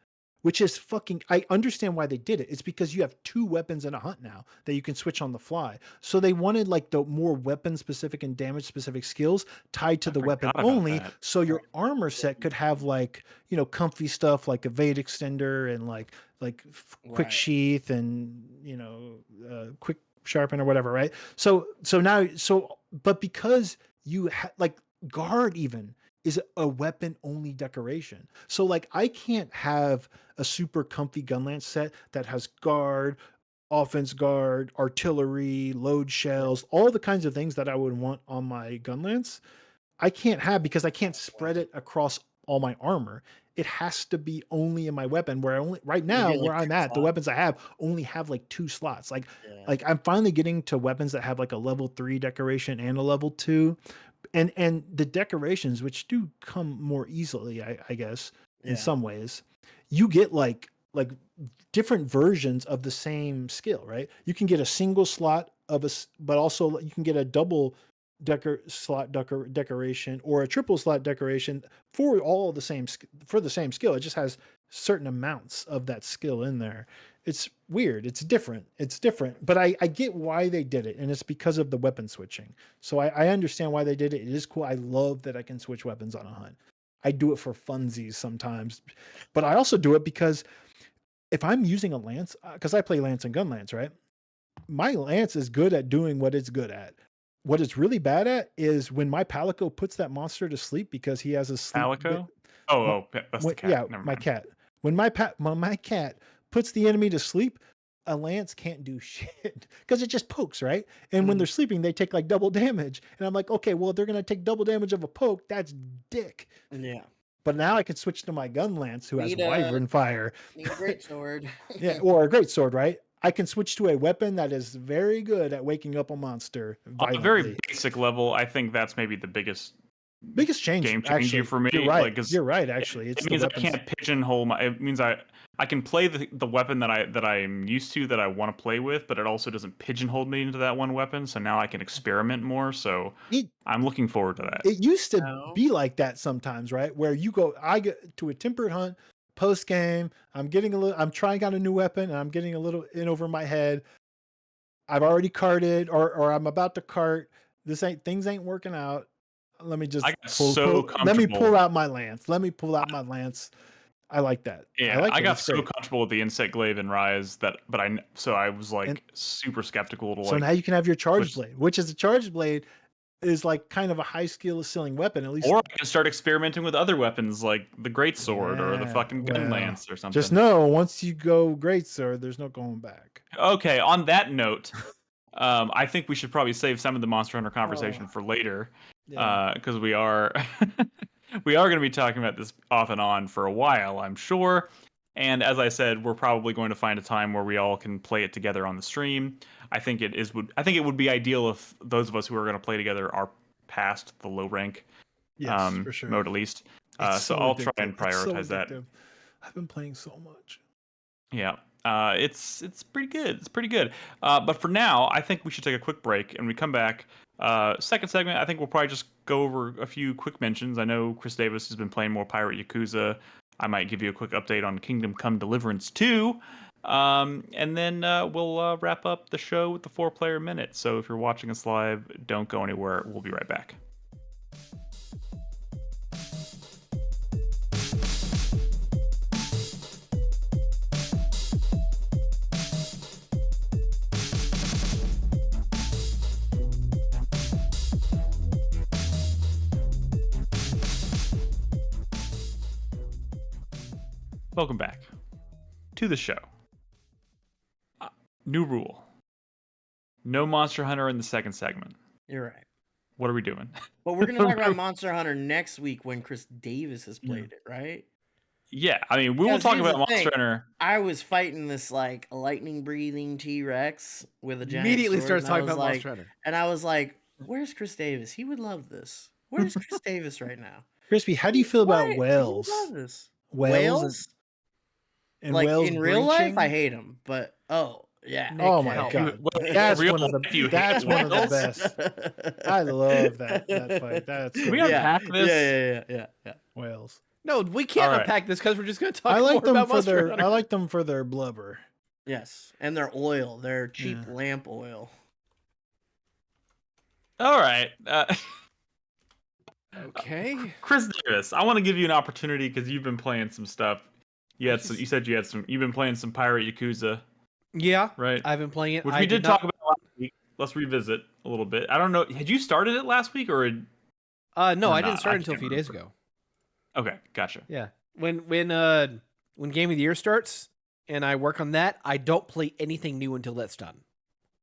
S2: which is fucking. I understand why they did it. It's because you have 2 weapons in a hunt now that you can switch on the fly. So they wanted like the more weapon specific and damage specific skills tied to
S1: I
S2: the weapon
S1: forgot about
S2: only.
S1: that.
S2: So your
S3: Right.
S2: armor set could have like comfy stuff like evade extender and like quick
S3: Right.
S2: sheath and quick sharpen or whatever, right? So now but because you like guard even is a weapon only decoration. So like I can't have a super comfy gunlance set that has guard, offense guard, artillery, load
S3: Yeah.
S2: shells, all the kinds of things that I would want on my gunlance. I can't have because I can't spread it across all my armor. It has to be only in my weapon where I only right
S3: You
S2: now
S3: get
S2: where
S3: like 2
S2: I'm at, the
S3: slots.
S2: weapons I have only have like 2 slots.
S3: Yeah.
S2: Like I'm finally getting to weapons that have like a level 3 decoration and a level 2. And the decorations, which do come more easily, I guess, in
S3: Yeah.
S2: some ways, you get like different versions of the same skill, right? You can get a single slot of but also you can get a double decoration or a triple slot decoration for all the same for the same skill. It just has certain amounts of that skill in there. It's weird. It's different. But I get why they did it, and it's because of the weapon switching. So I understand why they did it. It is cool. I love that I can switch weapons on a hunt. I do it for funsies sometimes, but I also do it because if I'm using a lance, because I play lance and gun lance, right? My lance is good at doing what it's good at. What it's really bad at is when my Palico puts that monster to sleep because he has a sleep.
S1: Palico? That's the cat.
S2: Yeah,
S1: Never
S2: my
S1: mind.
S2: cat. When my cat puts the enemy to sleep, a lance can't do shit because it just pokes, right? And when they're sleeping, they take like double damage. And I'm like, okay, well, they're gonna take double damage of a poke. That's dick.
S3: Yeah.
S2: But now I can switch to my gun lance, who has
S3: Need a-
S2: wyvern fire.
S3: Need a great sword.
S2: Yeah, or a great sword, right? I can switch to a weapon that is very good at waking up a monster
S1: On a
S2: violently.
S1: very basic level, I think that's maybe the biggest
S2: change,
S1: game changer
S2: actually.
S1: for me.
S2: You're right.
S1: Like, 'cause
S2: You're right. Actually,
S1: it
S2: it's the
S1: means I
S2: weapons.
S1: can't pigeonhole my. It means I can play the weapon that I'm used to, that I want to play with, but it also doesn't pigeonhole me into that one weapon. So now I can experiment more. So I'm looking forward to that.
S2: It used to
S3: No.
S2: be like that sometimes, right? Where you go, I get to a temperate hunt post game. I'm trying out a new weapon, and I'm getting a little in over my head. I've already carted, or I'm about to cart. Things ain't working out. Let me just
S1: I got so
S2: let me pull
S1: comfortable.
S2: out my lance. I like that.
S1: Yeah, I
S2: it.
S1: got
S2: It's
S1: so
S2: great.
S1: comfortable with the insect glaive and rise so I was like super skeptical to
S2: So
S1: like.
S2: now you can have your charge
S1: switch-
S2: blade, which is a charge blade is like kind of a high skill ceiling weapon, at least.
S1: Or I can start experimenting with other weapons like the great sword or the
S2: Yeah,
S1: fucking gun
S2: well,
S1: lance or something.
S2: Just know once you go great sword, there's no going back.
S1: Okay, on that note, I think we should probably save some of the Monster Hunter conversation for later,
S2: Yeah.
S1: because we are we are going to be talking about this off and on for a while, I'm sure. And as I said, we're probably going to find a time where we all can play it together on the stream. I think it would be ideal if those of us who are going to play together are past the low rank
S2: Yes, for sure.
S1: mode at least.
S2: It's
S1: So I'll try and
S2: addictive. It's so
S1: prioritize that.
S2: addictive. I've been playing so much.
S1: Yeah. It's pretty good. It's pretty good. But for now, I think we should take a quick break, and when we come back, second segment, I think we'll probably just go over a few quick mentions. I know Chris Davis has been playing more Pirate Yakuza. I might give you a quick update on Kingdom Come Deliverance 2. And then we'll wrap up the show with the 4-player minute. So if you're watching us live, don't go anywhere. We'll be right back. Welcome back to the show. New rule. No Monster Hunter in the second segment.
S3: You're right.
S1: What are we doing?
S3: But we're gonna talk about Monster Hunter next week when Chris Davis has played it, right?
S1: Yeah, I mean, we will
S3: Because
S1: talk
S3: here's
S1: about
S3: the
S1: Monster
S3: thing.
S1: Hunter.
S3: I was fighting this like lightning breathing T-Rex with a giant
S4: Immediately
S3: sword,
S4: starts
S3: and I
S4: talking
S3: was
S4: about
S3: like,
S4: Monster Hunter.
S3: and I was like, "Where's Chris Davis? He would love this. Where's Chris Davis right now?
S2: Crispy, how do you feel about
S3: Why-
S2: whales?
S3: He would love this.
S2: Whales and
S3: like
S2: whales
S3: in real life,
S2: breaching?
S3: I hate him, but yeah.
S4: Nick,
S2: Oh my
S4: help.
S2: god,
S1: Well,
S2: that's
S1: real
S2: one of
S1: life, you
S2: the
S1: hate
S2: that's one of the
S1: whales?
S2: best. I love that fight. That's
S1: Can
S2: so
S1: we
S2: good.
S1: unpack this?
S3: Yeah.
S2: Whales.
S4: No, we can't
S1: All right.
S4: unpack this because we're just going to talk
S2: I like
S4: more
S2: them
S4: about
S2: for
S4: Monster
S2: their
S4: Hunter.
S2: I like them for their blubber.
S3: Yes, and their oil, their cheap
S2: Yeah.
S3: lamp oil.
S1: All right.
S4: Okay.
S1: Chris Davis, I want to give you an opportunity because you've been playing some stuff. You said you've been playing some Pirate Yakuza,
S4: Yeah,
S1: right?
S4: I've been playing it.
S1: Which
S4: I
S1: we did
S4: not-
S1: talk about last week. Let's revisit a little bit. I don't know. Had you started it last week or
S4: No,
S1: Or
S4: I didn't
S1: not?
S4: start
S1: I
S4: until a
S1: can't
S4: few days
S1: remember.
S4: ago.
S1: Okay, gotcha.
S4: Yeah. When Game of the Year starts and I work on that, I don't play anything new until that's done.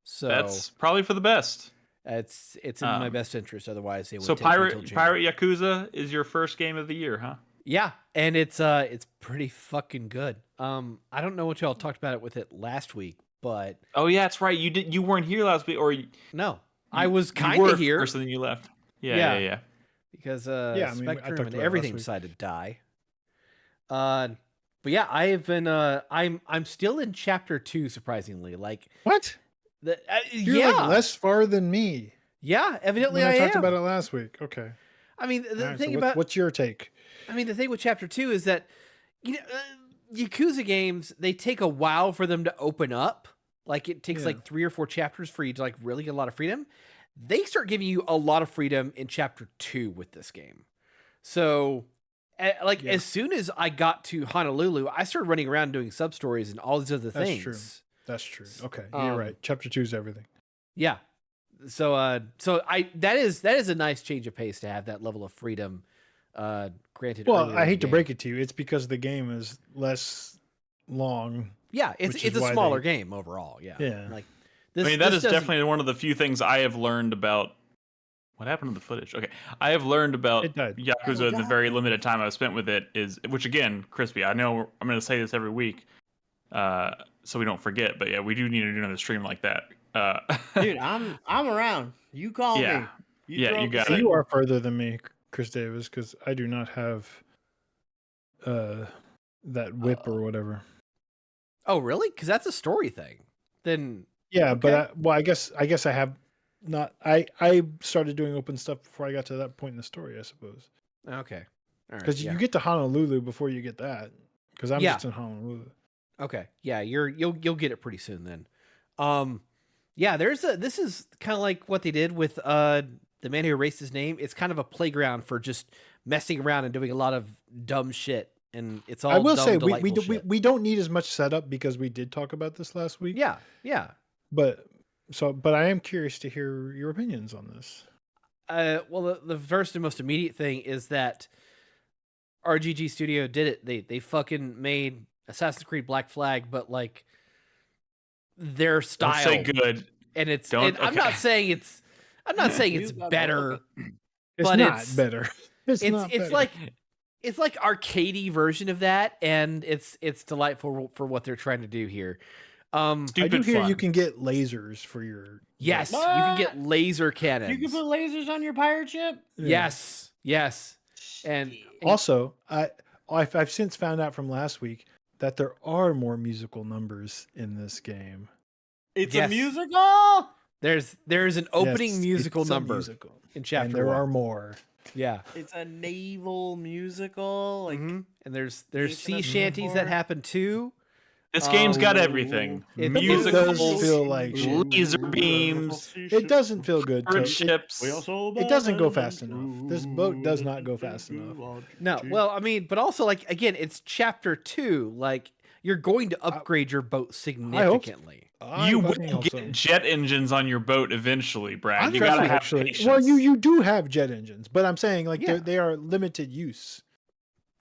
S4: So
S1: That's probably for the best.
S4: it's in my
S1: Um,
S4: best interest. Otherwise, it would
S1: So
S4: take me until
S1: Pirate
S4: January.
S1: Yakuza is your first game of the year, huh?
S4: Yeah, and it's pretty fucking good. I don't know what y'all talked about it with it last week, but
S1: Oh yeah, that's right. You weren't here last week, or
S4: no, I was
S1: you
S4: kind
S1: were
S4: of here.
S1: first, and then you left.
S4: Yeah.
S1: Yeah.
S4: Because
S2: Yeah, I mean, I
S4: Spectrum
S2: talked
S4: and
S2: about it
S4: everything
S2: last week.
S4: decided to die. But yeah, I have been I'm still in chapter 2, surprisingly. Like
S2: What? You're
S4: yeah,
S2: like less far than me.
S4: yeah, evidently
S2: When I
S4: I
S2: talked
S4: am.
S2: about it last week. Okay.
S4: I mean, the
S2: All right,
S4: thing
S2: so
S4: about
S2: what's your take?
S4: the thing with chapter 2 is that Yakuza games, they take a while for them to open up. Like it takes
S2: Yeah.
S4: like 3 or 4 chapters for you to like really get a lot of freedom. They start giving you a lot of freedom in chapter 2 with this game. So as soon as I got to Honolulu, I started running around doing sub stories and all these other
S2: That's
S4: things.
S2: true. That's true. Okay, you're right. Chapter 2 is everything.
S4: Yeah. So that is a nice change of pace to have that level of freedom granted.
S2: Well,
S4: earlier
S2: I
S4: in
S2: hate
S4: the
S2: to
S4: game.
S2: break it to you. It's because the game is less long.
S4: Yeah, it's
S2: which is
S4: a
S2: why
S4: smaller
S2: they-
S4: game overall. Yeah.
S2: Yeah.
S4: Like
S1: I
S4: this.
S1: mean, that
S4: this
S1: is
S4: doesn't-
S1: definitely one of the few things I have learned about. What happened to the footage? Okay, I have learned about
S2: It died.
S1: Yakuza in the very limited time I've spent with it. Which again, Crispy, I know I'm going to say this every week, so we don't forget. But yeah, we do need to do another stream like that.
S3: Dude, I'm around. You call
S1: Yeah.
S3: me.
S1: Yeah,
S3: throw
S1: you
S3: up
S1: got
S3: the
S1: it.
S2: You are further than me, Chris Davis, because I do not have that whip or whatever.
S4: Oh, really? Because that's a story thing. Then
S2: Yeah,
S4: okay.
S2: but I guess I have not. I started doing open stuff before I got to that point in the story, I suppose.
S4: Okay. All right.
S2: Because
S4: Yeah.
S2: you get to Honolulu before you get that. Because I'm
S4: Yeah.
S2: just in Honolulu.
S4: Okay. Yeah, you'll get it pretty soon then. Yeah, this is kind of like what they did with the man who erased his name. It's kind of a playground for just messing around and doing a lot of dumb shit, and it's all.
S2: I will
S4: dumb,
S2: say
S4: delightful shit.
S2: we don't need as much setup because we did talk about this last week.
S4: Yeah.
S2: But I am curious to hear your opinions on this.
S4: Well, the first and most immediate thing is that RGG Studio did it. They fucking made Assassin's Creed Black Flag, but like their style.
S1: Don't say good.
S4: And it's.
S1: Don't-
S4: and I'm not
S1: okay.
S4: saying it's. I'm not saying it's
S3: You got all
S4: better.
S3: of it.
S2: It's
S4: But
S2: not
S4: it's-
S2: better. It's not
S4: It's
S2: better.
S4: like arcadey version of that, and it's delightful for what they're trying to do here.
S2: I do
S1: Stupid
S2: hear
S1: fun.
S2: you can get lasers for your.
S4: Yes, you
S3: What?
S4: can get laser cannons.
S3: You can put lasers on your pirate ship?
S2: Yeah.
S4: Yes, and
S2: Also, I've since found out from last week that there are more musical numbers in this game.
S3: It's
S4: Yes.
S3: a musical?
S4: there's an opening
S2: Yes,
S4: musical
S2: it's a
S4: number
S2: musical.
S4: in chapter
S2: And there
S4: 1.
S2: are more.
S4: Yeah.
S3: It's a naval musical? Like,
S4: Mhm. And there's
S3: Taking
S4: sea
S3: us
S4: shanties that
S3: before.
S4: happen too.
S1: This game's got everything.
S4: It
S1: Musicals,
S2: does feel like shit.
S1: laser beams,
S2: It doesn't feel good.
S1: bird
S2: To,
S1: ships.
S2: it doesn't go fast enough. This boat does not go fast enough.
S4: No, well, I mean, but also like again, it's chapter 2. Like you're going to upgrade your boat significantly.
S1: You will
S2: fucking hope
S1: get
S2: so.
S1: jet engines on your boat eventually, Brad.
S2: I'm
S1: You gotta
S2: trusting,
S1: have
S2: actually.
S1: patience.
S2: Well, you do have jet engines, but I'm saying like
S4: Yeah.
S2: they are limited use.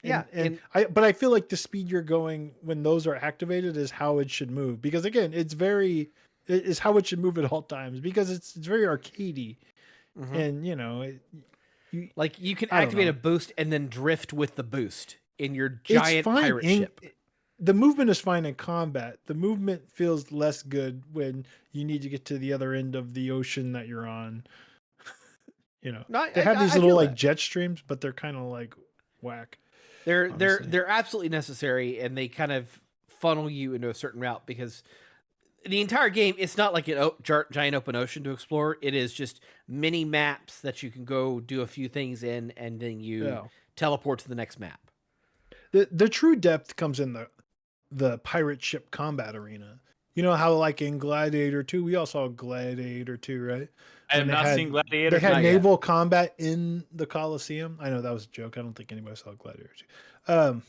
S4: Yeah,
S2: and I feel like the speed you're going when those are activated is how it should move, because again, it is how it should move at all times, because it's very arcadey,
S4: Mhm.
S2: and you know
S4: Like you can
S2: I don't
S4: activate
S2: know.
S4: a boost and then drift with the boost in your
S2: it's
S4: giant
S2: fine
S4: pirate
S2: in-
S4: ship.
S2: The movement is fine in combat. The movement feels less good when you need to get to the other end of the ocean that you're on. You know,
S4: No,
S2: they have these
S4: I
S2: little
S4: feel
S2: like
S4: that.
S2: jet streams, but they're kind of like whack.
S4: They're
S2: honestly.
S4: absolutely necessary, and they kind of funnel you into a certain route, because the entire game, it's not like an giant open ocean to explore. It is just mini maps that you can go do a few things in, and then you
S2: Yeah.
S4: teleport to the next map.
S2: The true depth comes in the pirate ship combat arena. You know how like in Gladiator 2, we all saw Gladiator 2, right?
S1: I have
S2: when they
S1: not
S2: had-
S1: seen Gladiator.
S2: They had
S4: Not yet.
S2: naval combat in the Colosseum. I know that was a joke. I don't think anybody saw Gladiator 2.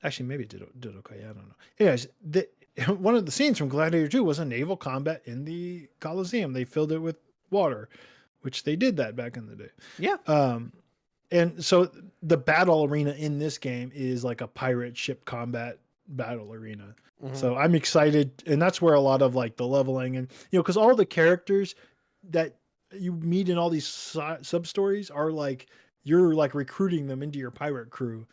S2: Actually, maybe it did okay. I don't know. Anyways, one of the scenes from Gladiator 2 was a naval combat in the Colosseum. They filled it with water, which they did that back in the day.
S4: Yeah.
S2: And so the battle arena in this game is like a pirate ship combat battle arena.
S4: Mhm.
S2: So I'm excited, and that's where a lot of like the leveling and because all the characters that you meet in all these sub stories are like you're like recruiting them into your pirate crew,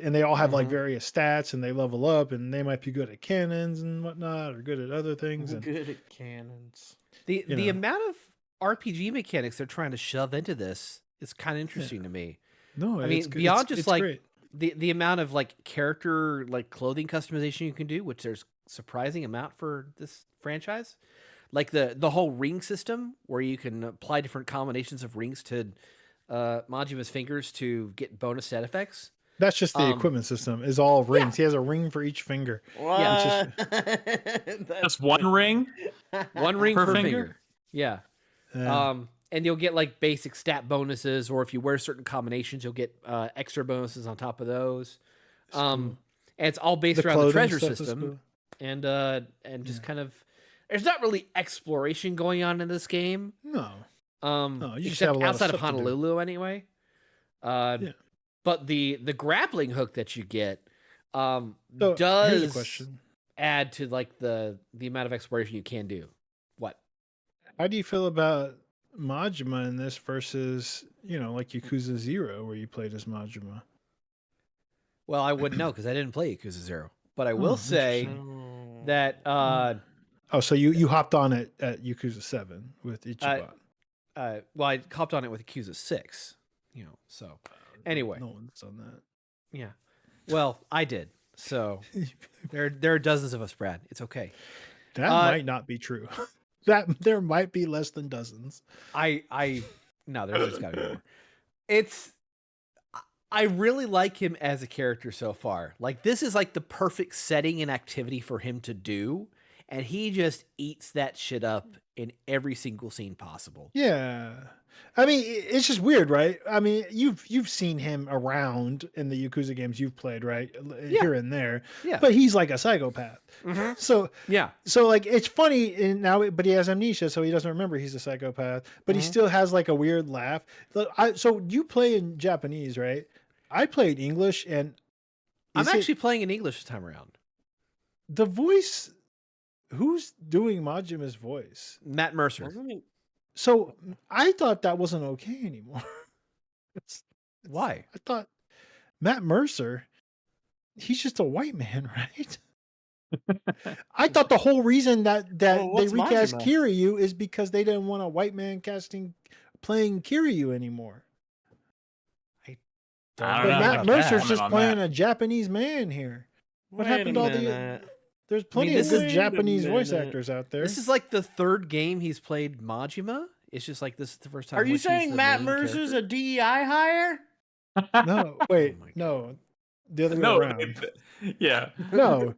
S2: and they all have like
S4: Mhm.
S2: various stats, and they level up, and they might be good at cannons and whatnot, or good at other things. And
S3: Good at cannons.
S4: The
S2: know.
S4: amount of RPG mechanics they're trying to shove into this is kind of interesting to me.
S2: no,
S4: I mean,
S2: it's,
S4: beyond just
S2: it's
S4: like
S2: great.
S4: the amount of like character like clothing customization you can do, which there's surprising amount for this franchise. Like the whole ring system where you can apply different combinations of rings to Majima's fingers to get bonus stat effects.
S2: That's just the equipment system. Is all rings. He has a ring for each finger.
S3: What?
S4: Yeah,
S1: Just one ring?
S4: One ring
S1: Per
S4: per
S1: finger?
S4: finger. Yeah.
S2: Yeah.
S4: And you'll get like basic stat bonuses, or if you wear certain combinations, you'll get extra bonuses on top of those. And it's all based
S2: The
S4: around the
S2: clothing
S4: treasure
S2: stuff is
S4: system,
S2: cool.
S4: and just kind of there's not really exploration going on in this game.
S2: No. You just
S4: Except
S2: have a lot of
S4: outside of
S2: stuff to do.
S4: Honolulu anyway. But the grappling hook that you get
S2: So here's a
S4: does
S2: question.
S4: add to like the amount of exploration you can do. What?
S2: How do you feel about Majima in this versus, like Yakuza 0, where you played as Majima?
S4: Well, I wouldn't know because I didn't play Yakuza 0. But I
S2: Oh,
S4: will say
S3: interesting.
S4: that
S2: Oh, so you hopped on it at Yakuza 7 with Ichiban.
S4: well, I hopped on it with Yakuza 6, so anyway.
S2: No one's done that.
S4: Yeah. Well, I did. So there are dozens of us, Brad. It's okay.
S2: That might not be true. That there might be less than dozens.
S4: No, there's got to be more. I really like him as a character so far. Like this is like the perfect setting and activity for him to do, and he just eats that shit up in every single scene possible.
S2: Yeah. I mean, it's just weird, right? I mean, you've seen him around in the Yakuza games you've played, right? Here and there.
S4: Yeah.
S2: But he's like a psychopath.
S4: Mm-hmm.
S2: So
S4: Yeah.
S2: So like it's funny now, but he has amnesia, so he doesn't remember he's a psychopath. But he still has like a weird laugh. So you play in Japanese, right? I played English, and
S4: I'm actually playing in English this time around.
S2: the voice. Who's doing Majima's voice?
S4: Matt Mercer.
S3: Wasn't it?
S2: So I thought that wasn't okay anymore.
S4: Why?
S2: I thought Matt Mercer, he's just a white man, right? I thought the whole reason that they
S3: what's
S2: recast
S3: Majima?
S2: Kiryu is because they didn't want a white man playing Kiryu anymore.
S1: I
S2: But
S1: don't know
S2: Matt
S1: about
S2: Mercer's
S1: that.
S2: just
S1: On
S2: playing
S1: that.
S2: a Japanese man here. What
S3: Wait
S2: happened
S3: a
S2: to all the?
S3: minute.
S2: There's plenty
S4: this
S2: of good
S4: is-
S2: Japanese
S3: Wait a
S2: voice
S3: minute.
S2: actors out there.
S4: This is like the third game he's played Majima. It's just like this is the first time.
S3: Are you
S4: which he's
S3: saying
S4: the
S3: Matt
S4: main
S3: Mercer's
S4: character.
S3: a DEI hire?
S2: No, wait,
S4: Oh my God.
S2: no, the other way
S1: No,
S2: around.
S1: yeah.
S2: No,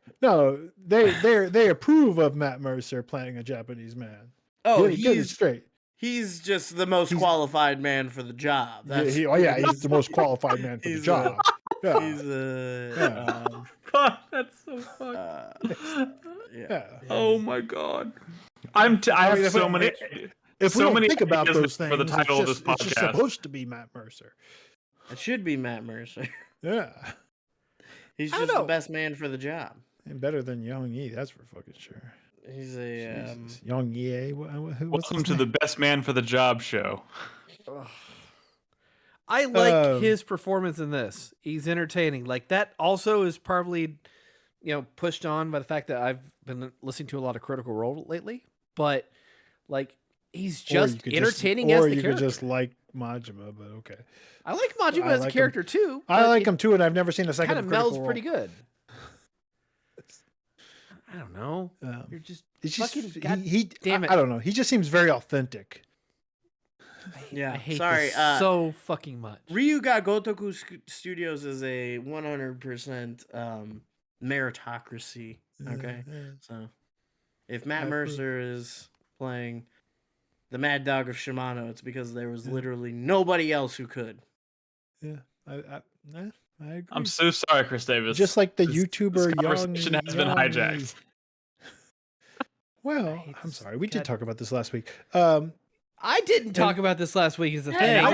S2: they approve of Matt Mercer playing a Japanese man.
S3: Oh,
S2: Get it straight.
S3: he's just the most qualified man for the job. That's
S2: He's the most qualified man for the
S3: He's
S2: job. Yeah.
S3: He's
S1: God, that's so fucked.
S2: Yeah.
S1: Oh my god. I
S2: mean,
S1: have
S2: if
S1: so
S2: we-
S1: many.
S2: If we
S1: so
S2: don't
S1: many
S2: think about
S1: ideas
S2: those things,
S1: for the title of this
S2: it's just
S1: podcast.
S2: supposed to be Matt Mercer.
S3: It should be Matt Mercer.
S2: Yeah,
S3: He's
S4: I don't
S3: just the
S4: know.
S3: best man for the job.
S2: and better than Yang Yi, that's for fucking sure.
S3: He's a
S2: Jesus. Yang Yi, what's
S1: Welcome
S2: his
S1: to the
S2: name?
S1: best man for the job show.
S4: I like
S2: Um,
S4: his performance in this. He's entertaining. Like that also is probably, pushed on by the fact that I've been listening to a lot of Critical Role lately. But like he's
S2: Or you
S4: just
S2: could
S4: entertaining
S2: or
S4: as the
S2: you
S4: character.
S2: could just like Majima, but okay.
S4: I like Majima
S2: I
S4: as a
S2: like him.
S4: character too.
S2: I
S4: but
S2: like
S4: it
S2: him too, and I've never seen a second
S4: Kind of
S2: of Critical
S4: melds
S2: Role.
S4: pretty good. I don't know. You're just
S2: It's just
S4: fucking god
S2: damn
S4: damn it.
S2: I don't know. He just seems very authentic.
S3: Yeah,
S4: I hate
S3: sorry,
S4: this so fucking much.
S3: Ryuga Gotoku Studios is a 100% meritocracy. Okay, so if Matt
S2: I approve.
S3: Mercer is playing the Mad Dog of Shimano, it's because there was literally nobody else who could.
S2: Yeah, I agree.
S1: I'm so sorry, Chris Davis.
S2: Just like the
S1: This
S2: YouTuber
S1: conversation has been
S2: Yang Yi.
S1: hijacked.
S2: Well,
S4: hate
S2: I'm
S4: this
S2: sorry. We did
S4: god-
S2: talk about this last week.
S4: I didn't talk about this last week as a
S3: Yeah,
S4: thing.
S2: I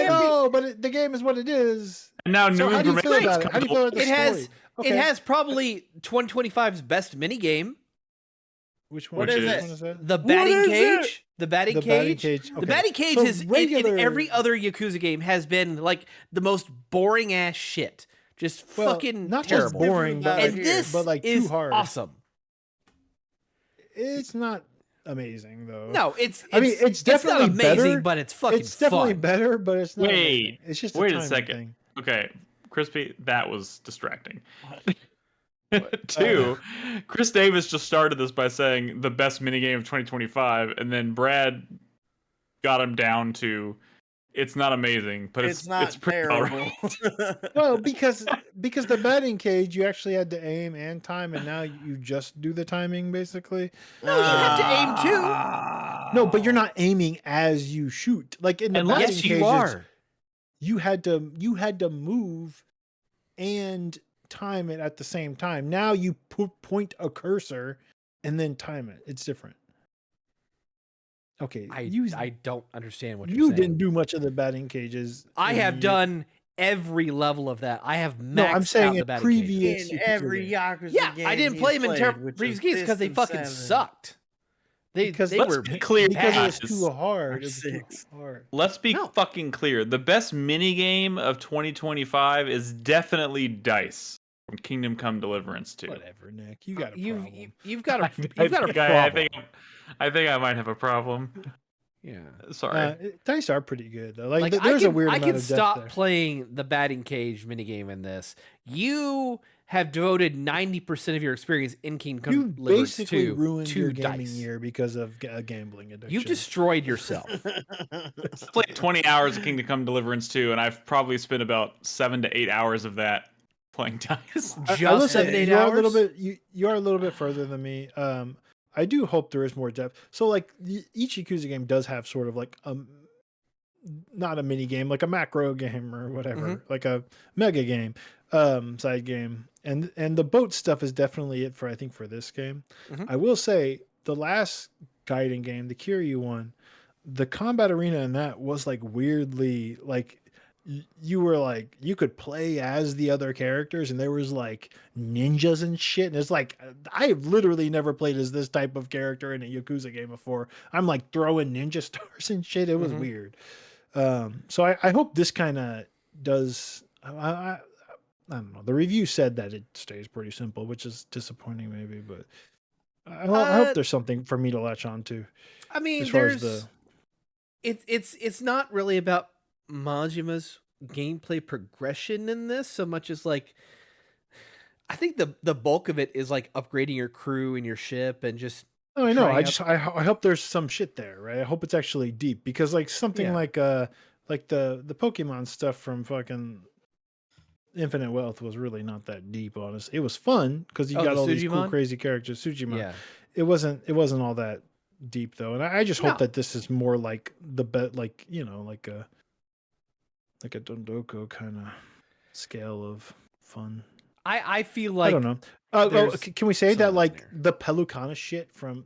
S2: know, but the game is what it is.
S1: And now
S2: So
S1: new
S2: how do you
S1: information
S2: feel about it? How do you feel about the
S4: It
S2: story?
S4: it has probably 2025's best minigame.
S2: Which one?
S3: What
S1: Which
S3: is
S1: is-
S3: it?
S2: Is that?
S4: The batting
S3: is
S4: cage. The batting
S2: The batting
S4: cage.
S2: cage.
S4: The
S2: Okay.
S4: batting cage
S2: So
S4: is
S2: regular-
S4: in every other Yakuza game has been like the most boring ass shit. Just
S2: Well,
S4: fucking
S2: not
S4: terrible.
S2: just boring, but
S4: And
S2: like,
S4: this
S2: but like
S4: is
S2: too hard.
S4: awesome.
S2: It's not amazing though.
S4: No, it's
S2: I mean, it's definitely
S4: not amazing,
S2: better.
S4: but it's fucking
S2: It's definitely
S4: fun.
S2: better, but it's not.
S1: Wait,
S2: amazing. It's just
S1: wait a
S2: timing
S1: second.
S2: thing.
S1: Okay, Crispy, that was distracting. 2, Chris Davis just started this by saying the best minigame of 2025, and then Brad got him down to it's not amazing, but
S3: It's not
S1: it's pretty
S3: terrible.
S1: alright.
S2: Well, because the batting cage, you actually had to aim and time, and now you just do the timing basically.
S4: No, you have to aim too.
S2: No, but you're not aiming as you shoot. Like in the
S1: Unless
S2: batting
S4: Yes,
S2: cages,
S4: you are.
S2: you had to move and time it at the same time. Now you point a cursor and then time it. It's different. Okay,
S4: I don't understand what you're
S2: you
S4: saying.
S2: didn't do much of the batting cages.
S4: I
S2: in
S4: have
S2: the-
S4: done every level of that. I have maxed
S2: No, I'm saying
S4: out the
S2: in
S4: batting cage.
S2: previous
S3: In
S2: Yakuza
S3: every
S2: games.
S3: Yakuza
S4: Yeah,
S3: game
S4: I didn't
S3: he's
S4: play them in
S3: played, which
S4: previous
S3: is
S4: games because they
S3: System
S4: fucking
S3: 7.
S4: sucked.
S2: Because
S4: they
S1: let's
S4: were
S1: be clear,
S2: because it was
S1: guys.
S2: too hard.
S3: Or
S2: It was too
S3: 6.
S2: hard.
S1: Let's be
S4: No.
S1: fucking clear. The best minigame of 2025 is definitely Dice from Kingdom Come Deliverance 2.
S2: Whatever, Nick. You got a problem.
S4: You've got a
S1: I
S4: you've got a
S1: think
S4: problem.
S1: I think I might have a problem.
S4: Yeah.
S1: Sorry.
S2: Dice are pretty good though. Like,
S4: Like
S2: there's a weird
S4: I
S2: amount
S4: can
S2: of depth
S4: stop
S2: there.
S4: playing the batting cage minigame in this. You have devoted 90% of your experience in Kingdom Come
S2: You
S4: Deliverance
S2: basically
S4: 2
S2: ruined
S4: to
S2: your gaming
S4: dice.
S2: year because of a gambling addiction.
S4: You destroyed yourself.
S1: I've played 20 hours of Kingdom Come Deliverance 2, and I've probably spent about 7 to 8 hours of that playing Dice.
S2: I will
S4: Just
S2: say
S4: 7-8
S2: you are a little
S4: hours?
S2: bit you are a little bit further than me. I do hope there is more depth. So like each Yakuza game does have sort of like not a mini game, like a macro game or whatever, like a mega game, side game, and the boat stuff is definitely it for I think for this game.
S4: Mhm.
S2: I will say the last guiding game, the Kiryu one, the combat arena in that was like weirdly like you were like you could play as the other characters and there was like ninjas and shit and it's like I've literally never played as this type of character in a Yakuza game before. I'm like throwing ninja stars and shit. It was weird. So I hope this kind of does. I don't know. The review said that it stays pretty simple, which is disappointing maybe, but I hope there's something for me to latch on to.
S4: I mean,
S2: as far as
S4: there's it's not really about Majima's gameplay progression in this so much as like I think the bulk of it is like upgrading your crew and your ship and just
S2: Oh, I know.
S4: trying
S2: I hope there's some shit there, right? I hope it's actually deep because like something
S4: Yeah.
S2: like the Pokemon stuff from fucking Infinite Wealth was really not that deep, honestly. It was fun because you
S4: Oh,
S2: got
S4: the
S2: all these cool
S4: Sujimon?
S2: crazy characters. Sujimon.
S4: yeah.
S2: It wasn't all that deep though, and I just hope
S4: No.
S2: that this is more like the like like a Dondoko kind of scale of fun.
S4: I feel like
S2: I don't know.
S4: there's
S2: Can we say
S4: some
S2: that
S4: of that
S2: like
S4: there.
S2: the Pelucana shit from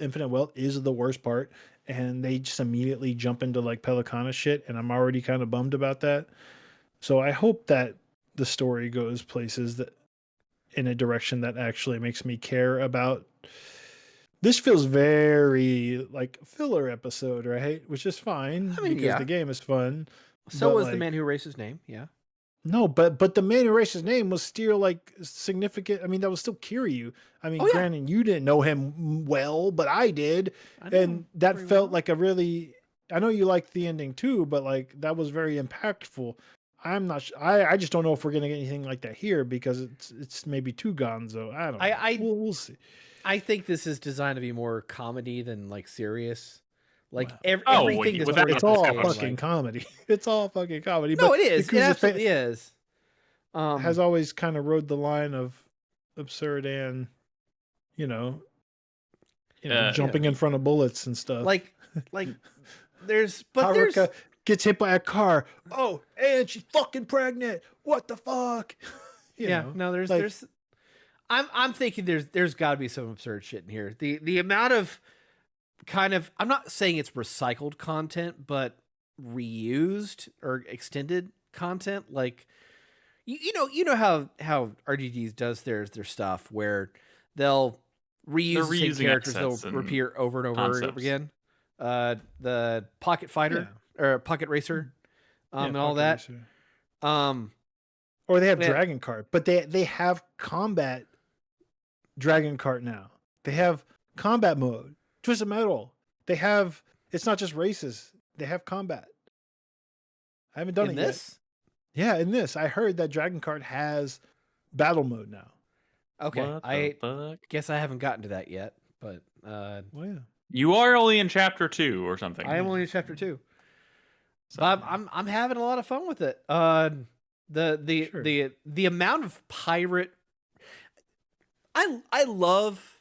S2: Infinite Wealth is the worst part, and they just immediately jump into like Pelucana shit, and I'm already kind of bummed about that. So I hope that the story goes places that in a direction that actually makes me care about. This feels very like filler episode, right? Which is fine
S4: I mean,
S2: because
S4: yeah.
S2: the game is fun.
S4: so
S2: but,
S4: was the
S2: like,
S4: man who erased his name. Yeah.
S2: No, but the man who erased his name was still like significant. I mean, that was still Kiryu. I mean,
S4: Oh, yeah.
S2: granted, you didn't know him well, but I did,
S4: I know
S2: and that
S4: pretty
S2: felt
S4: well.
S2: like a really. I know you liked the ending too, but like that was very impactful. I'm not. I just don't know if we're gonna get anything like that here because it's maybe too gonzo. I don't know. We'll see.
S4: I think this is designed to be more comedy than like serious. Like
S2: Wow.
S4: everything is
S1: without
S4: very
S2: It's all
S1: saying,
S2: fucking
S4: like,
S2: comedy. It's all fucking comedy.
S4: No,
S2: but
S4: it is. It
S2: Yakuza
S4: absolutely is.
S2: has always kind of rode the line of absurd and you know jumping in front of bullets and stuff.
S4: like there's but there's
S2: Haruka gets hit by a car. Oh, and she's fucking pregnant. What the fuck? You know,
S4: no
S2: like-
S4: there's I'm thinking there's got to be some absurd shit in here. The amount of kind of, I'm not saying it's recycled content, but reused or extended content. Like, you know how RGGs does their stuff where they'll reuse the same
S1: reusing
S4: characters, they'll
S1: assets and
S4: repeat over and over and over
S1: concepts.
S4: again. The Pocket Fighter or Pocket Racer, and all
S2: Pocket
S4: that.
S2: Racer. Or they have
S4: Yeah.
S2: Dragon Kart, but they have combat Dragon Kart now. They have combat mode, Twisted Metal. They have, it's not just races. They have combat. I haven't done
S4: In
S2: it yet.
S4: this?
S2: Yeah, in this, I heard that Dragon Kart has battle mode now.
S4: Okay,
S1: What the
S4: I
S1: fuck?
S4: guess I haven't gotten to that yet, but
S2: Well, yeah.
S1: You are only in chapter 2 or something.
S4: I am only in chapter 2.
S1: So-
S4: But I'm having a lot of fun with it. The amount of pirate, I love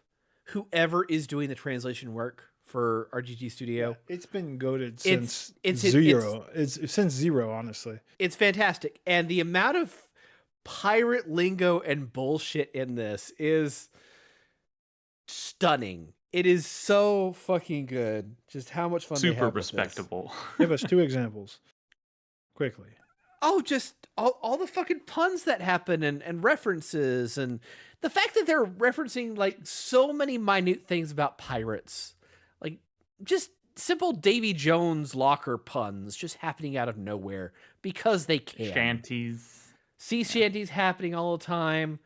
S4: whoever is doing the translation work for RGG Studio.
S2: It's been goated since
S4: it's
S2: Zero. It's since Zero, honestly.
S4: It's fantastic, and the amount of pirate lingo and bullshit in this is stunning. It is so fucking good. Just how much fun they
S1: Super
S4: have with this.
S1: respectable.
S2: Give us 2 examples, quickly.
S4: Oh, just all the fucking puns that happen and references, and the fact that they're referencing like so many minute things about pirates, like just simple Davy Jones locker puns just happening out of nowhere because they can.
S1: Shanties.
S4: Sea shanties happening all the time.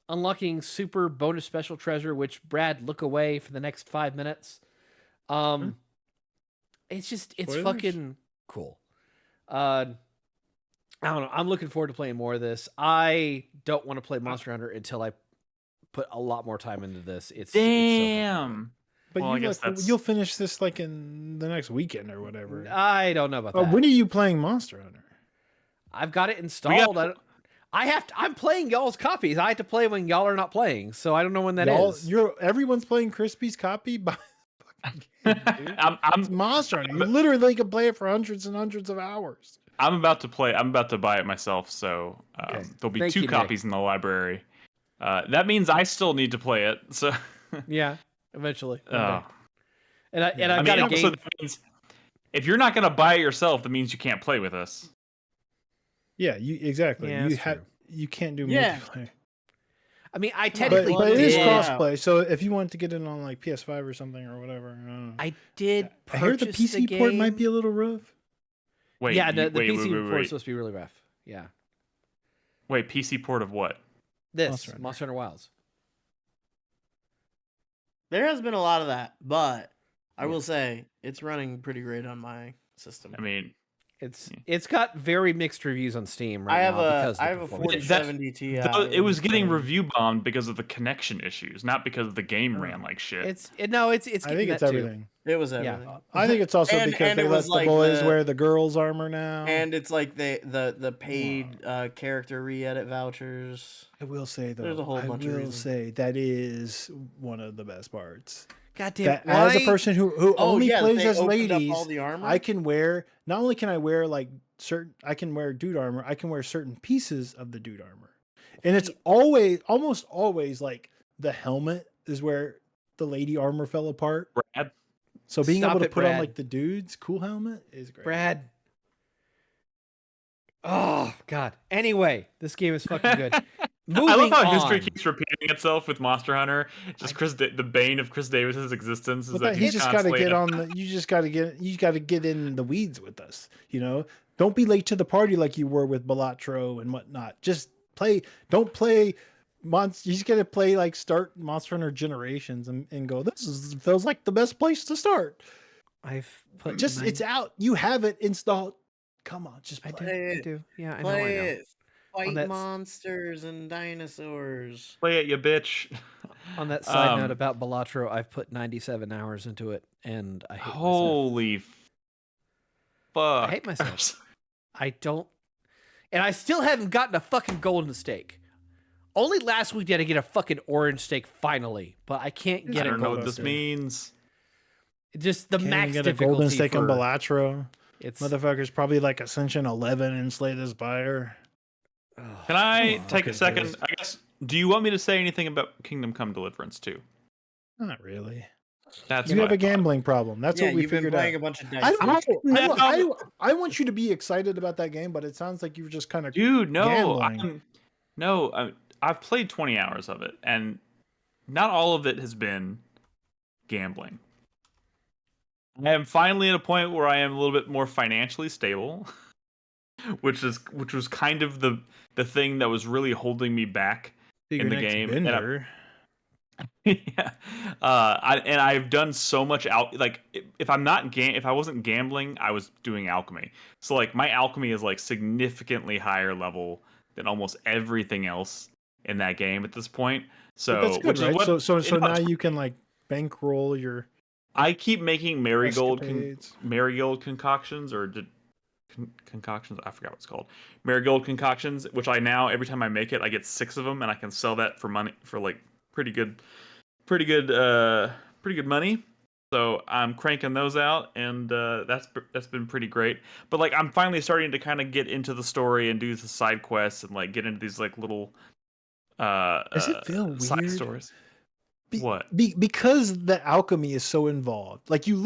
S4: Unlocking super bonus special treasure, which Brad, look away for the next 5 minutes. It's
S2: Spoilers?
S4: fucking cool. I don't know. I'm looking forward to playing more of this. I don't want to play Monster Hunter until I put a lot more time into this. It's so fucking
S1: Damn.
S2: But
S1: Well, I
S2: you
S1: guess that's-
S2: you'll finish this like in the next weekend or whatever.
S4: good. I don't know about that.
S2: When are you playing Monster Hunter?
S4: I've got it installed. I'm playing y'all's copies. I have to play when y'all are not playing, so I don't know when that is.
S2: Everyone's playing Krispy's copy by fucking game, dude.
S1: I'm
S2: It's Monster Hunter. You literally can play it for hundreds and hundreds of hours.
S1: I'm about to play. I'm about to buy it myself. So
S2: Okay.
S1: there'll be
S4: Thank
S1: 2
S4: you, Nick.
S1: copies in the library. That means I still need to play it. So
S4: Yeah, eventually. one
S1: Oh.
S4: day. And I've
S1: I
S4: got
S1: mean,
S4: a
S1: also
S4: game.
S1: that means if you're not gonna buy it yourself, that means you can't play with us.
S2: Yeah, exactly.
S4: Yeah, that's true.
S2: You can't do
S3: Yeah.
S2: multiplayer.
S4: I mean, I
S2: But,
S4: technically
S2: but it is
S4: did.
S2: crossplay. So if you want to get it on like PS5 or something or whatever, I don't know.
S4: I did
S2: I hear
S4: purchase
S2: the PC port might be
S4: game.
S2: a little rough.
S1: Wait,
S4: Yeah, the
S1: wait,
S4: PC port is
S1: wait.
S4: supposed to be really rough. Yeah,
S1: Wait, PC port of what?
S4: this
S2: Monster Hunter.
S4: Monster Hunter Wilds.
S3: There has been a lot of that, but I will say it's running pretty great on my system.
S1: I mean,
S4: It's got very mixed reviews on Steam right
S3: I have
S4: now because
S3: I
S4: of
S3: have
S4: the
S3: a
S4: performance.
S3: 4070 Ti.
S1: it was getting
S3: and-
S1: review bombed because of the connection issues, not because the game ran like shit.
S4: It's
S2: I
S4: getting
S2: think it's
S4: that too.
S2: everything.
S3: It was
S4: Yeah.
S3: everything.
S2: I think it's also
S3: And-
S2: because
S3: and
S2: they
S3: it
S2: let
S3: was
S2: the
S3: like
S2: boys
S3: the-
S2: wear the girls' armor now.
S3: And it's like the paid character re-edit vouchers.
S2: I will say though,
S3: There's a whole bunch of
S2: I will
S3: reasons.
S2: say that is one of the best parts.
S4: God damn.
S2: That as a person who
S3: Oh,
S2: only
S3: yeah,
S2: plays
S3: they
S2: as
S3: opened up
S2: ladies,
S3: all the armor?
S2: I can wear. Not only can I wear like certain, I can wear dude armor. I can wear certain pieces of the dude armor, and it's almost always like the helmet is where the lady armor fell apart.
S1: Brad,
S2: So being
S4: Stop
S2: able to
S4: it,
S2: put on
S4: Brad.
S2: like the dude's cool helmet is great.
S4: Brad. Oh God. Anyway, this game is fucking good. Moving
S1: I love how
S4: on.
S1: history keeps repeating itself with Monster Hunter. Just the bane of Chris Davis's existence is
S2: But
S1: that
S2: he
S1: he's
S2: just got to
S1: constantly
S2: get
S1: in a-
S2: on the. You got to get in the weeds with us. You know, don't be late to the party like you were with Balatro and whatnot. Just play. Don't play. You just got to play like start Monster Hunter Generations and go. Feels like the best place to start.
S4: I've put
S2: Just it's out. You have it installed. Come on, just play.
S4: I do. Yeah, I know.
S3: Play
S4: I know.
S3: it. Fight
S4: that s-
S3: monsters and dinosaurs.
S1: Play it, you bitch.
S4: On that side
S1: Um,
S4: note about Balatro, I've put 97 hours into it, and I hate myself.
S1: Holy fuck!
S4: I hate myself. I don't, and I still haven't gotten a fucking golden steak. Only last week did I get a fucking orange steak finally, but I can't
S1: I
S4: get a
S1: don't know
S4: golden
S1: what this
S4: steak.
S1: means.
S4: Just the
S2: Can't
S4: max
S2: even get a
S4: difficulty
S2: golden steak on
S4: for-
S2: Balatro.
S4: It's
S2: Motherfucker's probably like Ascension 11 and Slay the Spire.
S1: Can I
S2: Oh,
S1: take a
S2: fucking
S1: second?
S2: Chris.
S1: I guess. Do you want me to say anything about Kingdom Come Deliverance too?
S2: Not really.
S1: That's
S2: You
S1: what
S2: have
S1: I
S2: a
S1: thought.
S2: gambling problem. That's
S3: Yeah,
S2: what we
S3: you've been
S2: figured
S3: playing
S2: out.
S3: a bunch of
S2: I,
S3: dice.
S2: I want you to be excited about that game, but it sounds like you were just kind of
S1: Dude, no,
S2: gambling.
S1: I've played 20 hours of it, and not all of it has been gambling. I am finally at a point where I am a little bit more financially stable, which was kind of the thing that was really holding me back
S2: Your
S1: in the
S2: next
S1: game.
S2: bender.
S1: Yeah. I've done so much like if I wasn't gambling, I was doing alchemy. So like my alchemy is like significantly higher level than almost everything else in that game at this point.
S2: But that's
S1: So
S2: good,
S1: which
S2: right?
S1: is what
S2: So now
S1: it's
S2: you can like bankroll your
S1: I keep making
S2: escapades.
S1: marigold concoctions or concoctions. I forgot what it's called. Marigold concoctions, which I now every time I make it, I get 6 of them, and I can sell that for money for like pretty good, pretty good, pretty good money. So I'm cranking those out, and that's been pretty great. But like I'm finally starting to kind of get into the story and do the side quests and like get into these like little
S2: Does it feel
S1: side
S2: weird?
S1: stories. What?
S2: Because the alchemy is so involved. Like you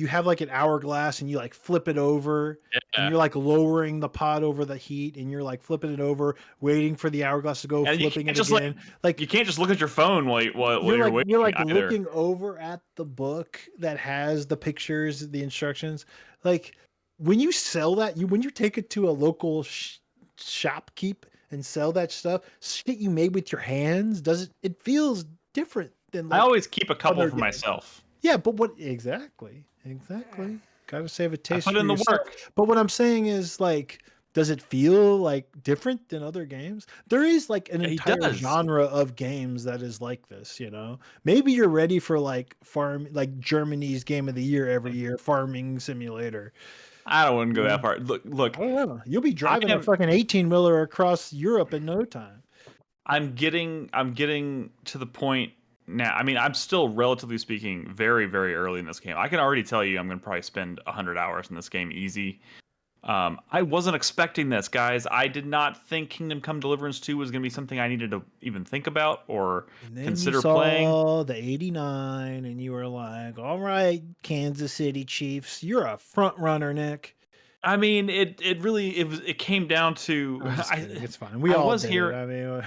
S2: have like an hourglass and you like flip it over and
S1: Yeah.
S2: you're like lowering the pot over the heat and you're like flipping it over, waiting for the hourglass to go,
S1: And you
S2: flipping
S1: can't
S2: it
S1: just
S2: again. Like
S1: you can't just look at your phone while you're waiting
S2: you're like
S1: either.
S2: looking over at the book that has the pictures, the instructions. Like when you sell that, when you take it to a local shopkeep and sell that stuff, shit you made with your hands, it feels different than
S1: I
S2: like
S1: always keep a couple
S2: other
S1: for
S2: games.
S1: myself.
S2: Yeah, but what exactly? Got to save a taste
S1: I put
S2: for
S1: in the
S2: yourself.
S1: work.
S2: But what I'm saying is like, does it feel like different than other games? There is like an
S1: He
S2: entire
S1: does.
S2: genre of games that is like this, you know. Maybe you're ready for like Germany's game of the year every year, farming simulator.
S1: I wouldn't go that far. Look.
S2: I don't know. You'll be driving a
S1: am
S2: fucking 18-wheeler across Europe in no time.
S1: I'm getting to the point now. I mean, I'm still relatively speaking very very early in this game. I can already tell you I'm going to probably spend 100 hours in this game easy. I wasn't expecting this, guys. I did not think Kingdom Come Deliverance 2 was going to be something I needed to even think about or
S2: And then
S1: consider
S2: you saw
S1: playing.
S2: the 89 and you were like, all right, Kansas City Chiefs, you're a front runner, Nick.
S1: I mean, it came down to
S2: I'm just kidding. It's fine. We all
S1: was
S2: did
S1: here.
S2: it.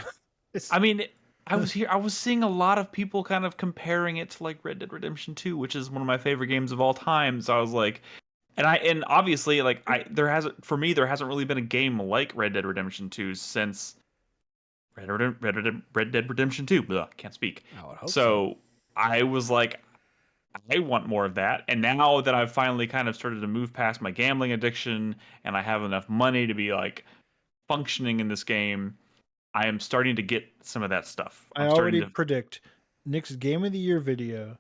S2: I mean,
S1: I was here. I was seeing a lot of people kind of comparing it to like Red Dead Redemption 2, which is one of my favorite games of all time. So I was like, and obviously like there hasn't really been a game like Red Dead Redemption 2 since Red Dead Redemption 2. Blah, can't speak.
S4: I would hope
S1: So I was like, I want more of that. And now that I've finally kind of started to move past my gambling addiction and I have enough money to be like functioning in this game, I am starting to get some of that stuff.
S2: I already predict Nick's Game of the Year video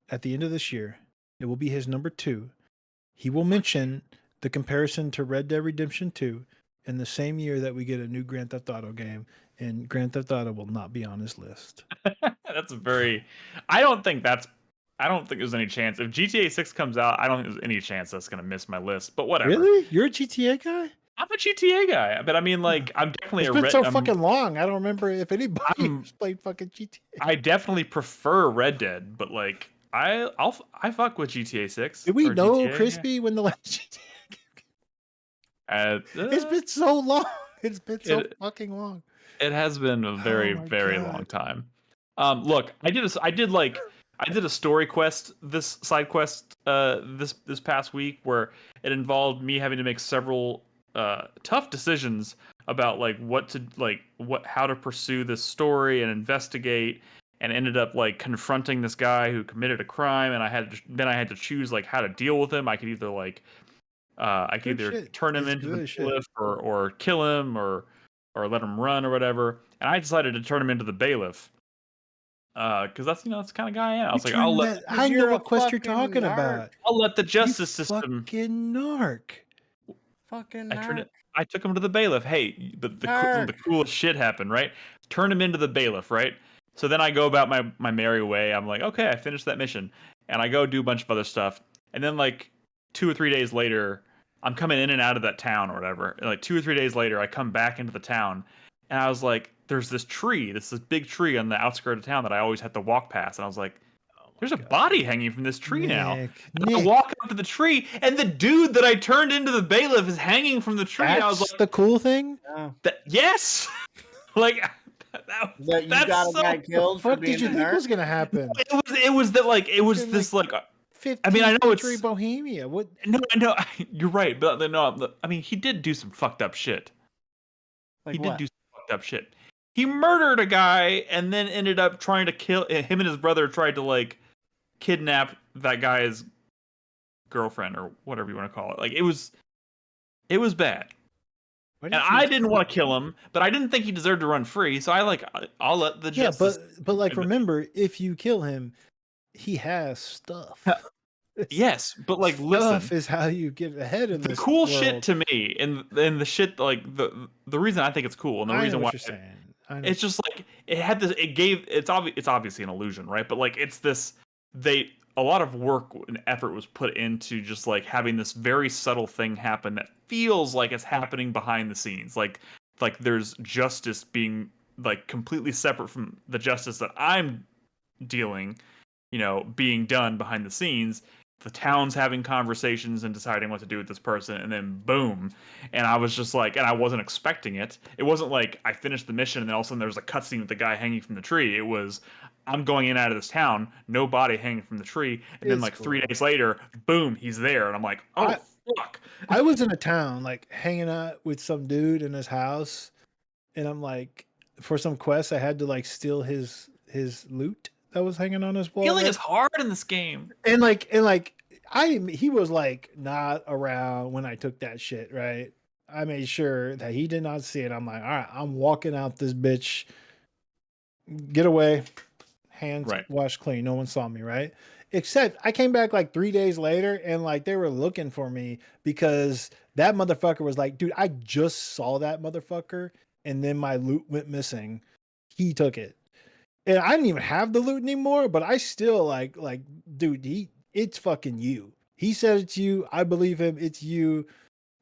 S2: at the end of this year. It will be his number 2. He will mention the comparison to Red Dead Redemption 2 in the same year that we get a new Grand Theft Auto game, and Grand Theft Auto will not be on his list.
S1: I don't think there's any chance. If GTA 6 comes out, I don't think there's any chance that's going to miss my list, but whatever.
S2: Really? You're a GTA guy?
S1: I'm a GTA guy, but I mean, like, I'm definitely
S2: It's been so fucking long. I don't remember if anybody's played fucking GTA.
S1: I definitely prefer Red Dead, but like, I fuck with GTA 6.
S2: Did we know
S1: GTA,
S2: Krispy when the last GTA It's been so long. It's been so fucking long.
S1: It has been a very long time. Look, I did a story quest, this side quest, this past week where it involved me having to make several tough decisions about like how to pursue this story and investigate, and ended up like confronting this guy who committed a crime, and I had to choose like how to deal with him. I could either turn him into the bailiff or kill him or let him run or whatever. And I decided to turn him into the bailiff. Because that's the kind of guy I am. I was like,
S2: I know what quest you're talking about.
S1: I'll let the justice system.
S2: Fucking narc.
S3: Fucking narc.
S1: I took him to the bailiff. Hey, the coolest shit happened, right? Turn him into the bailiff, right? So then I go about my merry way. I'm like, okay, I finished that mission, and I go do a bunch of other stuff. And then like 2 or 3 days later, I'm coming in and out of that town or whatever. And like 2 or 3 days later, I come back into the town, and I was like, there's this big tree on the outskirts of town that I always had to walk past. And I was like, oh there's a body hanging from this tree now.
S2: Nick,
S1: And I walk up to the tree, and the dude that I turned into the bailiff is hanging from the tree. I was
S2: That's
S1: like,
S2: the cool thing.
S1: yes, like
S3: That you
S1: that's
S3: got a
S1: so.
S3: guy killed for
S2: What
S3: being
S2: did you
S3: a
S2: think
S3: nerd?
S2: was gonna happen?
S1: It was that like it was
S2: Fucking,
S1: this like.
S2: 15th
S1: I mean, I know
S2: century
S1: it's
S2: Bohemia. What?
S1: no, I know you're right, but no, I mean, he did do some fucked up shit.
S3: Like
S1: He did
S3: what?
S1: do some fucked up shit. He murdered a guy and then ended up trying to kill him, and his brother tried to like kidnap that guy's girlfriend or whatever you want to call it. Like it was bad.
S2: Why
S1: And
S2: didn't
S1: I
S2: you-
S1: didn't want to kill him, but I didn't think he deserved to run free, so I'll let the
S2: Yeah,
S1: justice.
S2: but like remember, if you kill him, he has stuff.
S1: Yes, but like
S2: Stuff
S1: listen,
S2: is how you get ahead in
S1: the
S2: this
S1: cool
S2: world.
S1: shit to me, and the shit like the reason I think it's cool, and the
S2: I
S1: reason
S2: know
S1: why
S2: what you're saying. I know.
S1: it's just like it had this. It gave it's obviously an illusion, right? But like it's this. A lot of work and effort was put into just like having this very subtle thing happen that feels like it's happening behind the scenes, like there's justice being like completely separate from the justice that I'm dealing, being done behind the scenes. The town's having conversations and deciding what to do with this person, and then boom. And I was just like, and I wasn't expecting it. It wasn't like I finished the mission and then all of a sudden there was a cutscene with the guy hanging from the tree. It was, I'm going in and out of this town, no body hanging from the tree, and then
S2: It's
S1: like 3
S2: cool.
S1: days later, boom, he's there, and I'm like, oh fuck.
S2: I was in a town like hanging out with some dude in his house, and I'm like, for some quest, I had to like steal his loot that was hanging on his wall.
S1: Healing
S2: right?
S1: is hard in this game.
S2: And he was like not around when I took that shit, right? I made sure that he did not see it. I'm like, all right, I'm walking out this bitch. Get away. Hands
S1: Right.
S2: washed clean. No one saw me, right? Except I came back like 3 days later and like they were looking for me because that motherfucker was like, dude, I just saw that motherfucker and then my loot went missing. He took it. And I didn't even have the loot anymore, but I still like, dude, it's fucking you. He said it's you. I believe him. It's you.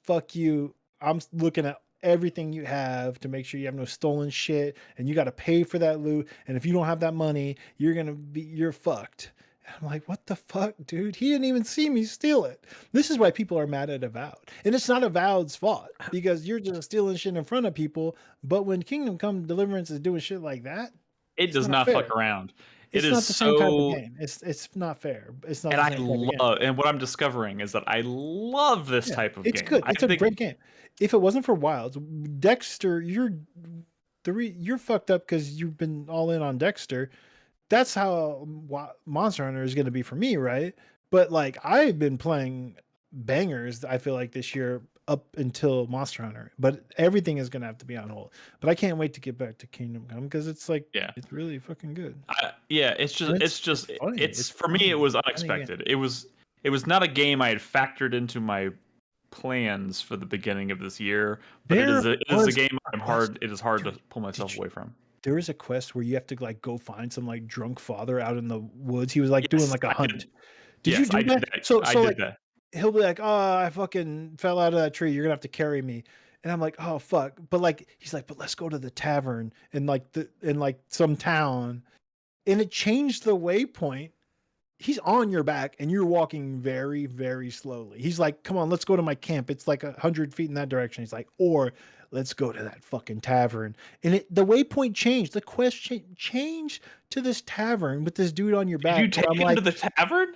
S2: Fuck you. I'm looking at everything you have to make sure you have no stolen shit, and you got to pay for that loot. And if you don't have that money, you're fucked. And I'm like, what the fuck, dude? He didn't even see me steal it. This is why people are mad at Avowed. And it's not Avowed's fault because you're just stealing shit in front of people. But when Kingdom Come Deliverance is doing shit like that,
S1: It
S2: it's
S1: does not
S2: fair.
S1: fuck around.
S2: It's
S1: It
S2: not
S1: is
S2: the same type of
S1: so.
S2: game. It's not fair. It's not
S1: And
S2: the
S1: I
S2: same type of game.
S1: love, and what I'm discovering is that I love this
S2: Yeah,
S1: type of
S2: it's
S1: game.
S2: good.
S1: I
S2: It's a
S1: think
S2: great game. If it wasn't for Wilds, Dexter, you're fucked up because you've been all in on Dexter. That's how Monster Hunter is going to be for me, right? But like I've been playing bangers, I feel like this year up until Monster Hunter, but everything is going to have to be on hold. But I can't wait to get back to Kingdom Come because it's like,
S1: Yeah.
S2: it's really fucking good.
S1: Yeah, it's just
S2: And
S1: it's just
S2: it's funny.
S1: it's
S2: It's
S1: for me it
S2: funny.
S1: was
S2: Funny game.
S1: unexpected. It was not a game I had factored into my plans for the beginning of this year, but it is
S2: was
S1: a game
S2: a
S1: it is hard
S2: Dude,
S1: to pull myself away from.
S2: There is a quest where you have to like go find some like drunk father out in the woods. He was like doing
S1: Yes,
S2: like a
S1: I
S2: hunt.
S1: did.
S2: Did you
S1: Yes,
S2: do
S1: I
S2: that?
S1: did that.
S2: So
S1: I
S2: like
S1: did that.
S2: he'll be like, "Oh, I fucking fell out of that tree. You're gonna have to carry me." And I'm like, "Oh fuck!" But like he's like, "But let's go to the tavern in like some town," and it changed the waypoint. He's on your back and you're walking very, very slowly. He's like, come on, let's go to my camp. It's like 100 feet in that direction. He's like, or let's go to that fucking tavern. And the waypoint changed. The quest changed to this tavern with this dude on your back.
S1: Did you take
S2: I'm
S1: him
S2: like,
S1: to the tavern?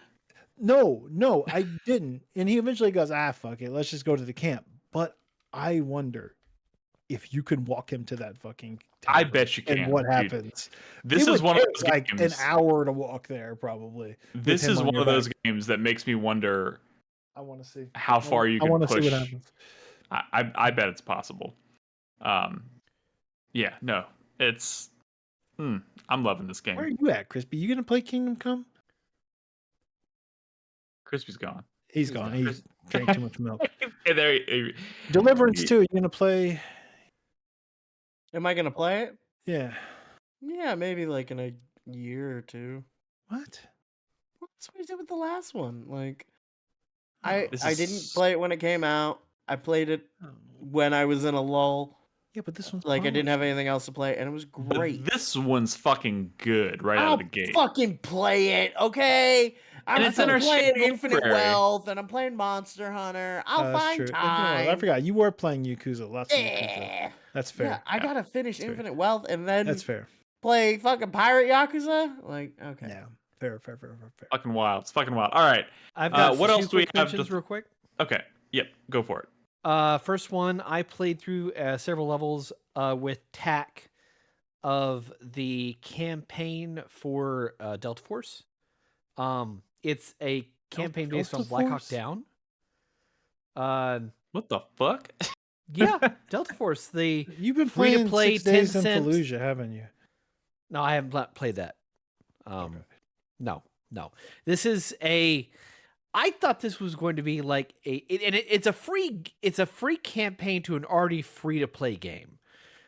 S2: no, I didn't. And he eventually goes, fuck it. Let's just go to the camp. But I wonder if you could walk him to that fucking tavern.
S1: I bet you can.
S2: And what
S1: dude.
S2: happens?
S1: This
S2: It
S1: is
S2: would
S1: one of
S2: take,
S1: those
S2: like
S1: games.
S2: an hour to walk there, probably.
S1: This
S2: him
S1: is
S2: on
S1: one
S2: your
S1: of those
S2: back.
S1: games that makes me wonder
S2: I want to see
S1: how far you
S2: I
S1: can
S2: want to
S1: push.
S2: see what happens.
S1: I bet it's possible. Yeah, no, it's. I'm loving this game.
S2: Where are you at, Crispy? You gonna play Kingdom Come?
S1: Crispy's gone.
S2: He's gone. He's drank too much milk.
S1: And there,
S2: Deliverance 2. You gonna play?
S3: Am I gonna play it?
S2: Yeah.
S3: Yeah, maybe like in a year or two.
S2: What?
S3: That's what I did with the last one. Like,
S2: Oh,
S3: I didn't play it when it came out. I played it when I was in a lull.
S2: Yeah, but this one's
S3: Like I didn't have
S2: polished.
S3: anything else to play, and it was
S1: But
S3: great.
S1: this one's fucking good right out
S3: I'll
S1: of the gate.
S3: fucking play it, okay? I'm
S1: it's in our
S3: playing
S1: shared
S3: Infinite
S1: library.
S3: Wealth, and I'm playing Monster Hunter. I'll
S2: That's
S3: find
S2: true. Infinite Wealth. I
S3: time.
S2: forgot you were playing Yakuza. Lots of Yakuza.
S3: Yeah.
S2: That's fair.
S3: Yeah, I gotta finish
S2: That's fair.
S3: Infinite Wealth and then
S2: That's fair.
S3: play fucking Pirate Yakuza. Like, okay.
S2: Yeah. Fair.
S1: Fucking wild. It's fucking wild. All right.
S4: I've got
S1: what
S4: two
S1: else do we
S4: quick
S1: have
S4: mentions
S1: to...
S4: real quick.
S1: Okay. Yep. Go for it.
S4: First one, I played through several levels with TAC of the campaign for Delta Force. It's a campaign based on
S2: Delta
S4: Black Hawk
S2: Force?
S4: Down.
S1: What the fuck?
S4: Yeah, Delta Force. The
S2: You've been
S4: free to
S2: playing
S4: play
S2: 6 Days
S4: 10
S2: in
S4: cent.
S2: Fallujah, haven't you?
S4: No, I haven't played that.
S2: Okay.
S4: No. This is a. I thought this was going to be like it's a free campaign to an already free to play game,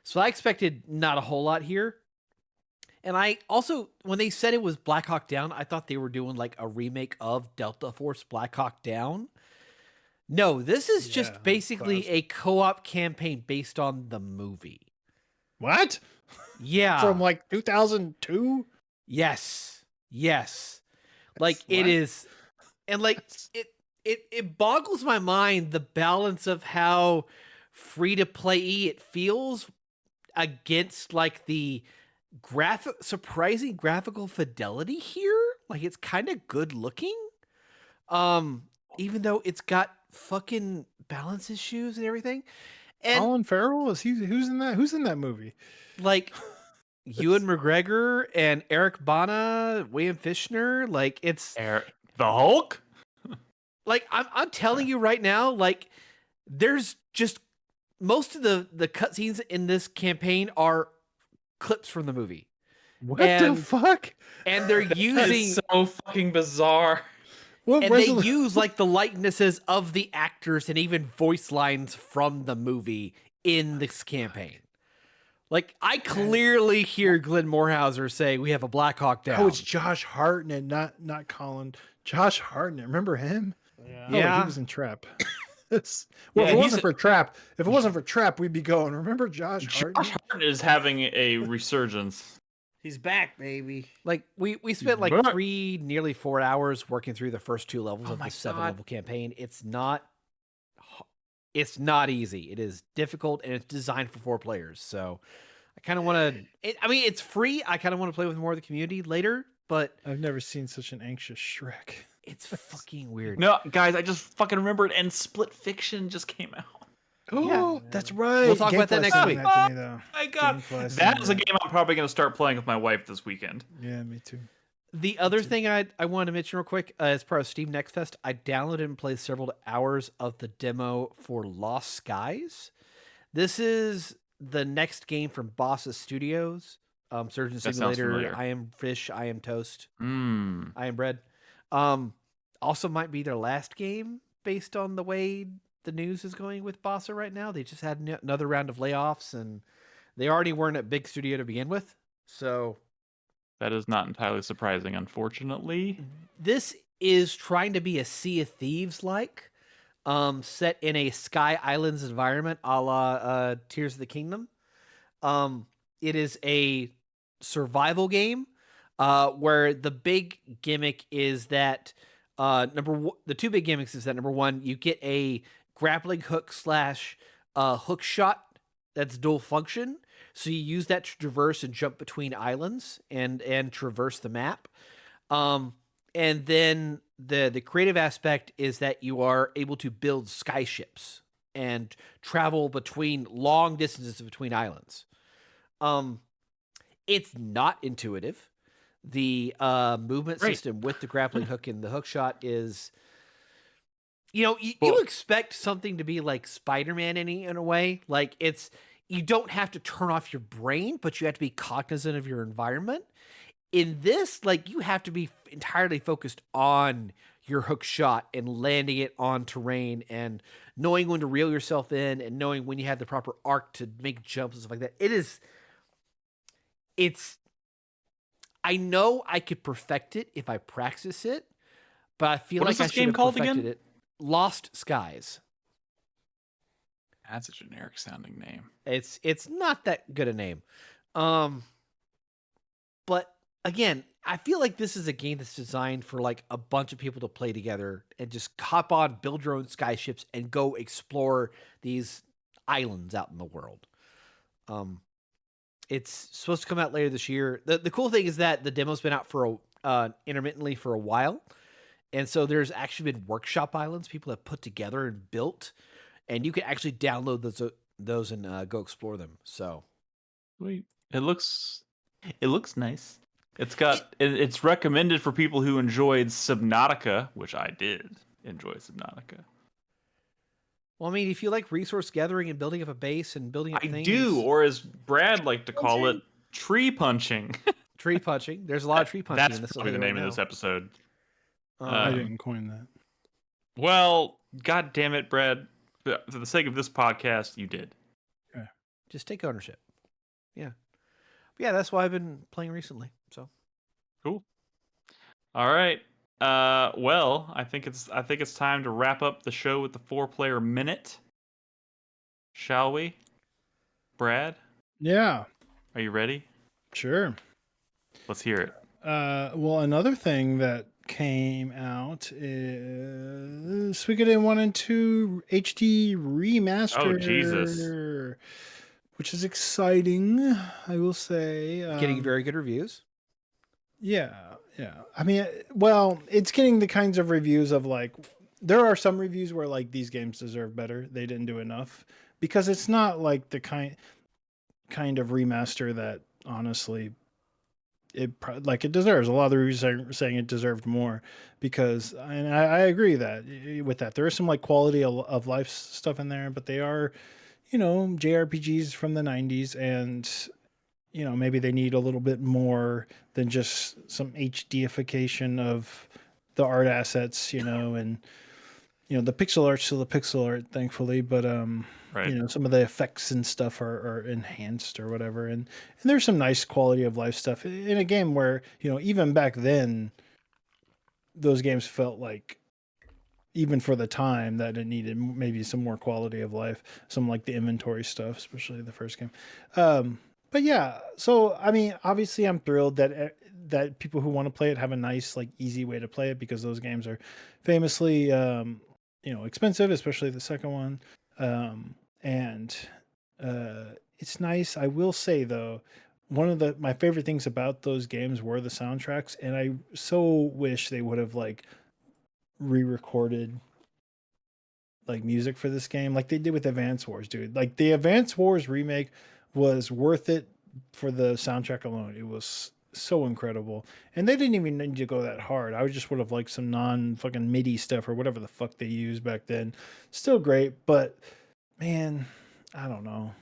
S4: so I expected not a whole lot here. And I also, when they said it was Black Hawk Down, I thought they were doing like a remake of Delta Force Black Hawk Down. No, this is
S2: Yeah,
S4: just basically
S2: classic.
S4: a co-op campaign based on the movie.
S2: What?
S4: Yeah.
S2: From like 2002?
S4: Yes. Like it
S2: What?
S4: is, and like it boggles my mind the balance of how free to play it feels against like the surprising graphical fidelity here. Like it's kind of good looking, even though it's got fucking balance issues and everything. And
S2: Colin Farrell? Who's in that? Who's in that movie?
S4: like Ewan McGregor and Eric Bana, William Fichtner, like it's
S1: The Hulk?
S4: like I'm telling you right now, like there's just most of the cutscenes in this campaign are clips from the movie.
S2: What the fuck?
S4: And they're using
S1: so fucking bizarre.
S2: What
S4: and they use like the likenesses of the actors and even voice lines from the movie in this campaign. Like I clearly hear Glenn Morehouser say we have a Black Hawk Down.
S2: Oh, it's Josh Hartnett, not Colin. Josh Hartnett. Remember him?
S3: Yeah.
S2: Oh, he was in Trap. Well, if it wasn't for Trap, we'd be going. Remember Josh Hartnett?
S1: Josh Hartnett is having a resurgence.
S3: He's back, baby.
S4: Like we spent like
S1: back.
S4: nearly 4 hours working through the first 2 levels of
S1: my
S4: the 7
S1: God.
S4: level campaign. It's not easy. It is difficult and it's designed for 4 players. So I kind of want to, I mean, it's free. I kind of want to play with more of the community later, but
S2: I've never seen such an anxious Shrek.
S4: it's fucking weird.
S1: No, guys, I just fucking remembered, and Split Fiction just came out.
S2: Oh, that's right.
S4: We'll talk about that
S2: Gamefly
S4: next
S2: sent
S4: week.
S2: that to me, though.
S1: My God,
S2: Gamefly sent
S1: that is a
S2: that.
S1: game I'm probably going to start playing with my wife this weekend.
S2: Yeah, me too.
S4: The other thing I wanted to mention real quick, as part of Steam Next Fest, I downloaded and played several hours of the demo for Lost Skies. This is the next game from Bossa Studios. Surgeon
S1: That sounds
S4: Simulator,
S1: familiar.
S4: I Am Fish, I Am Toast,
S1: Mm.
S4: I Am Bread. Also might be their last game based on the way the news is going with Bossa right now. They just had another round of layoffs, and they already weren't a big studio to begin with. So
S1: That is not entirely surprising, unfortunately.
S4: this is trying to be a Sea of Thieves like, set in a Sky Islands environment, a la Tears of the Kingdom. It is a survival game, where the big gimmick is that the 2 big gimmicks is that number 1, you get a grappling hook / hook shot that's dual function. So you use that to traverse and jump between islands and traverse the map. And then the creative aspect is that you are able to build skyships and travel between long distances between islands. It's not intuitive. The movement
S1: Great.
S4: system with the grappling hook and the hook shot is, you
S1: Well-
S4: expect something to be like Spider-Man in a way. Like you don't have to turn off your brain, but you have to be cognizant of your environment. In this, like you have to be entirely focused on your hook shot and landing it on terrain and knowing when to reel yourself in and knowing when you have the proper arc to make jumps and stuff like that. I know I could perfect it if I practice it, but I feel
S1: What
S4: like
S1: is
S4: I
S1: this
S4: should
S1: game
S4: have
S1: called
S4: perfected
S1: again?
S4: it. Lost Skies.
S1: That's a generic sounding name.
S4: It's not that good a name. But again, I feel like this is a game that's designed for like a bunch of people to play together and just hop on, build your own skyships, and go explore these islands out in the world. It's supposed to come out later this year. The cool thing is that the demo's been out for intermittently for a while, and so there's actually been workshop islands people have put together and built, and you can actually download those and go explore them. So,
S1: Wait, it looks nice. It's recommended for people who enjoyed Subnautica, which I did enjoy Subnautica.
S4: well, I mean, if you like resource gathering and building up a base and building up
S1: I
S4: things,
S1: do, or as Brad liked to call it, tree punching.
S4: tree punching. There's a lot of tree punching.
S1: That's
S4: in this
S1: probably the name of this episode.
S2: I didn't coin that.
S1: Well, god damn it, Brad. For the sake of this podcast, you did.
S4: Just take ownership. Yeah. But yeah, that's what I've been playing recently. So
S1: Cool. All right. Well, I think it's time to wrap up the show with the 4-player minute. Shall we? Brad,
S2: Yeah,
S1: are you ready?
S2: sure.
S1: Let's hear it.
S2: Well, another thing that came out is Suikoden 1 and 2 HD remaster.
S1: Oh, Jesus.
S2: Which is exciting, I will say.
S4: getting very good reviews.
S2: Yeah. I mean, well, it's getting the kinds of reviews of like, there are some reviews where like these games deserve better. They didn't do enough because it's not like the kind of remaster that honestly it deserves. A lot of the reviews are saying it deserved more because, and I agree with that. There is some like quality of life stuff in there, but they are, JRPGs from the 90s, and maybe they need a little bit more than just some HDification of the art assets, and the pixel art's still the pixel art, thankfully, but
S1: Right.
S2: some of the effects and stuff are enhanced or whatever, and there's some nice quality of life stuff in a game where even back then those games felt like, even for the time, that it needed maybe some more quality of life, some like the inventory stuff, especially the first game. But yeah, so I mean, obviously I'm thrilled that people who want to play it have a nice, like, easy way to play it, because those games are famously expensive, especially the second one. And it's nice. I will say though, one of my favorite things about those games were the soundtracks, and I so wish they would have like re-recorded like music for this game like they did with Advance Wars, dude. Like the Advance Wars remake was worth it for the soundtrack alone. It was so incredible, and they didn't even need to go that hard. I just would have liked some non fucking MIDI stuff or whatever the fuck they used back then. Still great, but man, I don't know.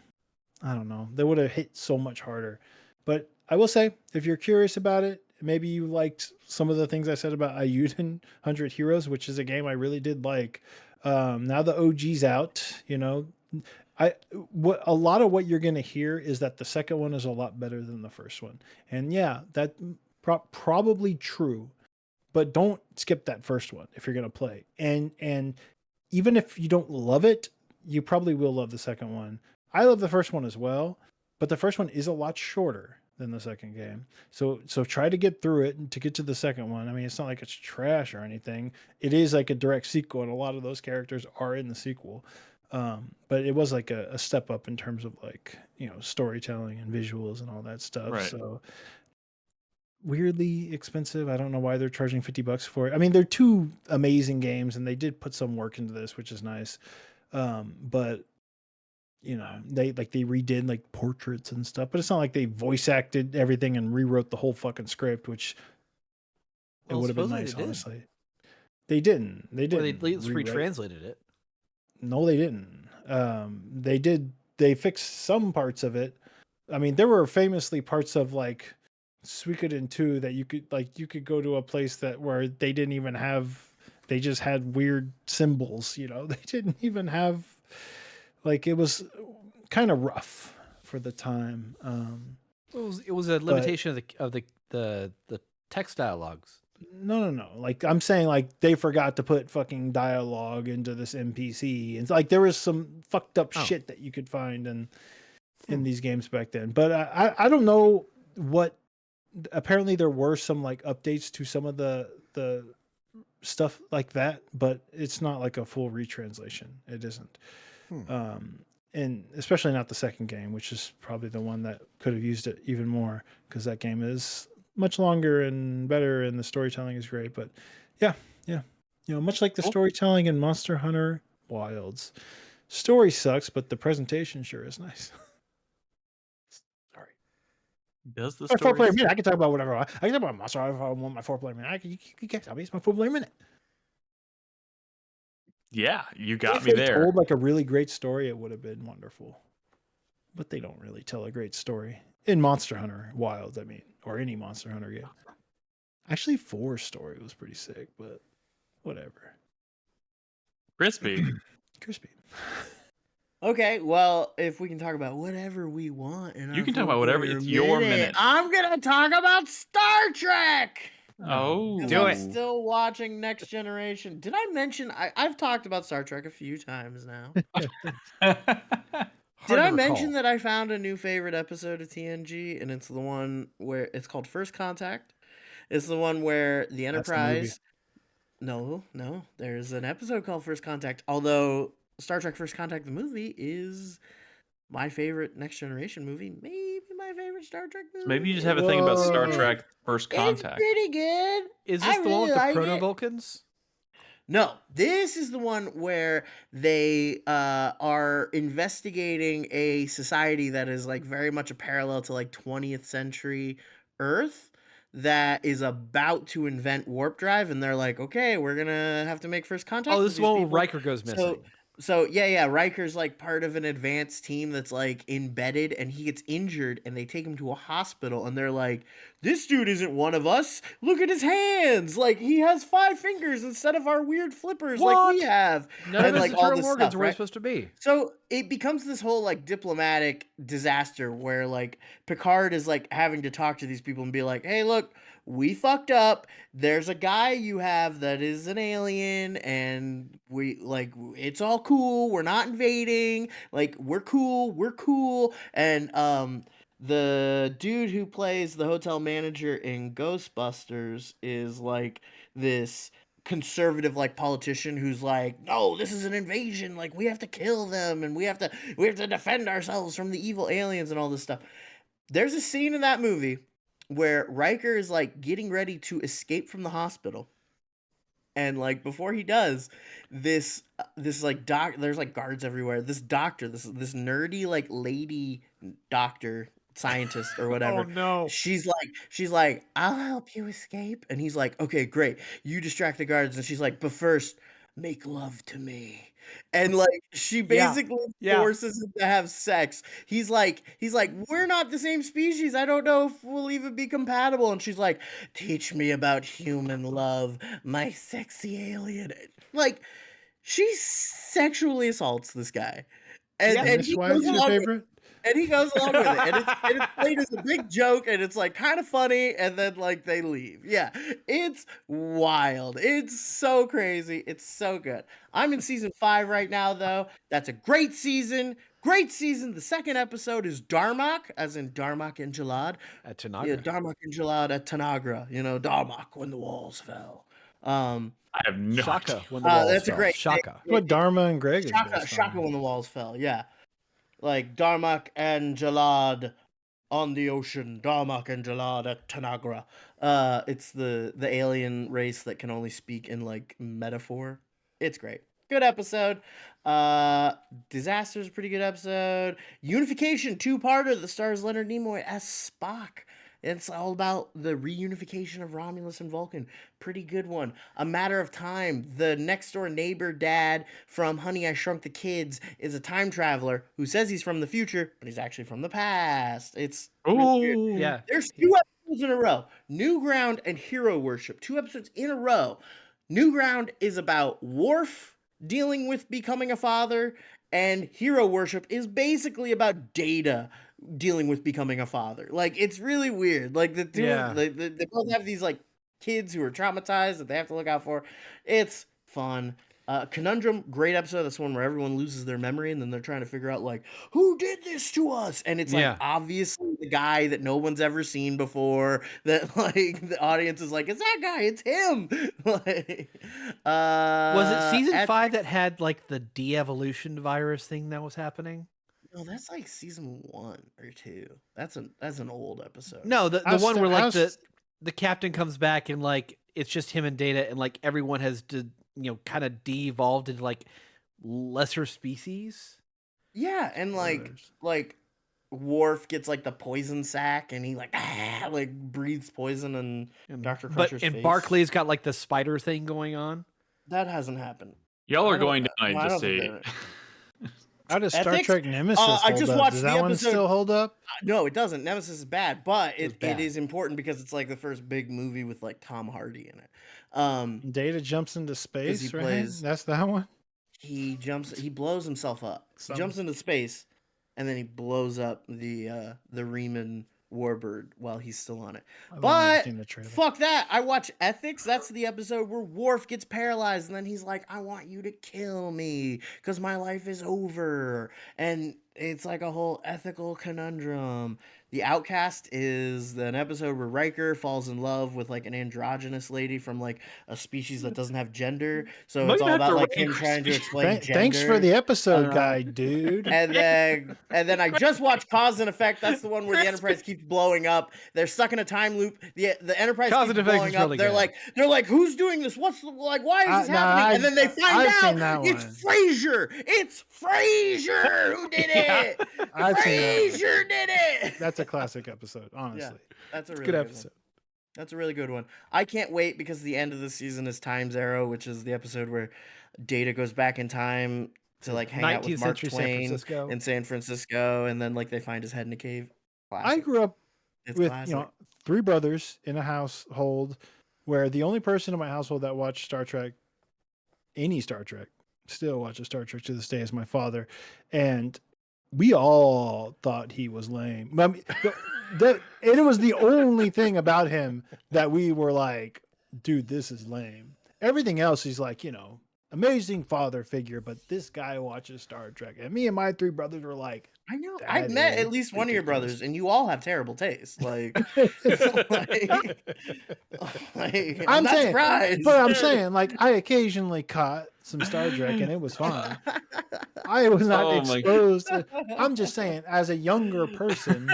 S2: They would have hit so much harder. But I will say, if you're curious about it, maybe you liked some of the things I said about Ayuden 100 Heroes, which is a game I really did like. Now the OG's out, a lot of what you're going to hear is that the second one is a lot better than the first one. And yeah, that probably true, but don't skip that first one if you're going to play. And even if you don't love it, you probably will love the second one. I love the first one as well, but the first one is a lot shorter than the second game. So try to get through it and to get to the second one. I mean, it's not like it's trash or anything. It is like a direct sequel, and a lot of those characters are in the sequel. But it was like a step up in terms of like, storytelling and visuals and all that stuff.
S1: Right.
S2: So weirdly expensive. I don't know why they're charging $50 for it. I mean, they're two amazing games, and they did put some work into this, which is nice. But they redid like portraits and stuff, but it's not like they voice acted everything and rewrote the whole fucking script, which it would have been nice, honestly. They didn't. They
S4: Or
S2: didn't.
S4: they at least retranslated it.
S2: No, they didn't. They did. They fixed some parts of it. I mean, there were famously parts of like Suikoden 2 that you could go to a place where they didn't even have. They just had weird symbols. They didn't even have. Like, it was kind of rough for the time.
S4: It was a limitation of the text dialogues.
S2: No. Like I'm saying, like they forgot to put fucking dialogue into this NPC, and like there was some fucked up shit that you could find in these games back then. But I don't know what. Apparently there were some like updates to some of the stuff like that, but it's not like a full retranslation. It isn't. And especially not the second game, which is probably the one that could have used it even more, because that game is much longer and better, and the storytelling is great. But yeah, much like the storytelling in Monster Hunter Wilds, story sucks, but the presentation sure is nice. Sorry.
S1: Does the
S2: My
S1: story?
S2: 4-player minute. I can talk about whatever. I can talk about Monster Hunter if I want my 4-player minute. You can't tell me it's my 4-player minute.
S1: Yeah, you got
S2: If
S1: me
S2: they
S1: there.
S2: told like a really great story, it would have been wonderful. But they don't really tell a great story in Monster Hunter Wilds. I mean, or any Monster Hunter game. Actually, 4's story was pretty sick, but whatever.
S1: Krispy.
S2: Krispy.
S3: Okay, well, if we can talk about whatever we want,
S1: You can talk about whatever. It's your minute.
S3: I'm gonna talk about Star Trek.
S1: Oh,
S3: Because
S4: Do
S3: I'm
S4: it.
S3: still watching Next Generation. Did I mention I've talked about Star Trek a few times now? Did I mention that I found a new favorite episode of TNG, and it's the one where it's called First Contact? It's the one where the
S2: That's the movie.
S3: Enterprise. No, there's an episode called First Contact. Although Star Trek First Contact, the movie, is my favorite Next Generation movie. Maybe my favorite Star Trek movie.
S1: Maybe you just have a thing about Star
S2: Whoa.
S1: Trek First
S3: It's
S1: Contact.
S3: pretty good.
S4: Is
S3: I
S4: this the one with
S3: really
S4: the
S3: like
S4: Proto
S3: it.
S4: Vulcans?
S3: No, this is the one where they are investigating a society that is like very much a parallel to like 20th century Earth that is about to invent warp drive, and they're like, okay, we're gonna have to make first contact.
S4: Oh,
S3: with
S4: this is
S3: these
S4: the one where
S3: people.
S4: Riker goes missing.
S3: So yeah, Riker's like part of an advanced team that's like embedded, and he gets injured, and they take him to a hospital, and they're like, this dude isn't one of us. Look at his hands. Like, he has 5 fingers instead of our weird flippers like we have.
S4: None
S3: and
S4: of his
S3: like all
S4: internal
S3: this
S4: organs
S3: stuff,
S4: were
S3: right?
S4: supposed to be.
S3: So it becomes this whole like diplomatic disaster where like Picard is like having to talk to these people and be like, hey, look, we fucked up. There's a guy you have that is an alien, and we like it's all cool. We're not invading. Like, we're cool. And the dude who plays the hotel manager in Ghostbusters is like this conservative like politician who's like, no, this is an invasion, like we have to kill them, and we have to defend ourselves from the evil aliens and all this stuff. There's a scene in that movie where Riker is like getting ready to escape from the hospital, and like before he does, this like there's like guards everywhere. This doctor, this nerdy like lady doctor scientist or whatever.
S4: Oh no.
S3: She's like, I'll help you escape. And he's like, okay, great. You distract the guards. And she's like, but first, make love to me. And like she basically forces him to have sex. He's like, we're not the same species. I don't know if we'll even be compatible. And she's like, teach me about human love, my sexy alien. Like, she sexually assaults this guy. And
S2: That's
S3: he
S2: why
S3: goes
S2: it's your
S3: along with
S2: favorite.
S3: and he goes along with it, and it's played as a big joke, and it's like kind of funny, and then like they leave. Yeah, it's wild. It's so crazy. It's so good. I'm in season 5 right now, though. That's a great season. Great season. The second episode is Darmok, as in Darmok and Jalad.
S4: At Tanagra.
S3: Yeah, Darmok and Jalad at Tanagra. You know, Darmok when the walls fell.
S1: I have no
S4: Shaka
S1: idea.
S4: when the walls
S3: That's a
S4: fell.
S3: great
S4: Shaka.
S2: What Dharma and Greg is
S3: Shaka,
S2: based
S3: Shaka
S2: on.
S3: when the walls fell. Yeah. Like Darmok and Jalad on the ocean. Darmok and Jalad at Tanagra. It's the alien race that can only speak in like metaphor. It's great. Good episode. Disaster's a pretty good episode. Unification 2-parter that stars Leonard Nimoy as Spock. It's all about the reunification of Romulus and Vulcan. Pretty good one. A Matter of Time. The next door neighbor dad from Honey, I Shrunk the Kids is a time traveler who says he's from the future, but he's actually from the past. It's really weird.
S1: Ooh.
S4: Yeah.
S3: There's 2 episodes in a row. New Ground and Hero Worship. 2 episodes in a row. New Ground is about Worf dealing with becoming a father, and Hero Worship is basically about Data dealing with becoming a father. Like, it's really weird. Like the two,
S4: Yeah.
S3: they both have these like kids who are traumatized that they have to look out for. It's fun. Conundrum, great episode. That's one where everyone loses their memory and then they're trying to figure out like who did this to us, and it's like obviously the guy that no one's ever seen before. That like the audience is like, it's that guy, it's him. Like,
S4: was it season 5 that had like the de-evolution virus thing that was happening?
S3: No, that's like season 1 or 2. That's an old episode.
S4: No, the one where like the captain comes back and like it's just him and Data, and like everyone has kind of de-evolved into like lesser species.
S3: Yeah, and like Worf gets like the poison sack and he like breathes poison and Dr. Crusher's face.
S4: And Barclay's got like the spider thing going on.
S3: That hasn't happened.
S1: Y'all are going down a just
S2: How does Star Trek Nemesis hold
S3: I just
S2: up?
S3: watched
S2: Does
S3: the
S2: that one
S3: episode.
S2: still hold up?
S3: No, it doesn't. Nemesis is bad, but it
S4: bad.
S3: is important because it's like the first big movie with like Tom Hardy in it.
S2: Data jumps into space,
S3: he
S2: right?
S3: plays-
S2: That's that one?
S3: He blows himself up. He jumps into space, and then he blows up the Riemann Warbird while he's still on it. But fuck that. I watch Ethics. That's the episode where Worf gets paralyzed, and then he's like, I want you to kill me because my life is over. And it's like a whole ethical conundrum. The Outcast is an episode where Riker falls in love with like an androgynous lady from like a species that doesn't have gender. So it's all about like him trying to explain gender.
S2: Thanks for the episode guide, dude.
S3: And then I just watched Cause and Effect. That's the one where the Enterprise keeps blowing up. They're stuck in a time loop. The Enterprise
S4: Cause
S3: keeps
S4: and Effect
S3: blowing
S4: is
S3: up.
S4: really
S3: they're
S4: good.
S3: like, who's doing this? Why is this happening? And then they find out it's Frasier. It's Frasier who did it. Frasier did it.
S2: That's a classic episode, honestly.
S3: Yeah, that's a really
S4: good episode.
S3: That's a really good one. I can't wait because the end of the season is Time's Arrow, which is the episode where Data goes back in time to like hang out with Mark Twain in San Francisco, and then like they find his head in a cave. Classic.
S2: I grew up with 3 brothers in a household where the only person in my household that watched Star Trek, any Star Trek, still watches Star Trek to this day, is my father, and we all thought he was lame. I mean, it was the only thing about him that we were like, dude, this is lame. Everything else, he's like, amazing father figure, but this guy watches Star Trek. And me and my 3 brothers were like,
S3: I know. I've met at least one of your brothers, and you all have terrible taste. Like, I'm not surprised.
S2: But I'm saying, like, I occasionally caught some Star Trek, and it was fun. I was not exposed. I'm just saying, as a younger person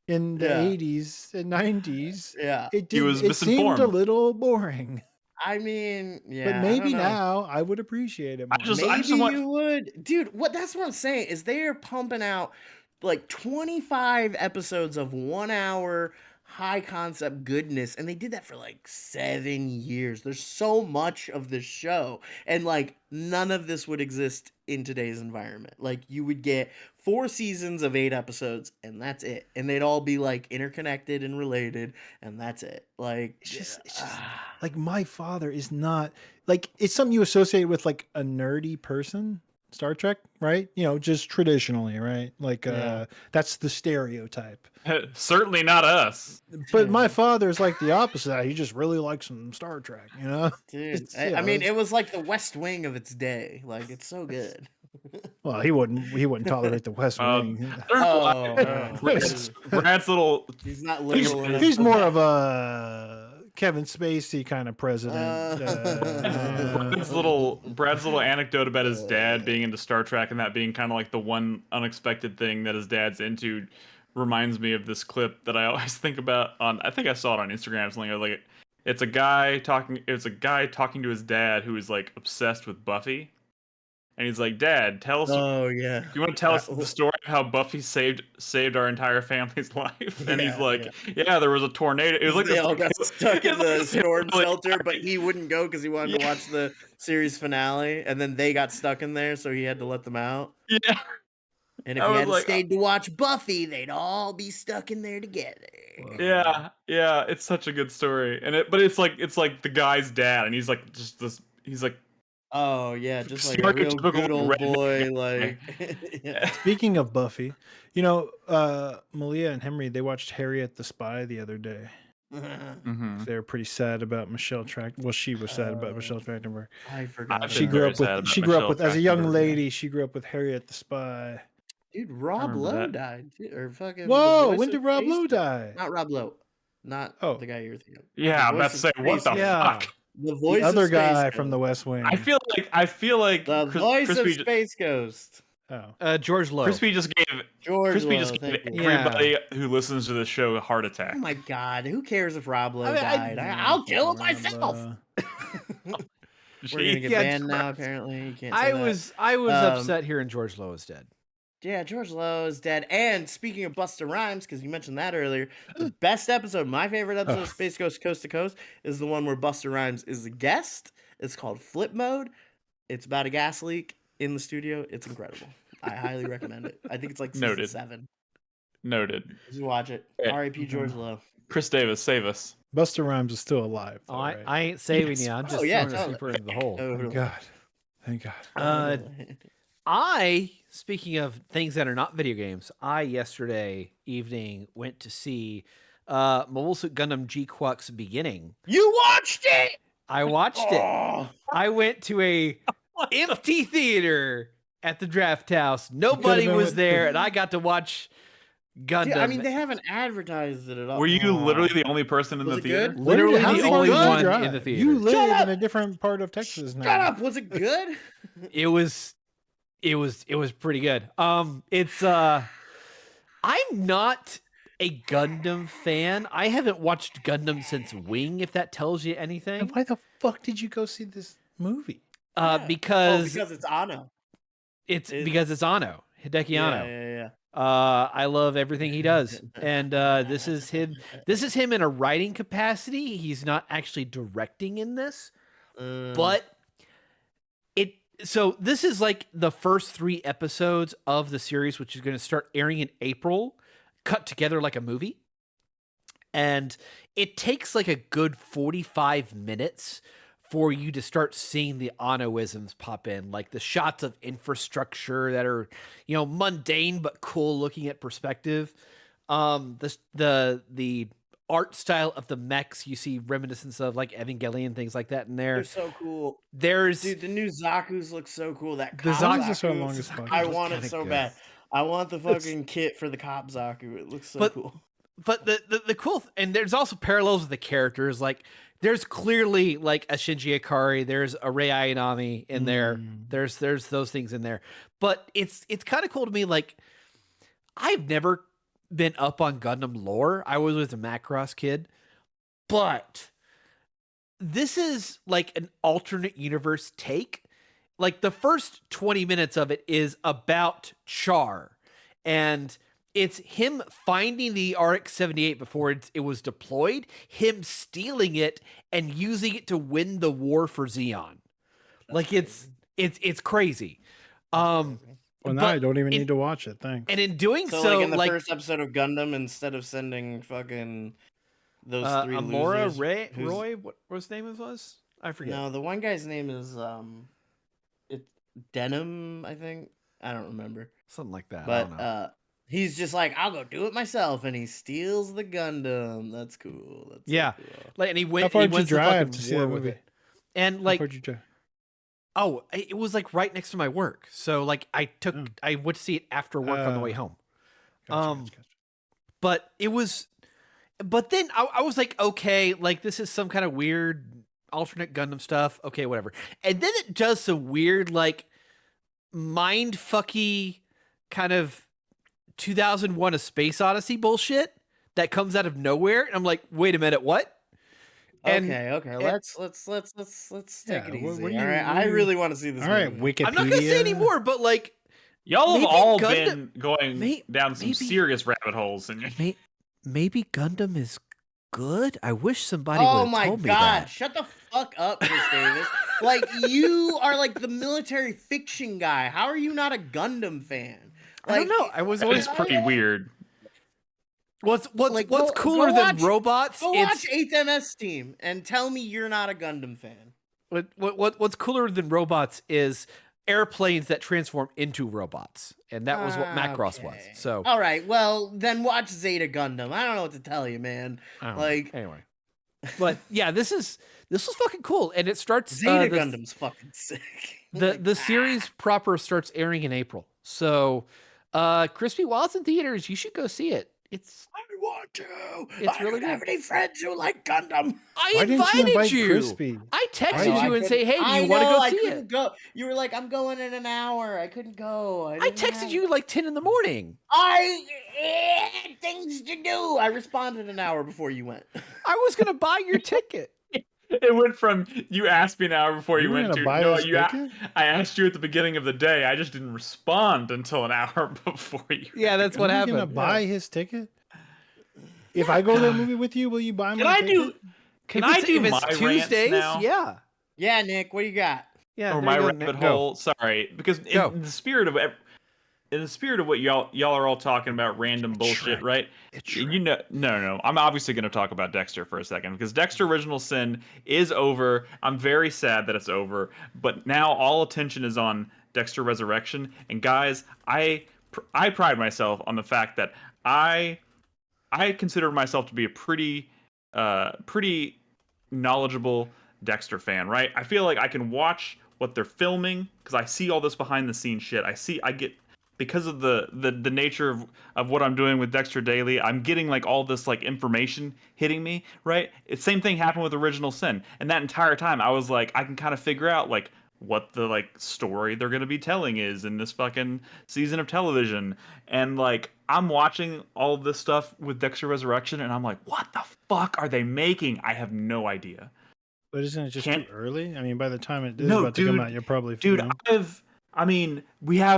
S2: in the 80s and 90s, it seemed a little boring.
S3: I mean, yeah.
S2: But maybe now I would appreciate it more.
S3: You would. Dude, that's what I'm saying is they're pumping out like 25 episodes of 1 hour high concept goodness, and they did that for like 7 years. There's so much of this show, and like none of this would exist in today's environment. Like you would get 4 seasons of 8 episodes, and that's it, and they'd all be like interconnected and related, and that's it. Like
S2: it's just like my father is not like, it's something you associate with like a nerdy person. Star Trek, right? Just traditionally, right? Like that's the stereotype.
S1: Certainly not us.
S2: But my father's like the opposite. He just really likes some Star Trek,
S3: Dude, I mean, it was like the West Wing of its day. Like it's so good.
S2: Well, he wouldn't tolerate the West Wing.
S1: Brad's little.
S3: He's not literal enough.
S2: He's more of a Kevin Spacey kind of president.
S1: Brad's little anecdote about his dad being into Star Trek and that being kind of like the one unexpected thing that his dad's into reminds me of this clip that I always think about I think I saw it on Instagram or something. Like it's a guy talking to his dad who is like obsessed with Buffy. And he's like, Dad, tell us.
S3: Oh yeah.
S1: Do you want to tell us the story of how Buffy saved our entire family's life? And he's like, yeah, there was a tornado. It was like
S3: they all got stuck in the storm shelter, but he wouldn't go because he wanted to watch the series finale. And then they got stuck in there, so he had to let them out.
S1: Yeah.
S3: And if he hadn't stayed to watch Buffy, they'd all be stuck in there together.
S1: Yeah, it's such a good story. But it's like the guy's dad, and he's like just this. He's like.
S3: Oh yeah, just like a real good old boy. Like,
S2: Speaking of Buffy, Malia and Henry, they watched Harriet the Spy the other day.
S1: Mhm.
S2: They were pretty sad about Michelle Tract. Well, she was sad about Michelle Trachtenberg.
S3: I forgot.
S1: I've
S2: She
S1: been
S2: grew
S1: very
S2: up
S1: sad
S2: with.
S1: about
S2: She grew up
S1: Michelle
S2: with as a young
S1: Trachtenberg, yeah.
S2: lady. She grew up with Harriet the Spy.
S3: Dude, Rob
S1: remember
S3: Lowe
S1: that.
S3: died. Or fucking the
S2: Whoa!
S3: voice
S2: When
S3: of
S2: did Rob
S3: Space
S2: Lowe
S3: Ghost.
S2: die?
S3: Not Rob Lowe. Not
S2: Oh.
S3: the guy you're thinking of.
S1: Yeah,
S3: The
S1: I'm about
S3: voice
S1: to
S3: of
S1: say, what
S3: Space
S1: the
S3: Ghost.
S4: Yeah.
S1: fuck?
S3: The voice
S2: The other
S3: of Space
S2: guy
S3: Ghost.
S2: from the West Wing.
S1: I feel like
S3: The voice of
S1: Crispy,
S3: Space Ghost.
S2: Oh.
S4: George Lowe.
S1: Crispy just gave
S3: George Lowe,
S1: gave
S3: thank you.
S1: everybody who listens to the show a heart attack.
S3: Oh my god, who cares if Rob Lowe
S4: I mean,
S3: died? I'll kill him myself. We're gonna get
S4: Yeah,
S3: banned now, apparently. You can't say that.
S4: I was
S3: Um,
S4: upset hearing George Lowe is dead.
S3: Yeah, George Lowe is dead. And speaking of Busta Rhymes, because you mentioned that earlier, the best episode, my favorite episode of Space Ghost Coast to Coast, is the one where Busta Rhymes is a guest. It's called Flip Mode. It's about a gas leak in the studio. It's incredible. I highly recommend it. I think it's like season
S1: Noted.
S3: 7.
S1: Noted.
S3: You should watch it.
S1: Yeah.
S3: R.I.P. George Lowe.
S1: Chris Davis, save us.
S2: Busta Rhymes is still alive. Though,
S4: Oh,
S2: right?
S4: I ain't saving
S1: Yes.
S4: you. I'm just
S3: Oh, yeah,
S4: throwing a
S3: totally.
S4: sweeper into the hole.
S2: Thank God. Thank God.
S4: Speaking of things that are not video games, I yesterday evening went to see Mobile Suit Gundam G-Quack's Beginning.
S3: You watched it?
S4: I watched it.
S3: Oh,
S4: I went to a empty theater at the Draft House. Nobody
S2: been
S4: was
S2: with
S4: there,
S2: the-
S4: and I got to watch Gundam.
S3: dude, I mean, they haven't advertised it at all.
S1: Were you
S3: Oh.
S1: literally the only person in
S3: Was
S1: the
S3: it
S1: theater?
S3: good?
S4: literally
S2: How
S4: the
S2: far
S4: only
S2: did you
S4: one
S2: drive?
S4: in the theater.
S2: You live
S3: Shut
S2: in a different part of Texas now.
S3: Shut up. Was it good?
S4: It was pretty good. It's I'm not a Gundam fan. I haven't watched Gundam since Wing, if that tells you anything.
S2: And why the fuck did you go see this movie?
S3: Yeah.
S4: Because
S3: because it's Anno.
S4: it's
S3: Is-
S4: because it's Anno, Hideki Anno.
S3: Yeah.
S4: I love everything he does, and this is him. This is him in a writing capacity. He's not actually directing in this, but it. So this is like the first 3 episodes of the series, which is going to start airing in April, cut together like a movie, and it takes like a good 45 minutes for you to start seeing the Annoisms pop in, like the shots of infrastructure that are, mundane but cool looking at perspective. The art style of the mechs, you see reminiscence of like Evangelion, things like that in there.
S3: They're so cool.
S4: There's
S3: Dude, the new Zaku's look so cool. That
S4: The
S3: cop
S2: Zaku's
S3: Zaku,
S2: our longest podcast.
S3: I want it
S4: Kinda
S3: so
S4: good.
S3: bad. I want the fucking kit for the cop Zaku. It looks so
S4: But-
S3: cool.
S4: But the cool and there's also parallels with the characters. Like there's clearly like a Shinji Ikari, there's a Rei Ayanami in there. There's those things in there. But it's kind of cool to me. Like I've never been up on Gundam lore. I was a Macross kid, but this is like an alternate universe take. Like the first 20 minutes of it is about Char, and it's him finding the RX-78 before it was deployed, him stealing it and using it to win the war for Xeon. Like it's crazy.
S2: Well, now
S4: but
S2: I don't even
S4: in-
S2: need to watch it. Thanks.
S4: And in doing
S3: So,
S4: so,
S3: like in the
S4: like
S3: first episode of Gundam, instead of sending fucking those 3
S4: Amora
S3: losers, who's-
S4: Roy, what his name was? I forget.
S3: No, the one guy's name is it's Denim, I think. I don't remember.
S4: Something like that. I
S3: But
S4: don't know.
S3: he's just like, I'll go do it myself, and he steals the Gundam. That's cool. That's so
S4: Yeah.
S3: cool.
S4: Like, and he went.
S2: How far
S4: he
S2: did you
S4: wins the
S2: drive
S4: fucking
S2: to see
S4: war
S2: that
S4: with
S2: movie?
S4: it. And
S2: How
S4: like,
S2: far did you drive?
S4: it was like right next to my work. So like, I went to see it after work on the way home.
S2: Gotcha.
S4: But it was, but then I was like, okay, like this is some kind of weird alternate Gundam stuff. Okay, whatever. And then it does some weird like mind fucky kind of 2001: A Space Odyssey bullshit that comes out of nowhere. And I'm like, wait a minute, what? And-
S3: Okay. Let's take it
S2: Yeah, what
S3: easy.
S2: do you-
S3: All right,
S2: what
S3: I
S2: do you-
S3: really want to see this.
S2: All right,
S3: movie.
S2: Wikipedia.
S4: I'm not gonna say anymore, but like,
S1: Y'all have
S4: Maybe
S1: all
S4: Gundam-
S1: been going down some
S4: maybe-
S1: serious rabbit holes, and
S4: maybe Gundam is good. I wish somebody
S3: Oh
S4: would
S3: my
S4: have told me
S3: god!
S4: that.
S3: Shut the fuck up, Chris Davis. Like you are like the military fiction guy. How are you not a Gundam fan?
S4: I don't know. I was
S1: that
S4: always
S1: is pretty weird.
S4: What's
S3: Like,
S4: what's
S3: go
S4: cooler than
S3: watch-
S4: robots?
S3: Go
S4: It's
S3: watch 8th MS Team and tell me you're not a Gundam fan.
S4: what's cooler than robots is airplanes that transform into robots, and that was what Macross was.
S3: Okay.
S4: So
S3: all right, well then watch Zeta Gundam. I don't know what to tell you, man.
S4: I don't know.
S3: Like
S4: Anyway, but yeah, this was fucking cool, and it starts
S3: Zeta Gundam's fucking sick.
S4: the series proper starts airing in April. So Krispy, while it's in theaters, you should go see it. I
S3: want to.
S4: It's
S3: I
S4: really
S3: don't have
S4: good.
S3: any friends who like Gundam.
S4: I
S2: Why didn't you
S4: invited
S2: invite
S4: you.
S2: Krispy?
S4: I
S2: Why
S4: texted
S2: did
S4: you and say, "Hey, do
S3: I
S4: you want to
S3: know,
S4: go
S3: I
S4: see
S3: couldn't
S4: it?"
S3: go. You were like, "I'm going in an hour." I couldn't go.
S4: I
S3: didn't
S4: texted
S3: have-
S4: you like 10 in the morning.
S3: I had things to do. I responded an hour before you went.
S4: I was gonna buy your ticket.
S1: It went from you asked me an hour before you
S2: were
S1: went
S2: gonna
S1: to
S2: buy
S1: no,
S2: his
S1: you.
S2: ticket?
S1: I asked you at the beginning of the day. I just didn't respond until an hour before you.
S4: Yeah, that's what
S2: Are you
S4: happened.
S2: gonna buy his ticket? If I go to a movie with you, will you buy
S1: Can
S2: my
S1: I
S2: ticket?
S1: do? Can
S4: If
S1: I
S4: it's-
S1: do
S4: if
S1: my
S4: it's
S1: rants
S4: Tuesdays?
S1: now?
S4: Yeah.
S3: Yeah, Nick, what do you got?
S4: Yeah.
S1: Or
S4: there
S1: my
S4: you go,
S1: rabbit
S4: Nick. Go.
S1: hole. Sorry, because
S4: Go.
S1: in the spirit of what y'all are all talking about random bullshit,
S2: Shrek.
S1: right?
S2: It's
S1: You know, no. I'm obviously going to talk about Dexter for a second because Dexter Original Sin is over. I'm very sad that it's over, but now all attention is on Dexter Resurrection. And guys, I pride myself on the fact that I consider myself to be a pretty knowledgeable Dexter fan, right? I feel like I can watch what they're filming because I see all this behind the scenes shit. I get because of the nature of what I'm doing with Dexter Daily, I'm getting like all this like information hitting me, right? It's same thing happened with Original Sin. And that entire time I was like, I can kind of figure out like what the like story they're gonna be telling is in this fucking season of television. And like I'm watching all this stuff with Dexter Resurrection and I'm like, what the fuck are they making? I have no idea.
S2: But isn't it just
S1: Can't-
S2: too early? I mean, by the time it is
S1: No,
S2: about to come
S1: dude,
S2: out, you're probably
S1: Dude,
S2: you know.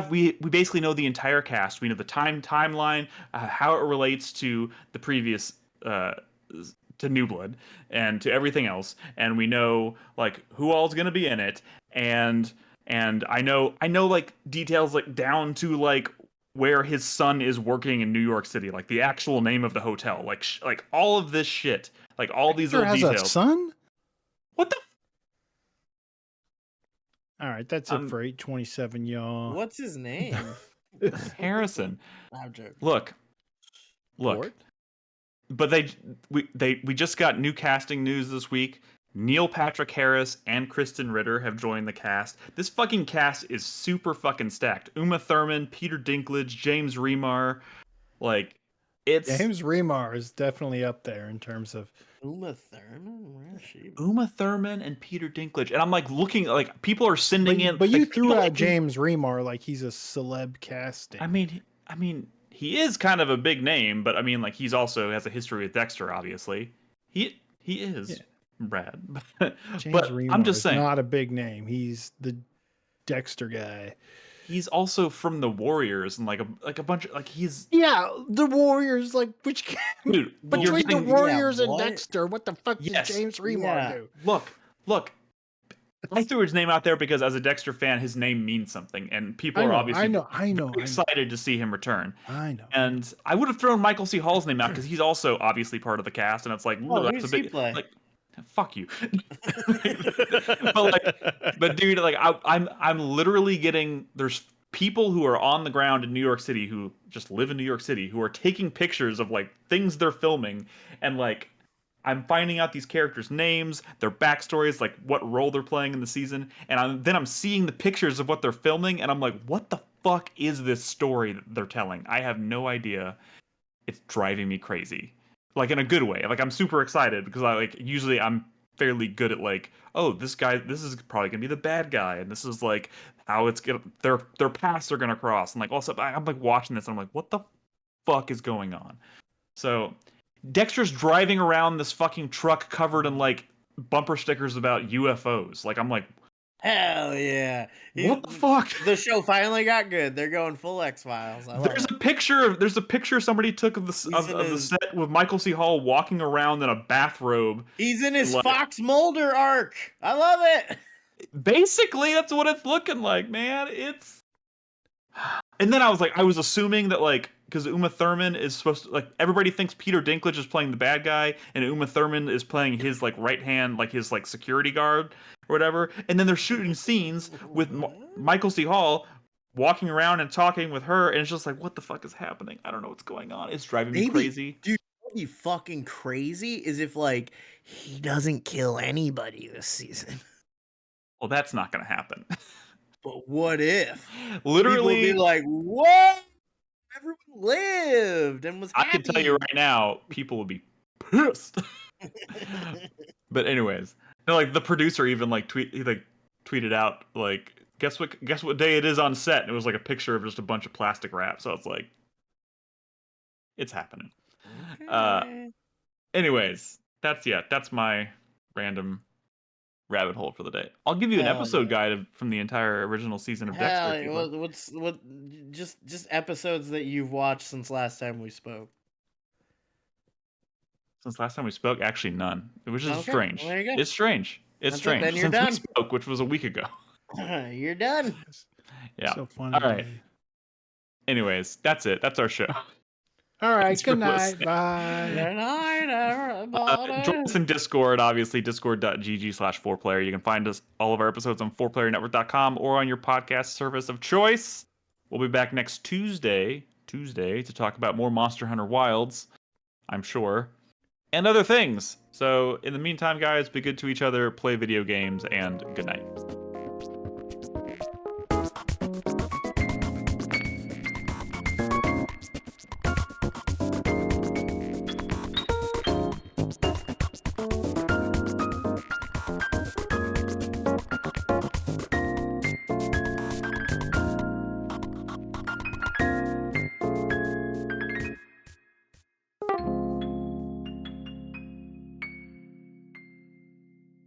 S1: we basically know the entire cast. We know the timeline, how it relates to the previous to New Blood and to everything else, and we know like who all's gonna be in it, and I know like details like down to like where his son is working in New York City, like the actual name of the hotel, like all of this shit, like all these
S2: Dexter
S1: little
S2: has
S1: details.
S2: a son?
S1: What the?
S2: All right, that's it for 827, y'all.
S3: What's his name?
S1: Harrison.
S3: I'm joking.
S1: Look.
S4: Ford?
S1: But we just got new casting news this week. Neil Patrick Harris and Kristen Ritter have joined the cast. This fucking cast is super fucking stacked. Uma Thurman, Peter Dinklage, James Remar, like it's
S2: James Remar is definitely up there in terms of
S3: Uma Thurman? Where is she?
S1: Uma Thurman and Peter Dinklage, and I'm like looking like people are sending in.
S2: But you
S1: like,
S2: threw
S1: people
S2: out
S1: like-
S2: James Remar like he's a celeb casting.
S1: I mean, he is kind of a big name, but I mean, like he's also has a history with Dexter. Obviously, he is.
S2: Yeah.
S1: Brad,
S2: James
S1: but
S2: Remar
S1: I'm just
S2: is
S1: saying,
S2: not a big name. He's the Dexter guy.
S1: he's also from the Warriors and like a bunch of like he's
S2: Yeah, the Warriors. Like which?
S1: dude.
S2: But
S1: you're
S2: between the
S1: getting-
S2: Warriors and
S3: what?
S2: Dexter, what the fuck
S1: Yes.
S2: did James Remar
S3: Yeah.
S2: do?
S1: Look. I threw his name out there because as a Dexter fan, his name means something, and people are obviously
S2: I know.
S1: excited to see him return.
S2: I know.
S1: And I would have thrown Michael C. Hall's name out because he's also obviously part of the cast, and it's like,
S3: Oh,
S1: ooh,
S3: who
S1: that's a
S3: does he
S1: big
S3: play?
S1: like. Fuck you. but dude, like I'm literally getting there's people who are on the ground in New York City who just live in New York City who are taking pictures of like things they're filming, and like I'm finding out these characters' names, their backstories, like what role they're playing in the season, and then I'm seeing the pictures of what they're filming, and I'm like, what the fuck is this story that they're telling? I have no idea. It's driving me crazy. Like in a good way. Like I'm super excited because usually I'm fairly good at like, oh, this is probably gonna be the bad guy, and this is like how it's gonna their paths are gonna cross, and like also I'm like watching this and I'm like, what the fuck is going on? So Dexter's driving around this fucking truck covered in like bumper stickers about UFOs. Like I'm like,
S3: Hell yeah.
S1: what the fuck?
S3: The show finally got good. They're going full X-Files.
S1: There's a picture somebody took of the set with Michael C. Hall walking around in a bathrobe.
S3: He's in his
S1: like-
S3: Fox Mulder arc. I love it.
S1: Basically, that's what it's looking like, man. It's. And then I was assuming that like because Uma Thurman is supposed to, like, everybody thinks Peter Dinklage is playing the bad guy, and Uma Thurman is playing his like right hand, like his like security guard or whatever. And then they're shooting scenes with Michael C. Hall walking around and talking with her, and it's just like, what the fuck is happening? I don't know what's going on. It's driving me crazy.
S3: Dude, what would be fucking crazy is if like he doesn't kill anybody this season.
S1: Well, that's not gonna happen.
S3: But what if?
S1: Literally,
S3: people will be like, what? Everyone lived and was happy.
S1: I can tell you right now, people would be pissed. But anyways, no, like the producer even like tweeted out like, guess what day it is on set, and it was like a picture of just a bunch of plastic wrap. So it's like, it's happening.
S3: Okay.
S1: Anyways, that's my random rabbit hole for the day. I'll give you an episode guide from the entire original season of Dexter.
S3: Just episodes that you've watched since last time we spoke?
S1: Since last time we spoke, actually none. It was just strange.
S3: Well, there you go.
S1: It's strange. It's strange.
S3: Then you're
S1: Since
S3: done.
S1: we spoke, which was a week ago.
S3: You're done.
S1: Yeah.
S2: So funny.
S1: All right. Anyways, that's it. That's our show.
S2: All right.
S1: Thanks for
S2: Good night.
S1: listening.
S2: Bye.
S3: Good night, everybody.
S1: Join us in Discord, obviously, discord.gg/4player. You can find us all of our episodes on 4playernetwork.com or on your podcast service of choice. We'll be back next Tuesday to talk about more Monster Hunter Wilds, I'm sure, and other things. So in the meantime, guys, be good to each other, play video games, and good night.